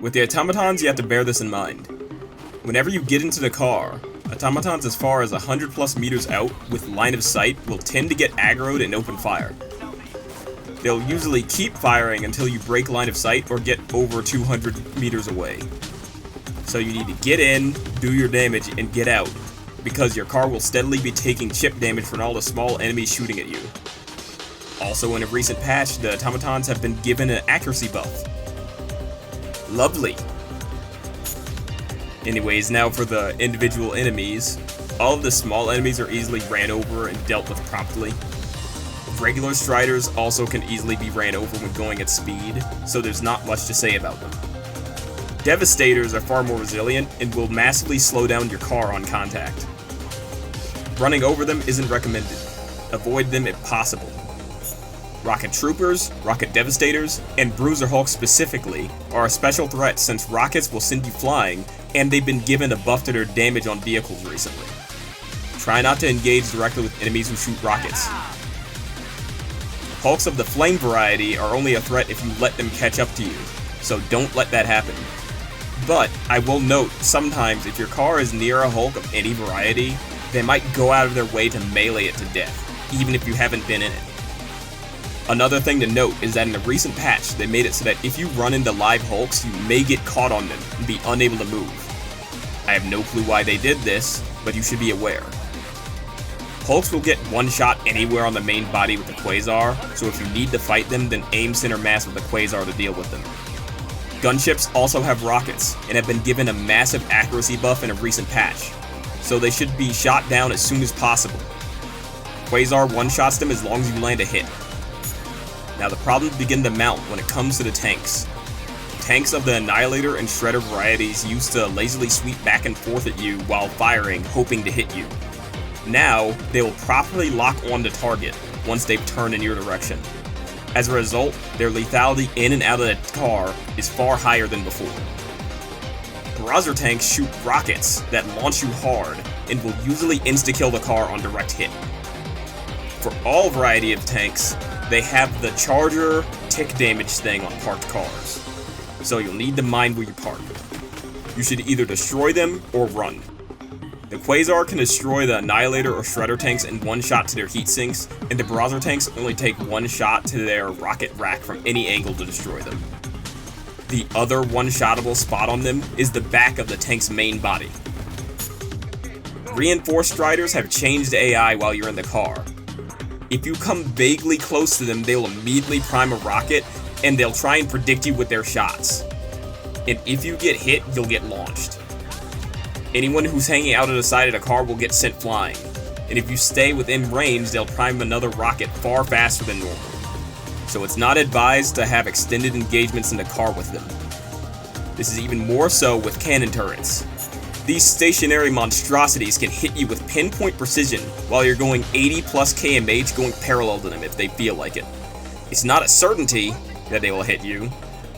With the Automatons, you have to bear this in mind. Whenever you get into the car, Automatons as far as 100 plus meters out with line of sight will tend to get aggroed and open fire. They'll usually keep firing until you break line of sight or get over 200 meters away. So you need to get in, do your damage, and get out, because your car will steadily be taking chip damage from all the small enemies shooting at you. Also in a recent patch, the Automatons have been given an accuracy buff. Lovely! Anyways, now for the individual enemies. All of the small enemies are easily ran over and dealt with promptly. Regular Striders also can easily be ran over when going at speed, so there's not much to say about them. Devastators are far more resilient and will massively slow down your car on contact. Running over them isn't recommended. Avoid them if possible. Rocket Troopers, Rocket Devastators, and Bruiser Hulk specifically are a special threat since rockets will send you flying, and they've been given a buff to their damage on vehicles recently. Try not to engage directly with enemies who shoot rockets. Hulks of the flame variety are only a threat if you let them catch up to you, so don't let that happen. But I will note, sometimes if your car is near a Hulk of any variety, they might go out of their way to melee it to death, even if you haven't been in it. Another thing to note is that in a recent patch, they made it so that if you run into live Hulks, you may get caught on them and be unable to move. I have no clue why they did this, but you should be aware. Hulks will get one shot anywhere on the main body with the Quasar, so if you need to fight them, then aim center mass with the Quasar to deal with them. Gunships also have rockets, and have been given a massive accuracy buff in a recent patch, so they should be shot down as soon as possible. Quasar one-shots them as long as you land a hit. Now the problems begin to mount when it comes to the tanks. Tanks of the Annihilator and Shredder varieties used to lazily sweep back and forth at you while firing, hoping to hit you. Now, they will properly lock on to target once they've turned in your direction. As a result, their lethality in and out of the car is far higher than before. Barrage tanks shoot rockets that launch you hard and will usually insta-kill the car on direct hit. For all variety of tanks, they have the charger tick damage thing on parked cars, so you'll need to mind where you park. You should either destroy them or run. The Quasar can destroy the Annihilator or Shredder tanks in one shot to their heat sinks, and the Barrage tanks only take one shot to their rocket rack from any angle to destroy them. The other one-shottable spot on them is the back of the tank's main body. Reinforced Striders have changed AI while you're in the car. If you come vaguely close to them, they'll immediately prime a rocket, and they'll try and predict you with their shots. And if you get hit, you'll get launched. Anyone who's hanging out at the side of the car will get sent flying, and if you stay within range, they'll prime another rocket far faster than normal. So it's not advised to have extended engagements in the car with them. This is even more so with cannon turrets. These stationary monstrosities can hit you with pinpoint precision while you're going 80 plus kmh going parallel to them if they feel like it. It's not a certainty that they will hit you,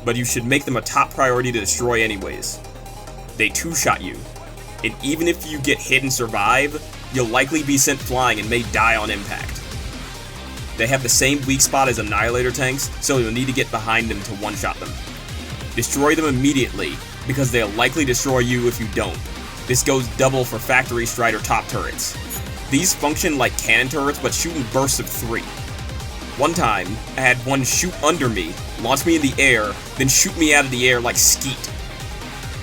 but you should make them a top priority to destroy anyways. They two-shot you, and even if you get hit and survive, you'll likely be sent flying and may die on impact. They have the same weak spot as Annihilator tanks, so you'll need to get behind them to one-shot them. Destroy them immediately, because they'll likely destroy you if you don't. This goes double for Factory Strider top turrets. These function like cannon turrets, but shoot in bursts of 3. One time, I had one shoot under me, launch me in the air, then shoot me out of the air like skeet.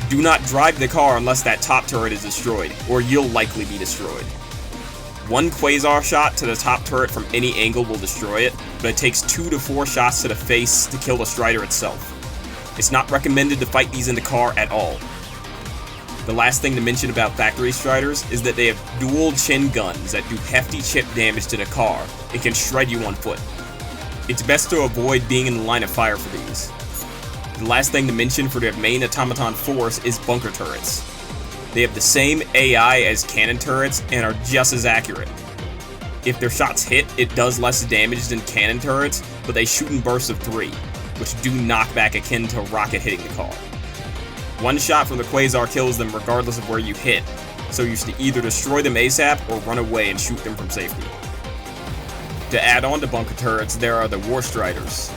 Do not drive the car unless that top turret is destroyed, or you'll likely be destroyed. One Quasar shot to the top turret from any angle will destroy it, but it takes 2 to 4 shots to the face to kill the Strider itself. It's not recommended to fight these in the car at all. The last thing to mention about Factory Striders is that they have dual chin guns that do hefty chip damage to the car. It can shred you on foot. It's best to avoid being in the line of fire for these. The last thing to mention for their main automaton force is bunker turrets. They have the same AI as cannon turrets and are just as accurate. If their shots hit, it does less damage than cannon turrets, but they shoot in bursts of 3, which do knockback akin to a rocket hitting the car. One shot from the Quasar kills them regardless of where you hit, so you should either destroy them ASAP or run away and shoot them from safety. To add on to bunker turrets, there are the War Striders.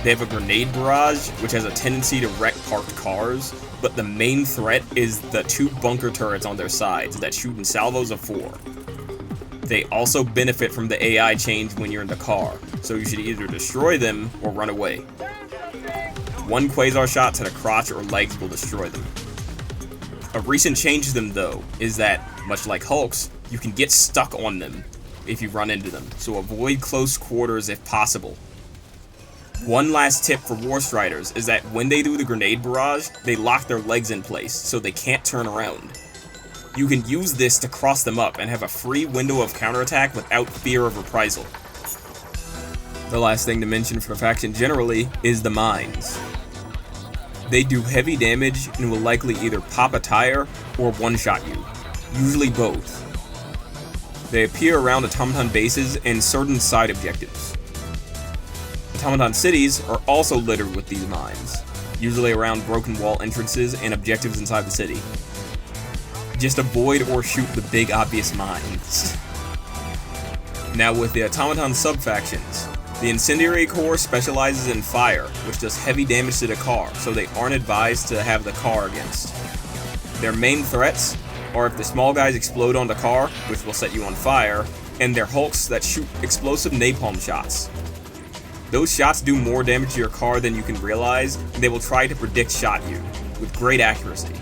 They have a grenade barrage, which has a tendency to wreck parked cars, but the main threat is the 2 bunker turrets on their sides that shoot in salvos of 4. They also benefit from the AI change when you're in the car, so you should either destroy them or run away. One Quasar shot to the crotch or legs will destroy them. A recent change to them, though, is that, much like Hulks, you can get stuck on them if you run into them, so avoid close quarters if possible. One last tip for War Striders is that when they do the grenade barrage, they lock their legs in place, so they can't turn around. You can use this to cross them up and have a free window of counterattack without fear of reprisal. The last thing to mention for the faction generally is the mines. They do heavy damage and will likely either pop a tire or one-shot you, usually both. They appear around automaton bases and certain side objectives. Automaton cities are also littered with these mines, usually around broken wall entrances and objectives inside the city. Just avoid or shoot the big obvious mines. Now with the automaton sub-factions, the Incendiary Corps specializes in fire, which does heavy damage to the car, so they aren't advised to have the car against. Their main threats are if the small guys explode on the car, which will set you on fire, and their Hulks that shoot explosive napalm shots. Those shots do more damage to your car than you can realize, and they will try to predict shot you, with great accuracy.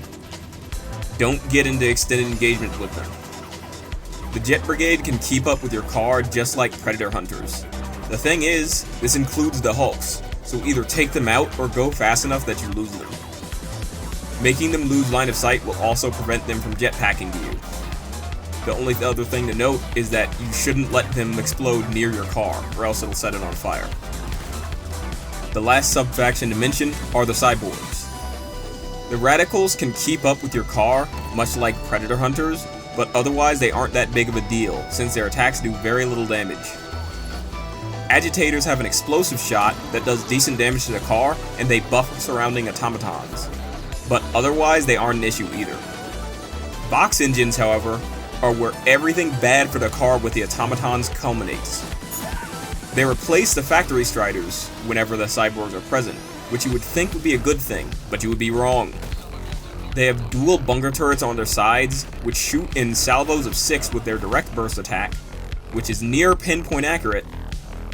Don't get into extended engagements with them. The Jet Brigade can keep up with your car just like Predator Hunters. The thing is, this includes the Hulks, so either take them out or go fast enough that you lose them. Making them lose line of sight will also prevent them from jetpacking to you. The only other thing to note is that you shouldn't let them explode near your car, or else it'll set it on fire. The last sub-faction to mention are the Cyborgs. The Radicals can keep up with your car, much like Predator Hunters, but otherwise they aren't that big of a deal, since their attacks do very little damage. Agitators have an explosive shot that does decent damage to the car, and they buff surrounding automatons, but otherwise they aren't an issue either. Vox engines, however, are where everything bad for the car with the automatons culminates. They replace the Factory Striders whenever the Cyborgs are present, which you would think would be a good thing, but you would be wrong. They have dual bunker turrets on their sides, which shoot in salvos of 6 with their direct burst attack, which is near pinpoint accurate,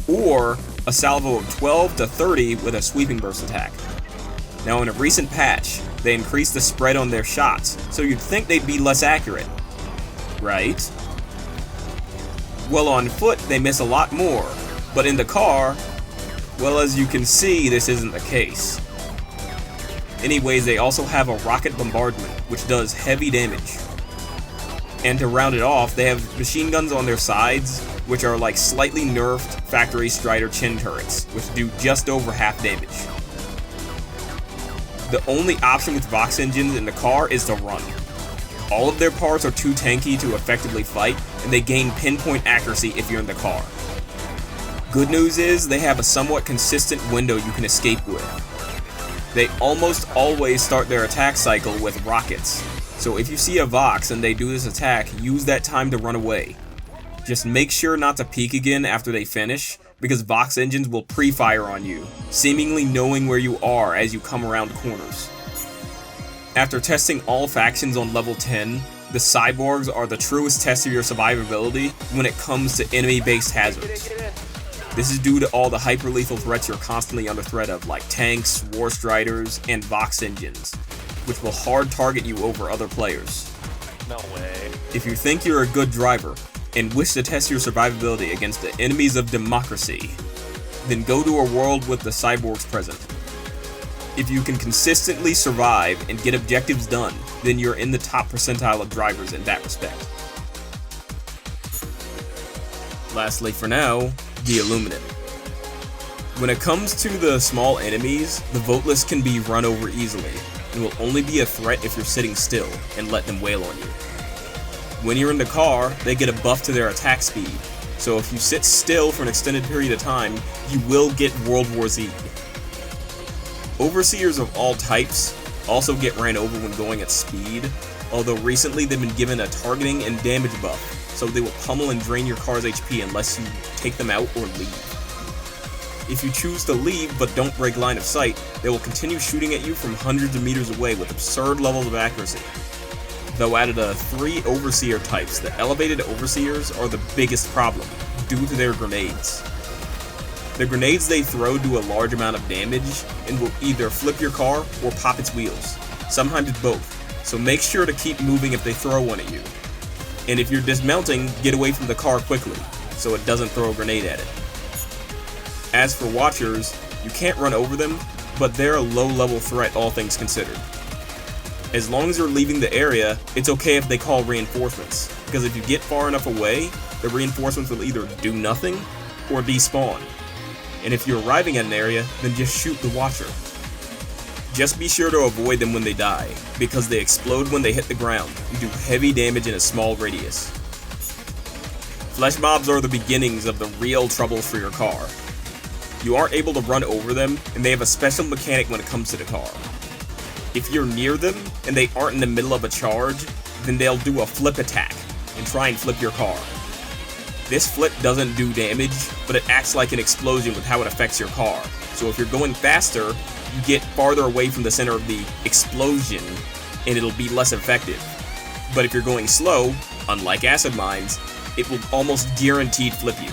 or a salvo of 12 to 30 with a sweeping burst attack. Now in a recent patch, they increased the spread on their shots, so you'd think they'd be less accurate, right? Well, on foot they miss a lot more, but in the car, well, as you can see, this isn't the case. Anyways, they also have a rocket bombardment, which does heavy damage. And to round it off, they have machine guns on their sides, which are like slightly nerfed Factory Strider chin turrets, which do just over half damage. The only option with Vox engines in the car is to run. All of their parts are too tanky to effectively fight, and they gain pinpoint accuracy if you're in the car. Good news is, they have a somewhat consistent window you can escape with. They almost always start their attack cycle with rockets, so if you see a Vox and they do this attack, use that time to run away. Just make sure not to peek again after they finish, because Vox engines will pre-fire on you, seemingly knowing where you are as you come around corners. After testing all factions on level 10, the Cyborgs are the truest test of your survivability when it comes to enemy-based hazards. This is due to all the hyper-lethal threats you're constantly under threat of, like tanks, War Striders, and Vox engines, which will hard target you over other players. No way. If you think you're a good driver, and wish to test your survivability against the enemies of democracy, then go to a world with the Cyborgs present. If you can consistently survive and get objectives done, then you're in the top percentile of drivers in that respect. Lastly for now, the Illuminate. When it comes to the small enemies, the Voteless can be run over easily, and will only be a threat if you're sitting still and let them wail on you. When you're in the car, they get a buff to their attack speed, so if you sit still for an extended period of time, you will get World War Z. Overseers of all types also get ran over when going at speed, although recently they've been given a targeting and damage buff, so they will pummel and drain your car's HP unless you take them out or leave. If you choose to leave but don't break line of sight, they will continue shooting at you from hundreds of meters away with absurd levels of accuracy. Though out of the 3 Overseer types, the elevated Overseers are the biggest problem, due to their grenades. The grenades they throw do a large amount of damage, and will either flip your car or pop its wheels. Sometimes both, so make sure to keep moving if they throw one at you. And if you're dismounting, get away from the car quickly, so it doesn't throw a grenade at it. As for Watchers, you can't run over them, but they're a low-level threat all things considered. As long as you're leaving the area, it's okay if they call reinforcements, because if you get far enough away, the reinforcements will either do nothing, or despawn. And if you're arriving at an area, then just shoot the Watcher. Just be sure to avoid them when they die, because they explode when they hit the ground, and do heavy damage in a small radius. Flesh mobs are the beginnings of the real troubles for your car. You aren't able to run over them, and they have a special mechanic when it comes to the car. If you're near them, and they aren't in the middle of a charge, then they'll do a flip attack, and try and flip your car. This flip doesn't do damage, but it acts like an explosion with how it affects your car, so if you're going faster, you get farther away from the center of the explosion, and it'll be less effective. But if you're going slow, unlike acid mines, it will almost guaranteed flip you.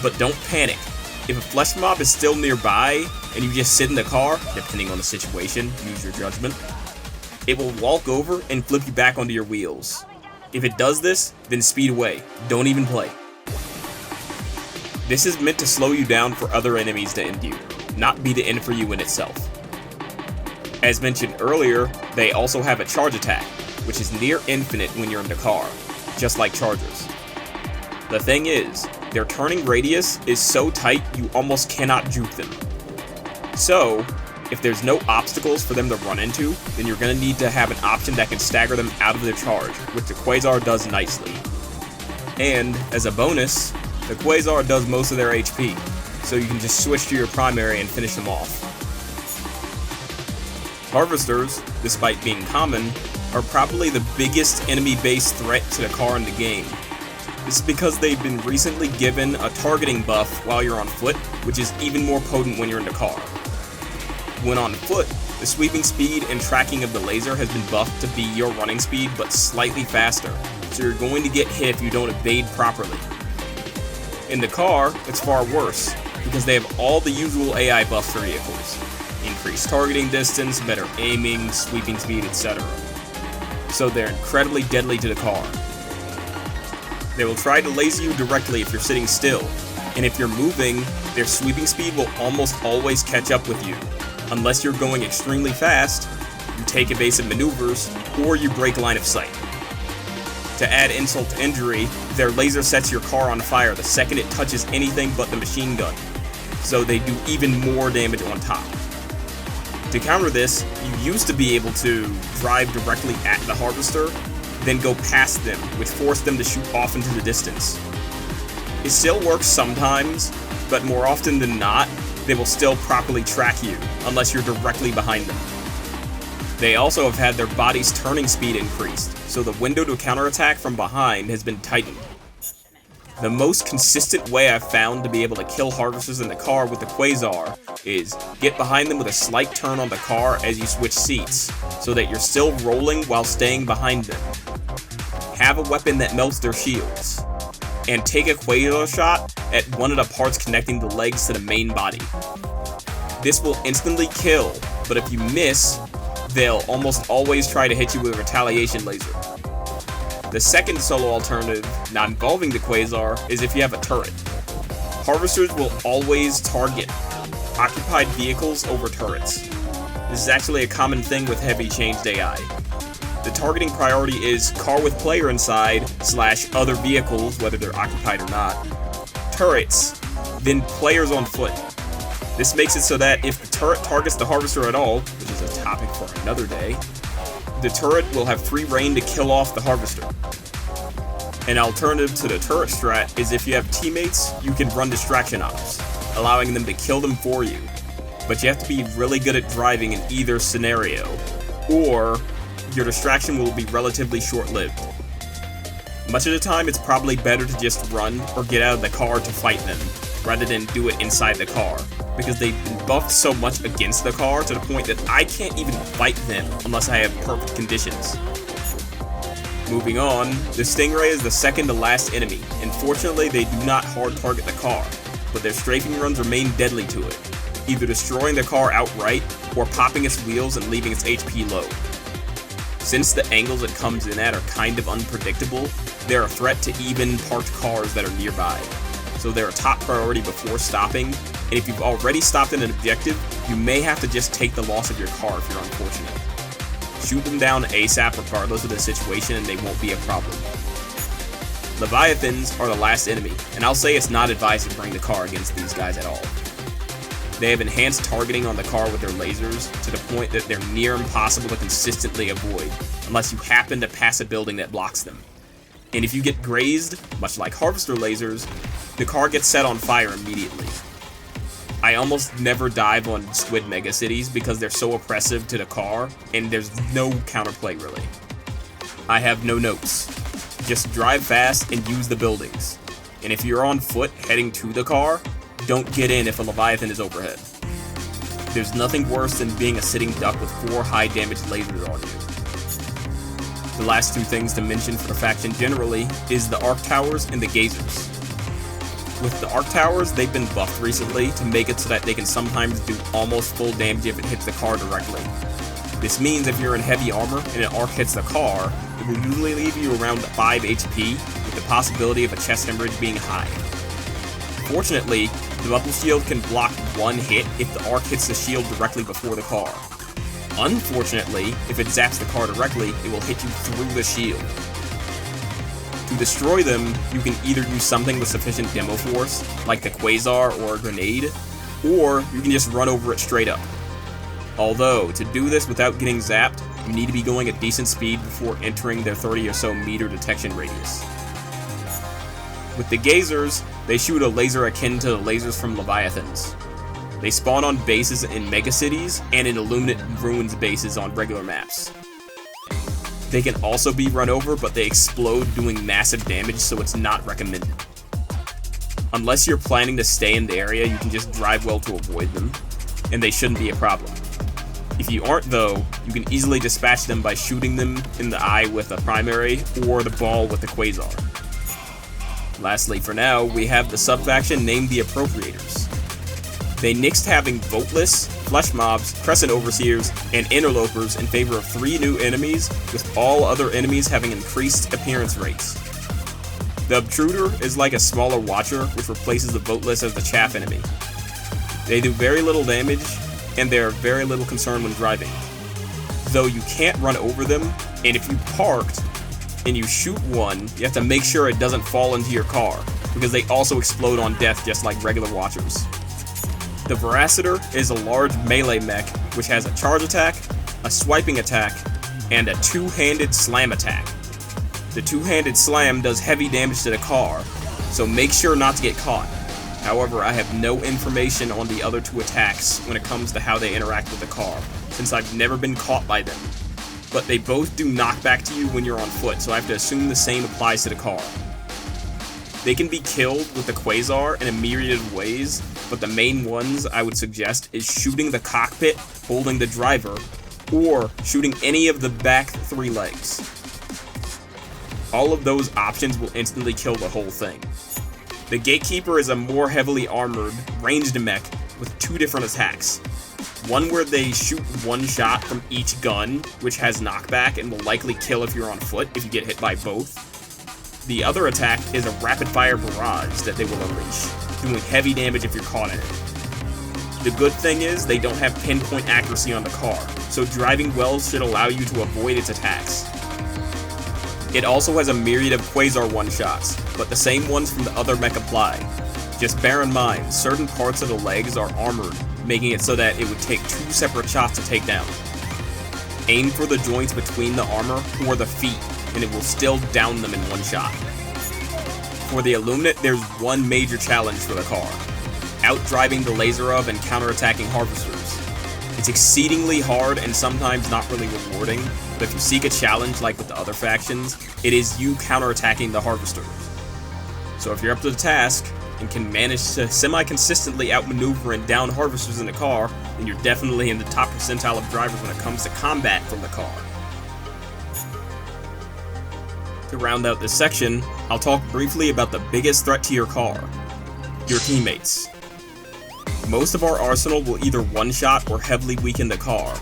But don't panic. If a flesh mob is still nearby, and you just sit in the car, depending on the situation, use your judgment, it will walk over and flip you back onto your wheels. If it does this, then speed away. Don't even play. This is meant to slow you down for other enemies to end you, not be the end for you in itself. As mentioned earlier, they also have a charge attack, which is near infinite when you're in the car, just like chargers. The thing is, their turning radius is so tight you almost cannot juke them. So, if there's no obstacles for them to run into, then you're going to need to have an option that can stagger them out of their charge, which the Quasar does nicely. And, as a bonus, the Quasar does most of their HP, so you can just switch to your primary and finish them off. Harvesters, despite being common, are probably the biggest enemy-based threat to the car in the game. This is because they've been recently given a targeting buff while you're on foot, which is even more potent when you're in the car. When on foot, the sweeping speed and tracking of the laser has been buffed to be your running speed but slightly faster, so you're going to get hit if you don't evade properly. In the car, it's far worse, because they have all the usual AI buffs for vehicles. Increased targeting distance, better aiming, sweeping speed, etc. So they're incredibly deadly to the car. They will try to laser you directly if you're sitting still, and if you're moving, their sweeping speed will almost always catch up with you. Unless you're going extremely fast, you take evasive maneuvers, or you break line of sight. To add insult to injury, their laser sets your car on fire the second it touches anything but the machine gun, so they do even more damage on top. To counter this, you used to be able to drive directly at the harvester, then go past them, which forced them to shoot off into the distance. It still works sometimes, but more often than not, they will still properly track you, unless you're directly behind them. They also have had their body's turning speed increased, so the window to counterattack from behind has been tightened. The most consistent way I've found to be able to kill harvesters in the car with the Quasar is get behind them with a slight turn on the car as you switch seats, so that you're still rolling while staying behind them. Have a weapon that melts their shields, and take a Quasar shot at one of the parts connecting the legs to the main body. This will instantly kill, but if you miss, they'll almost always try to hit you with a retaliation laser. The second solo alternative, not involving the Quasar, is if you have a turret. Harvesters will always target occupied vehicles over turrets. This is actually a common thing with heavy changed AI. The targeting priority is car with player inside / other vehicles, whether they're occupied or not, turrets, then players on foot. This makes it so that if the turret targets the harvester at all, which is a topic for another day, the turret will have free reign to kill off the harvester. An alternative to the turret strat is if you have teammates, you can run distraction ops, allowing them to kill them for you. But you have to be really good at driving in either scenario, or your distraction will be relatively short-lived. Much of the time, it's probably better to just run or get out of the car to fight them, rather than do it inside the car, because they've been buffed so much against the car to the point that I can't even fight them unless I have perfect conditions. Moving on, the Stingray is the second to last enemy, and fortunately they do not hard target the car, but their strafing runs remain deadly to it, either destroying the car outright or popping its wheels and leaving its HP low. Since the angles it comes in at are kind of unpredictable, they're a threat to even parked cars that are nearby, so they're a top priority before stopping, and if you've already stopped at an objective, you may have to just take the loss of your car if you're unfortunate. Shoot them down ASAP regardless of the situation and they won't be a problem. Leviathans are the last enemy, and I'll say it's not advised to bring the car against these guys at all. They have enhanced targeting on the car with their lasers to the point that they're near impossible to consistently avoid, unless you happen to pass a building that blocks them. And if you get grazed, much like harvester lasers, the car gets set on fire immediately. I almost never dive on squid megacities because they're so oppressive to the car, and there's no counterplay really. I have no notes. Just drive fast and use the buildings. And if you're on foot heading to the car, don't get in if a Leviathan is overhead. There's nothing worse than being a sitting duck with 4 high damage lasers on you. The last two things to mention for the faction generally is the arc towers and the gazers. With the arc towers, they've been buffed recently to make it so that they can sometimes do almost full damage if it hits the car directly. This means if you're in heavy armor and an arc hits the car, it will usually leave you around 5 HP with the possibility of a chest hemorrhage being high. Fortunately, the bubble shield can block 1 hit if the arc hits the shield directly before the car. Unfortunately, if it zaps the car directly, it will hit you through the shield. To destroy them, you can either use something with sufficient demo force, like the Quasar or a grenade, or you can just run over it straight up. Although, to do this without getting zapped, you need to be going at decent speed before entering their 30 or so meter detection radius. With the gazers, they shoot a laser akin to the lasers from Leviathans. They spawn on bases in megacities and in Illuminate ruins bases on regular maps. They can also be run over, but they explode doing massive damage, so it's not recommended. Unless you're planning to stay in the area, you can just drive well to avoid them, and they shouldn't be a problem. If you aren't though, you can easily dispatch them by shooting them in the eye with a primary, or the ball with the Quasar. Lastly for now, we have the sub-faction named the Appropriators. They nixed having Voteless, Flesh Mobs, Crescent Overseers, and Interlopers in favor of 3 new enemies, with all other enemies having increased appearance rates. The Obtruder is like a smaller Watcher, which replaces the Voteless as the chaff enemy. They do very little damage, and they are very little concern when driving. Though you can't run over them, and if you parked, and you shoot one, you have to make sure it doesn't fall into your car, because they also explode on death just like regular Watchers. The Veraciter is a large melee mech which has a charge attack, a swiping attack, and a 2-handed slam attack. The 2-handed slam does heavy damage to the car, so make sure not to get caught. However, I have no information on the other 2 attacks when it comes to how they interact with the car, since I've never been caught by them. But they both do knockback to you when you're on foot, so I have to assume the same applies to the car. They can be killed with the Quasar in a myriad of ways, but the main ones I would suggest is shooting the cockpit holding the driver, or shooting any of the back 3 legs. All of those options will instantly kill the whole thing. The Gatekeeper is a more heavily armored, ranged mech with 2 different attacks. One where they shoot 1 shot from each gun, which has knockback and will likely kill if you're on foot if you get hit by both. The other attack is a rapid-fire barrage that they will unleash, doing heavy damage if you're caught in it. The good thing is, they don't have pinpoint accuracy on the car, so driving well should allow you to avoid its attacks. It also has a myriad of Quasar one-shots, but the same ones from the other mech apply. Just bear in mind, certain parts of the legs are armored, making it so that it would take 2 separate shots to take down. Aim for the joints between the armor or the feet, and it will still down them in one shot. For the Illuminate, there's one major challenge for the car: outdriving the laser of and counterattacking harvesters. It's exceedingly hard and sometimes not really rewarding, but if you seek a challenge like with the other factions, it is you counterattacking the harvesters. So if you're up to the task, and can manage to semi-consistently outmaneuver and down harvesters in the car, then you're definitely in the top percentile of drivers when it comes to combat from the car. To round out this section, I'll talk briefly about the biggest threat to your car: your teammates. Most of our arsenal will either one-shot or heavily weaken the car,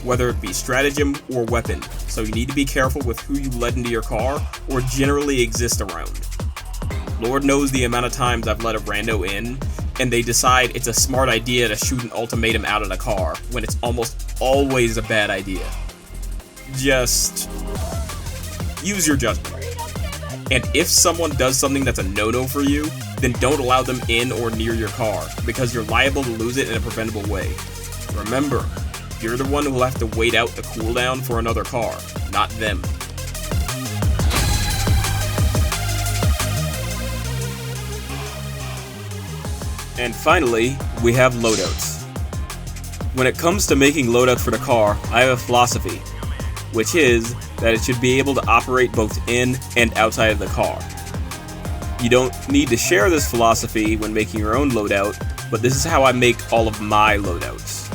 whether it be stratagem or weapon, so you need to be careful with who you let into your car or generally exist around. Lord knows the amount of times I've let a rando in, and they decide it's a smart idea to shoot an ultimatum out of the car, when it's almost always a bad idea. Just use your judgment. And if someone does something that's a no-no for you, then don't allow them in or near your car, because you're liable to lose it in a preventable way. Remember, you're the one who will have to wait out the cooldown for another car, not them. And finally, we have loadouts. When it comes to making loadouts for the car, I have a philosophy, which is that it should be able to operate both in and outside of the car. You don't need to share this philosophy when making your own loadout, but this is how I make all of my loadouts.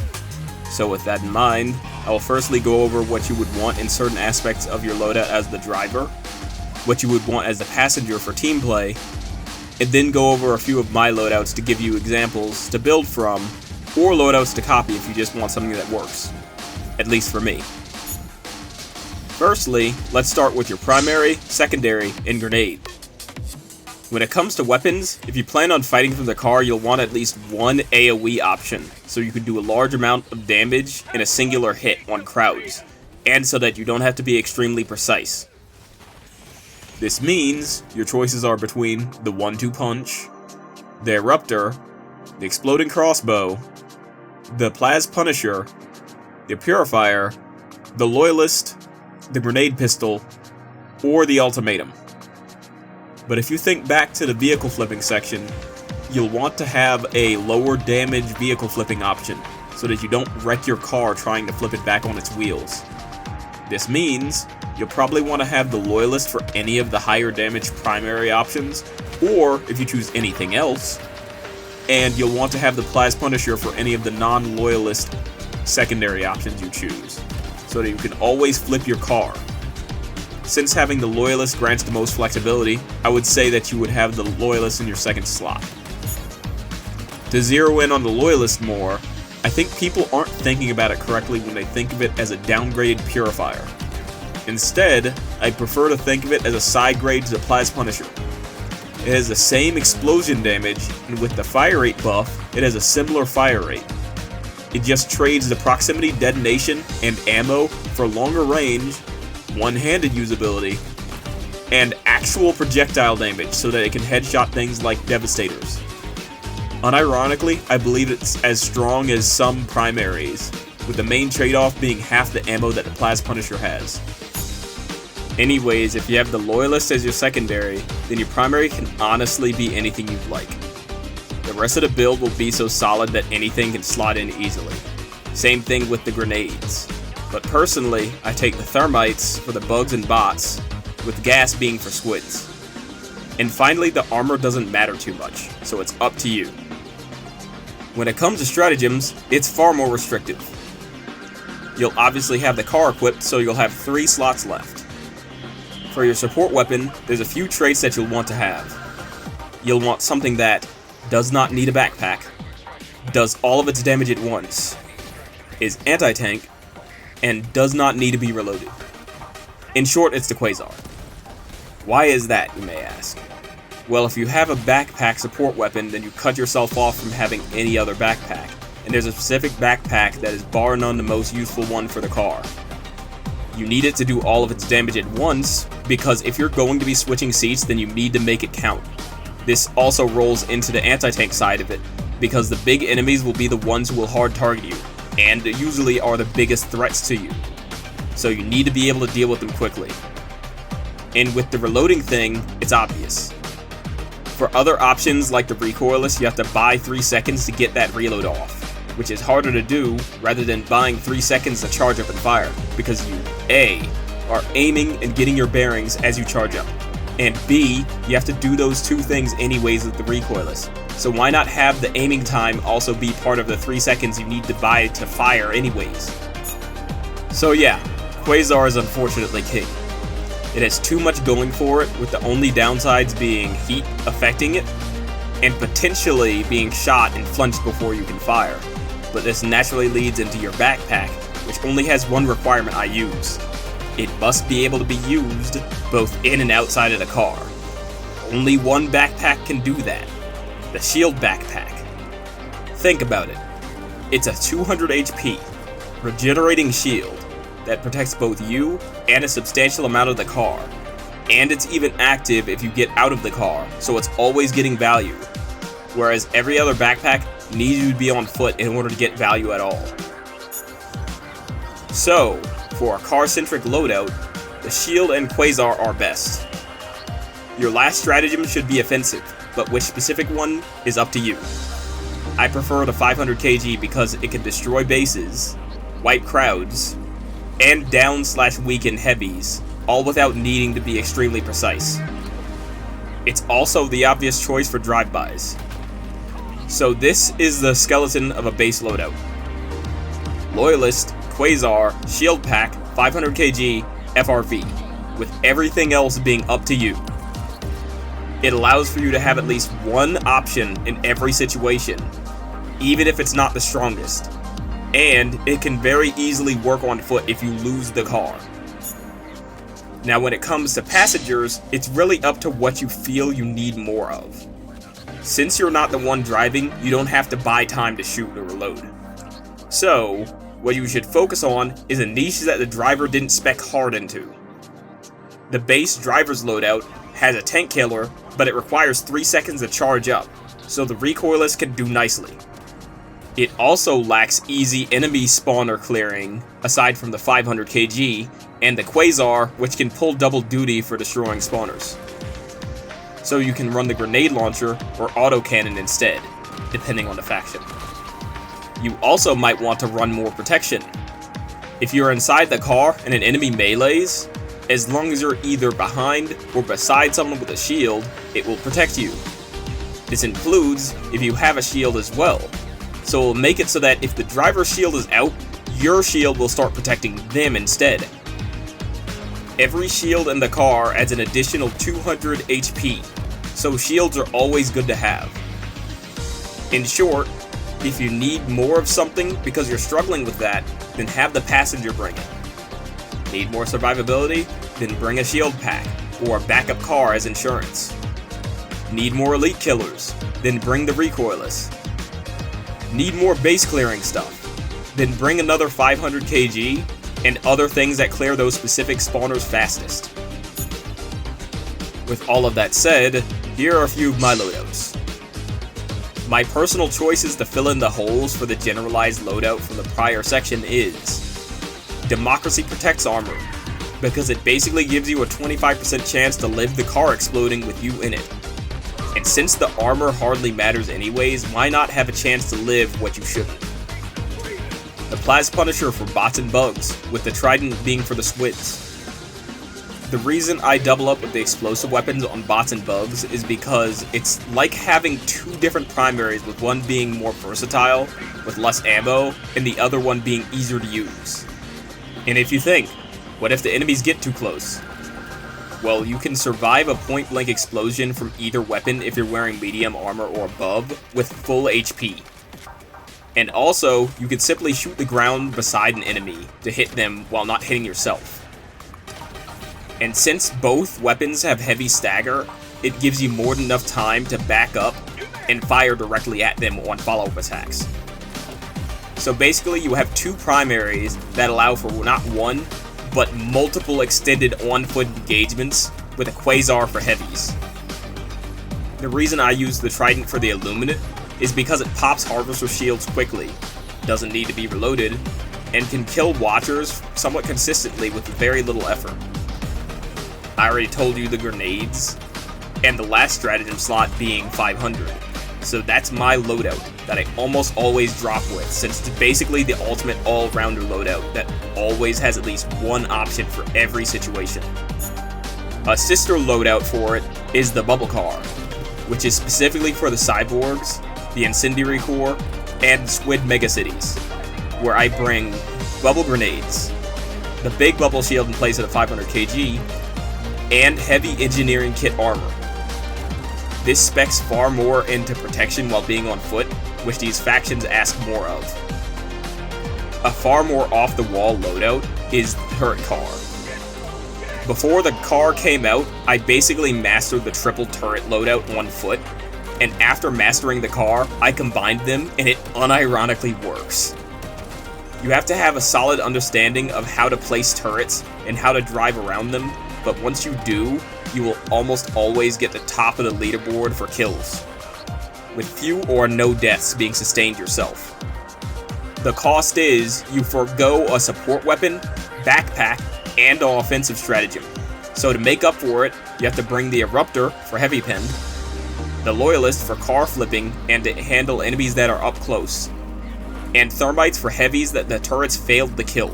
So with that in mind, I will firstly go over what you would want in certain aspects of your loadout as the driver, what you would want as the passenger for team play, and then go over a few of my loadouts to give you examples to build from, or loadouts to copy if you just want something that works. At least for me. Firstly, let's start with your primary, secondary, and grenade. When it comes to weapons, if you plan on fighting from the car, you'll want at least one AoE option, so you can do a large amount of damage in a singular hit on crowds, and so that you don't have to be extremely precise. This means your choices are between the 1-2 punch, the Eruptor, the Exploding Crossbow, the Plas Punisher, the Purifier, the Loyalist, the Grenade Pistol, or the Ultimatum. But if you think back to the vehicle flipping section, you'll want to have a lower damage vehicle flipping option, so that you don't wreck your car trying to flip it back on its wheels. This means you'll probably want to have the Loyalist for any of the higher damage primary options, or if you choose anything else, and you'll want to have the Plas Punisher for any of the non-Loyalist secondary options you choose, so that you can always flip your car. Since having the Loyalist grants the most flexibility, I would say that you would have the Loyalist in your second slot. To zero in on the Loyalist more, I think people aren't thinking about it correctly when they think of it as a downgraded Purifier. Instead, I prefer to think of it as a side grade to the Plas Punisher. It has the same explosion damage, and with the fire rate buff, it has a similar fire rate. It just trades the proximity detonation and ammo for longer range, one-handed usability, and actual projectile damage so that it can headshot things like Devastators. Unironically, I believe it's as strong as some primaries, with the main trade-off being half the ammo that the Plas Punisher has. Anyways, if you have the Loyalist as your secondary, then your primary can honestly be anything you'd like. The rest of the build will be so solid that anything can slot in easily. Same thing with the grenades. But personally, I take the Thermites for the bugs and bots, with gas being for squids. And finally, the armor doesn't matter too much, so it's up to you. When it comes to stratagems, it's far more restrictive. You'll obviously have the car equipped, so you'll have 3 slots left. For your support weapon, there's a few traits that you'll want to have. You'll want something that does not need a backpack, does all of its damage at once, is anti-tank, and does not need to be reloaded. In short, it's the Quasar. Why is that, you may ask? Well, if you have a backpack support weapon, then you cut yourself off from having any other backpack, and there's a specific backpack that is bar none the most useful one for the car. You need it to do all of its damage at once, because if you're going to be switching seats, then you need to make it count. This also rolls into the anti-tank side of it, because the big enemies will be the ones who will hard target you, and usually are the biggest threats to you. So you need to be able to deal with them quickly. And with the reloading thing, it's obvious. For other options like the recoilless, you have to buy 3 seconds to get that reload off, which is harder to do rather than buying 3 seconds to charge up and fire, because you A, are aiming and getting your bearings as you charge up, and B, you have to do those 2 things anyways with the recoilless. So why not have the aiming time also be part of the 3 seconds you need to buy to fire anyways? So yeah, Quasar is unfortunately king. It has too much going for it, with the only downsides being heat affecting it, and potentially being shot and flinched before you can fire. But this naturally leads into your backpack, which only has one requirement I use. It must be able to be used both in and outside of the car. Only one backpack can do that. The shield backpack. Think about it. It's a 200 HP, regenerating shield that protects both you and a substantial amount of the car. And it's even active if you get out of the car, so it's always getting value. Whereas every other backpack needs you to be on foot in order to get value at all. So, for a car-centric loadout, the shield and Quasar are best. Your last stratagem should be offensive, but which specific one is up to you. I prefer the 500 kg because it can destroy bases, wipe crowds, and down/weaken heavies, all without needing to be extremely precise. It's also the obvious choice for drive-bys. So this is the skeleton of a base loadout. Loyalist, Quasar, Shield Pack, 500 kg, FRV, with everything else being up to you. It allows for you to have at least one option in every situation, even if it's not the strongest. And it can very easily work on foot if you lose the car. Now when it comes to passengers, it's really up to what you feel you need more of. Since you're not the one driving, you don't have to buy time to shoot or reload. So, what you should focus on is a niche that the driver didn't spec hard into. The base driver's loadout has a tank killer, but it requires 3 seconds to charge up, so the recoilless can do nicely. It also lacks easy enemy spawner clearing, aside from the 500 kg, and the Quasar, which can pull double duty for destroying spawners. So you can run the grenade launcher or autocannon instead, depending on the faction. You also might want to run more protection. If you're inside the car and an enemy melees, as long as you're either behind or beside someone with a shield, it will protect you. This includes if you have a shield as well. So it'll make it so that if the driver's shield is out, your shield will start protecting them instead. Every shield in the car adds an additional 200 HP, so shields are always good to have. In short, if you need more of something because you're struggling with that, then have the passenger bring it. Need more survivability? Then bring a shield pack, or a backup car as insurance. Need more elite killers? Then bring the recoilless. Need more base clearing stuff? Then bring another 500 kg and other things that clear those specific spawners fastest. With all of that said, here are a few of my loadouts. My personal choices to fill in the holes for the generalized loadout from the prior section is Democracy Protects Armor, because it basically gives you a 25% chance to live the car exploding with you in it. And since the armor hardly matters anyways, why not have a chance to live what you shouldn't? The Plas Punisher for bots and bugs, with the Trident being for the squids. The reason I double up with the explosive weapons on bots and bugs is because it's like having 2 different primaries, with one being more versatile, with less ammo, and the other one being easier to use. And if you think, what if the enemies get too close? Well, you can survive a point-blank explosion from either weapon if you're wearing medium armor or above, with full HP. And also, you can simply shoot the ground beside an enemy to hit them while not hitting yourself. And since both weapons have heavy stagger, it gives you more than enough time to back up and fire directly at them on follow-up attacks. So basically you have two primaries that allow for not one, but multiple extended on-foot engagements with a Quasar for heavies. The reason I use the Trident for the Illuminate is because it pops Harvester shields quickly, doesn't need to be reloaded, and can kill Watchers somewhat consistently with very little effort. I already told you the grenades, and the last stratagem slot being 500. So that's my loadout that I almost always drop with, since it's basically the ultimate all-rounder loadout that always has at least one option for every situation. A sister loadout for it is the Bubble Car, which is specifically for the Cyborgs, the Incendiary Core, and Squid Megacities, where I bring bubble grenades, the big bubble shield in place of the 500 kg, and heavy engineering kit armor. This specs far more into protection while being on foot, which these factions ask more of. A far more off-the-wall loadout is the turret car. Before the car came out, I basically mastered the triple turret loadout on foot, and after mastering the car, I combined them, and it unironically works. You have to have a solid understanding of how to place turrets and how to drive around them, but once you do, you will almost always get the top of the leaderboard for kills, with few or no deaths being sustained yourself. The cost is, you forego a support weapon, backpack, and an offensive stratagem. So to make up for it, you have to bring the Eruptor for heavy pen, the Loyalist for car flipping and to handle enemies that are up close, and Thermites for heavies that the turrets failed to kill.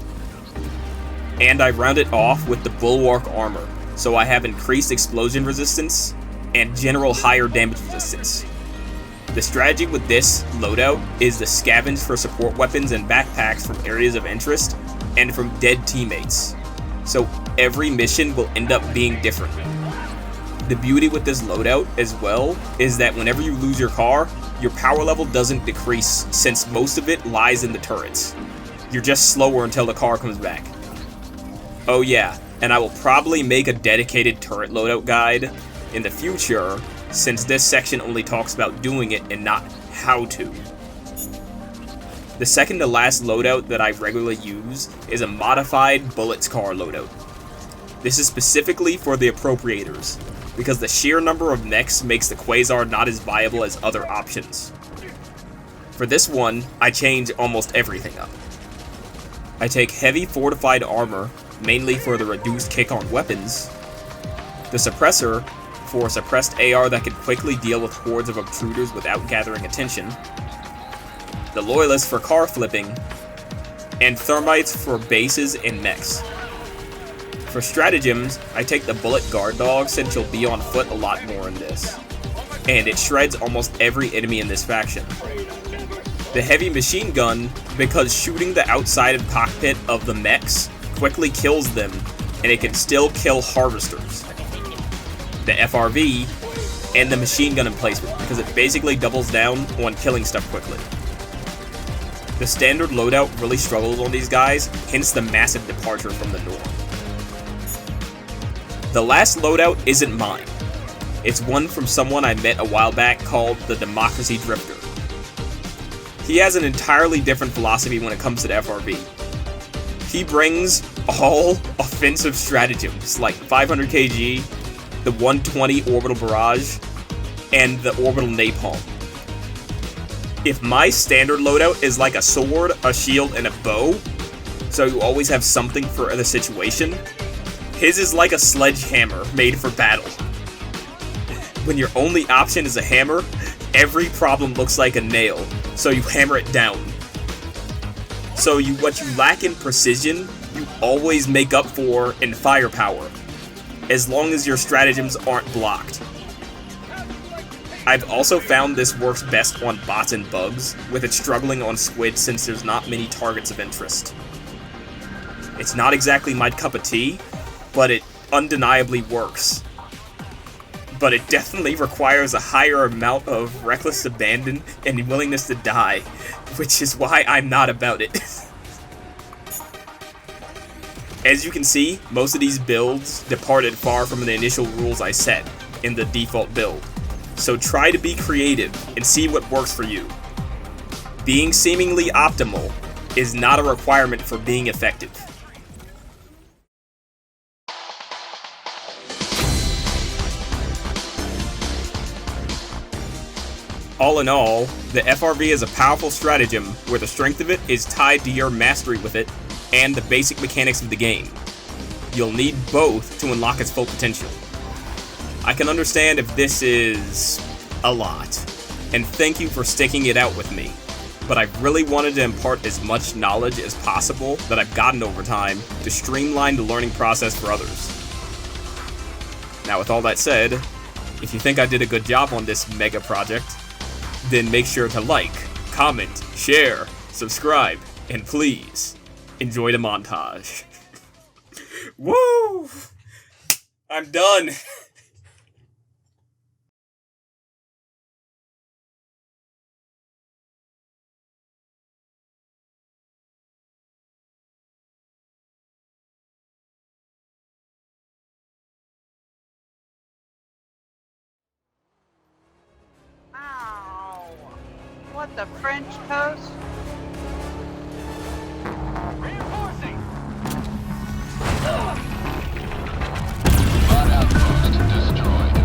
And I round it off with the Bulwark armor, so I have increased explosion resistance and general higher damage resistance. The strategy with this loadout is to scavenge for support weapons and backpacks from areas of interest and from dead teammates, so every mission will end up being different. The beauty with this loadout as well is that whenever you lose your car, your power level doesn't decrease since most of it lies in the turrets. You're just slower until the car comes back. Oh yeah, and I will probably make a dedicated turret loadout guide in the future, since this section only talks about doing it and not how to. The second to last loadout that I regularly use is a modified Bullets car loadout. This is specifically for the Appropriators, because the sheer number of mechs makes the Quasar not as viable as other options. For this one, I change almost everything up. I take heavy fortified armor, mainly for the reduced kick on weapons, the Suppressor, for a suppressed AR that can quickly deal with hordes of obtruders without gathering attention, the Loyalist for car flipping, and Thermites for bases and mechs. For stratagems, I take the Bullet Guard Dog since you'll be on foot a lot more in this, and it shreds almost every enemy in this faction. The Heavy Machine Gun, because shooting the outside of cockpit of the mechs quickly kills them, and it can still kill Harvesters. The FRV, and the Machine Gun Emplacement, because it basically doubles down on killing stuff quickly. The standard loadout really struggles on these guys, hence the massive departure from the norm. The last loadout isn't mine. It's one from someone I met a while back called the Democracy Drifter. He has an entirely different philosophy when it comes to the FRV. He brings all offensive stratagems like 500 kg, the 120 orbital barrage, and the orbital napalm. If my standard loadout is like a sword, a shield, and a bow, so you always have something for the situation, his is like a sledgehammer made for battle. When your only option is a hammer, every problem looks like a nail, so you hammer it down. So what you lack in precision, you always make up for in firepower, as long as your stratagems aren't blocked. I've also found this works best on bots and bugs, with it struggling on squid since there's not many targets of interest. It's not exactly my cup of tea, but it undeniably works. But it definitely requires a higher amount of reckless abandon and willingness to die, which is why I'm not about it. As you can see, most of these builds departed far from the initial rules I set in the default build, so try to be creative and see what works for you. Being seemingly optimal is not a requirement for being effective. All in all, the FRV is a powerful stratagem where the strength of it is tied to your mastery with it and the basic mechanics of the game. You'll need both to unlock its full potential. I can understand if this is a lot, and thank you for sticking it out with me, but I really wanted to impart as much knowledge as possible that I've gotten over time to streamline the learning process for others. Now with all that said, if you think I did a good job on this mega project, then make sure to like, comment, share, subscribe, and please, enjoy the montage. Woo! I'm done! Ow! What the French toast? Loadout post destroyed.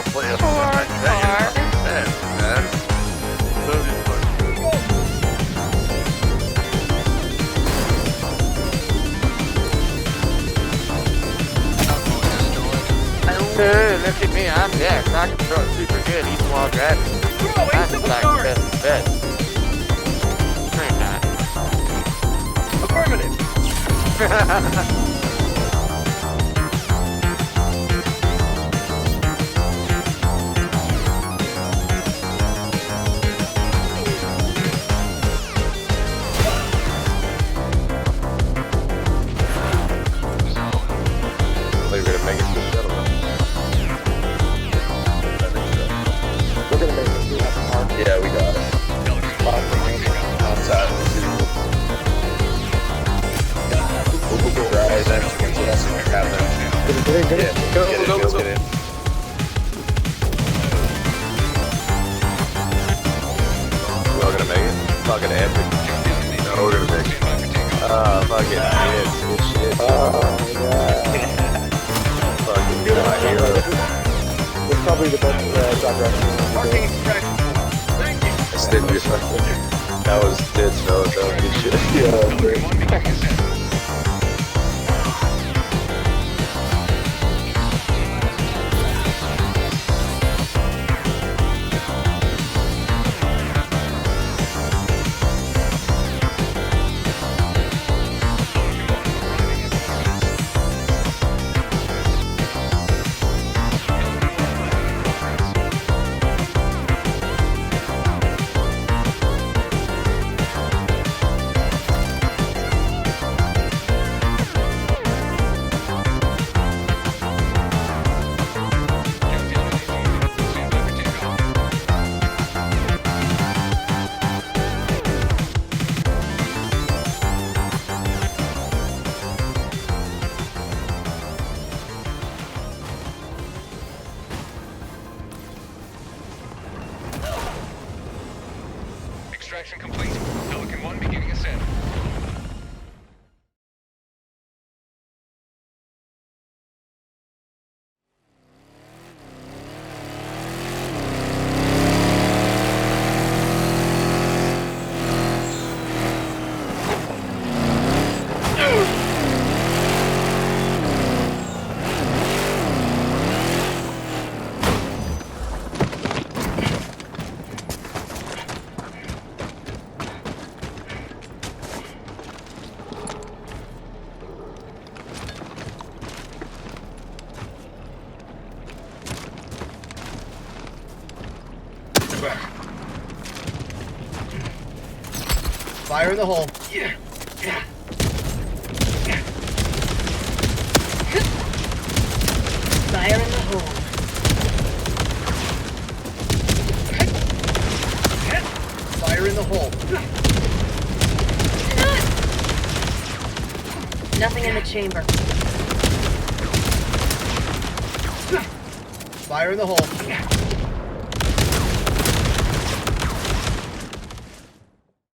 don't play us. That is man. So just hey, look at me, I'm Dax. I can throw it super good even while driving. I'm like the best of the best. Pretty nice. Affirmative. We're gonna make it to the shuttle. We're gonna make it. We have a mark. Yeah, we got it. Outside. Right, then you can just grab them. Get it. Yeah, go. Get in. We're all gonna make it. Fucking epic. No, we're gonna make it. Fucking hits. Good shit. Oh my god. Fucking good hero. It's probably the best drop record. Marking extraction. Thank you. Stick your fucking. That was tits, fellas. That was good shit. Yeah, great. Extraction complete. Pelican 1 beginning ascent. Fire in the hole. Fire in the hole. Fire in the hole. Nothing in the chamber. Fire in the hole.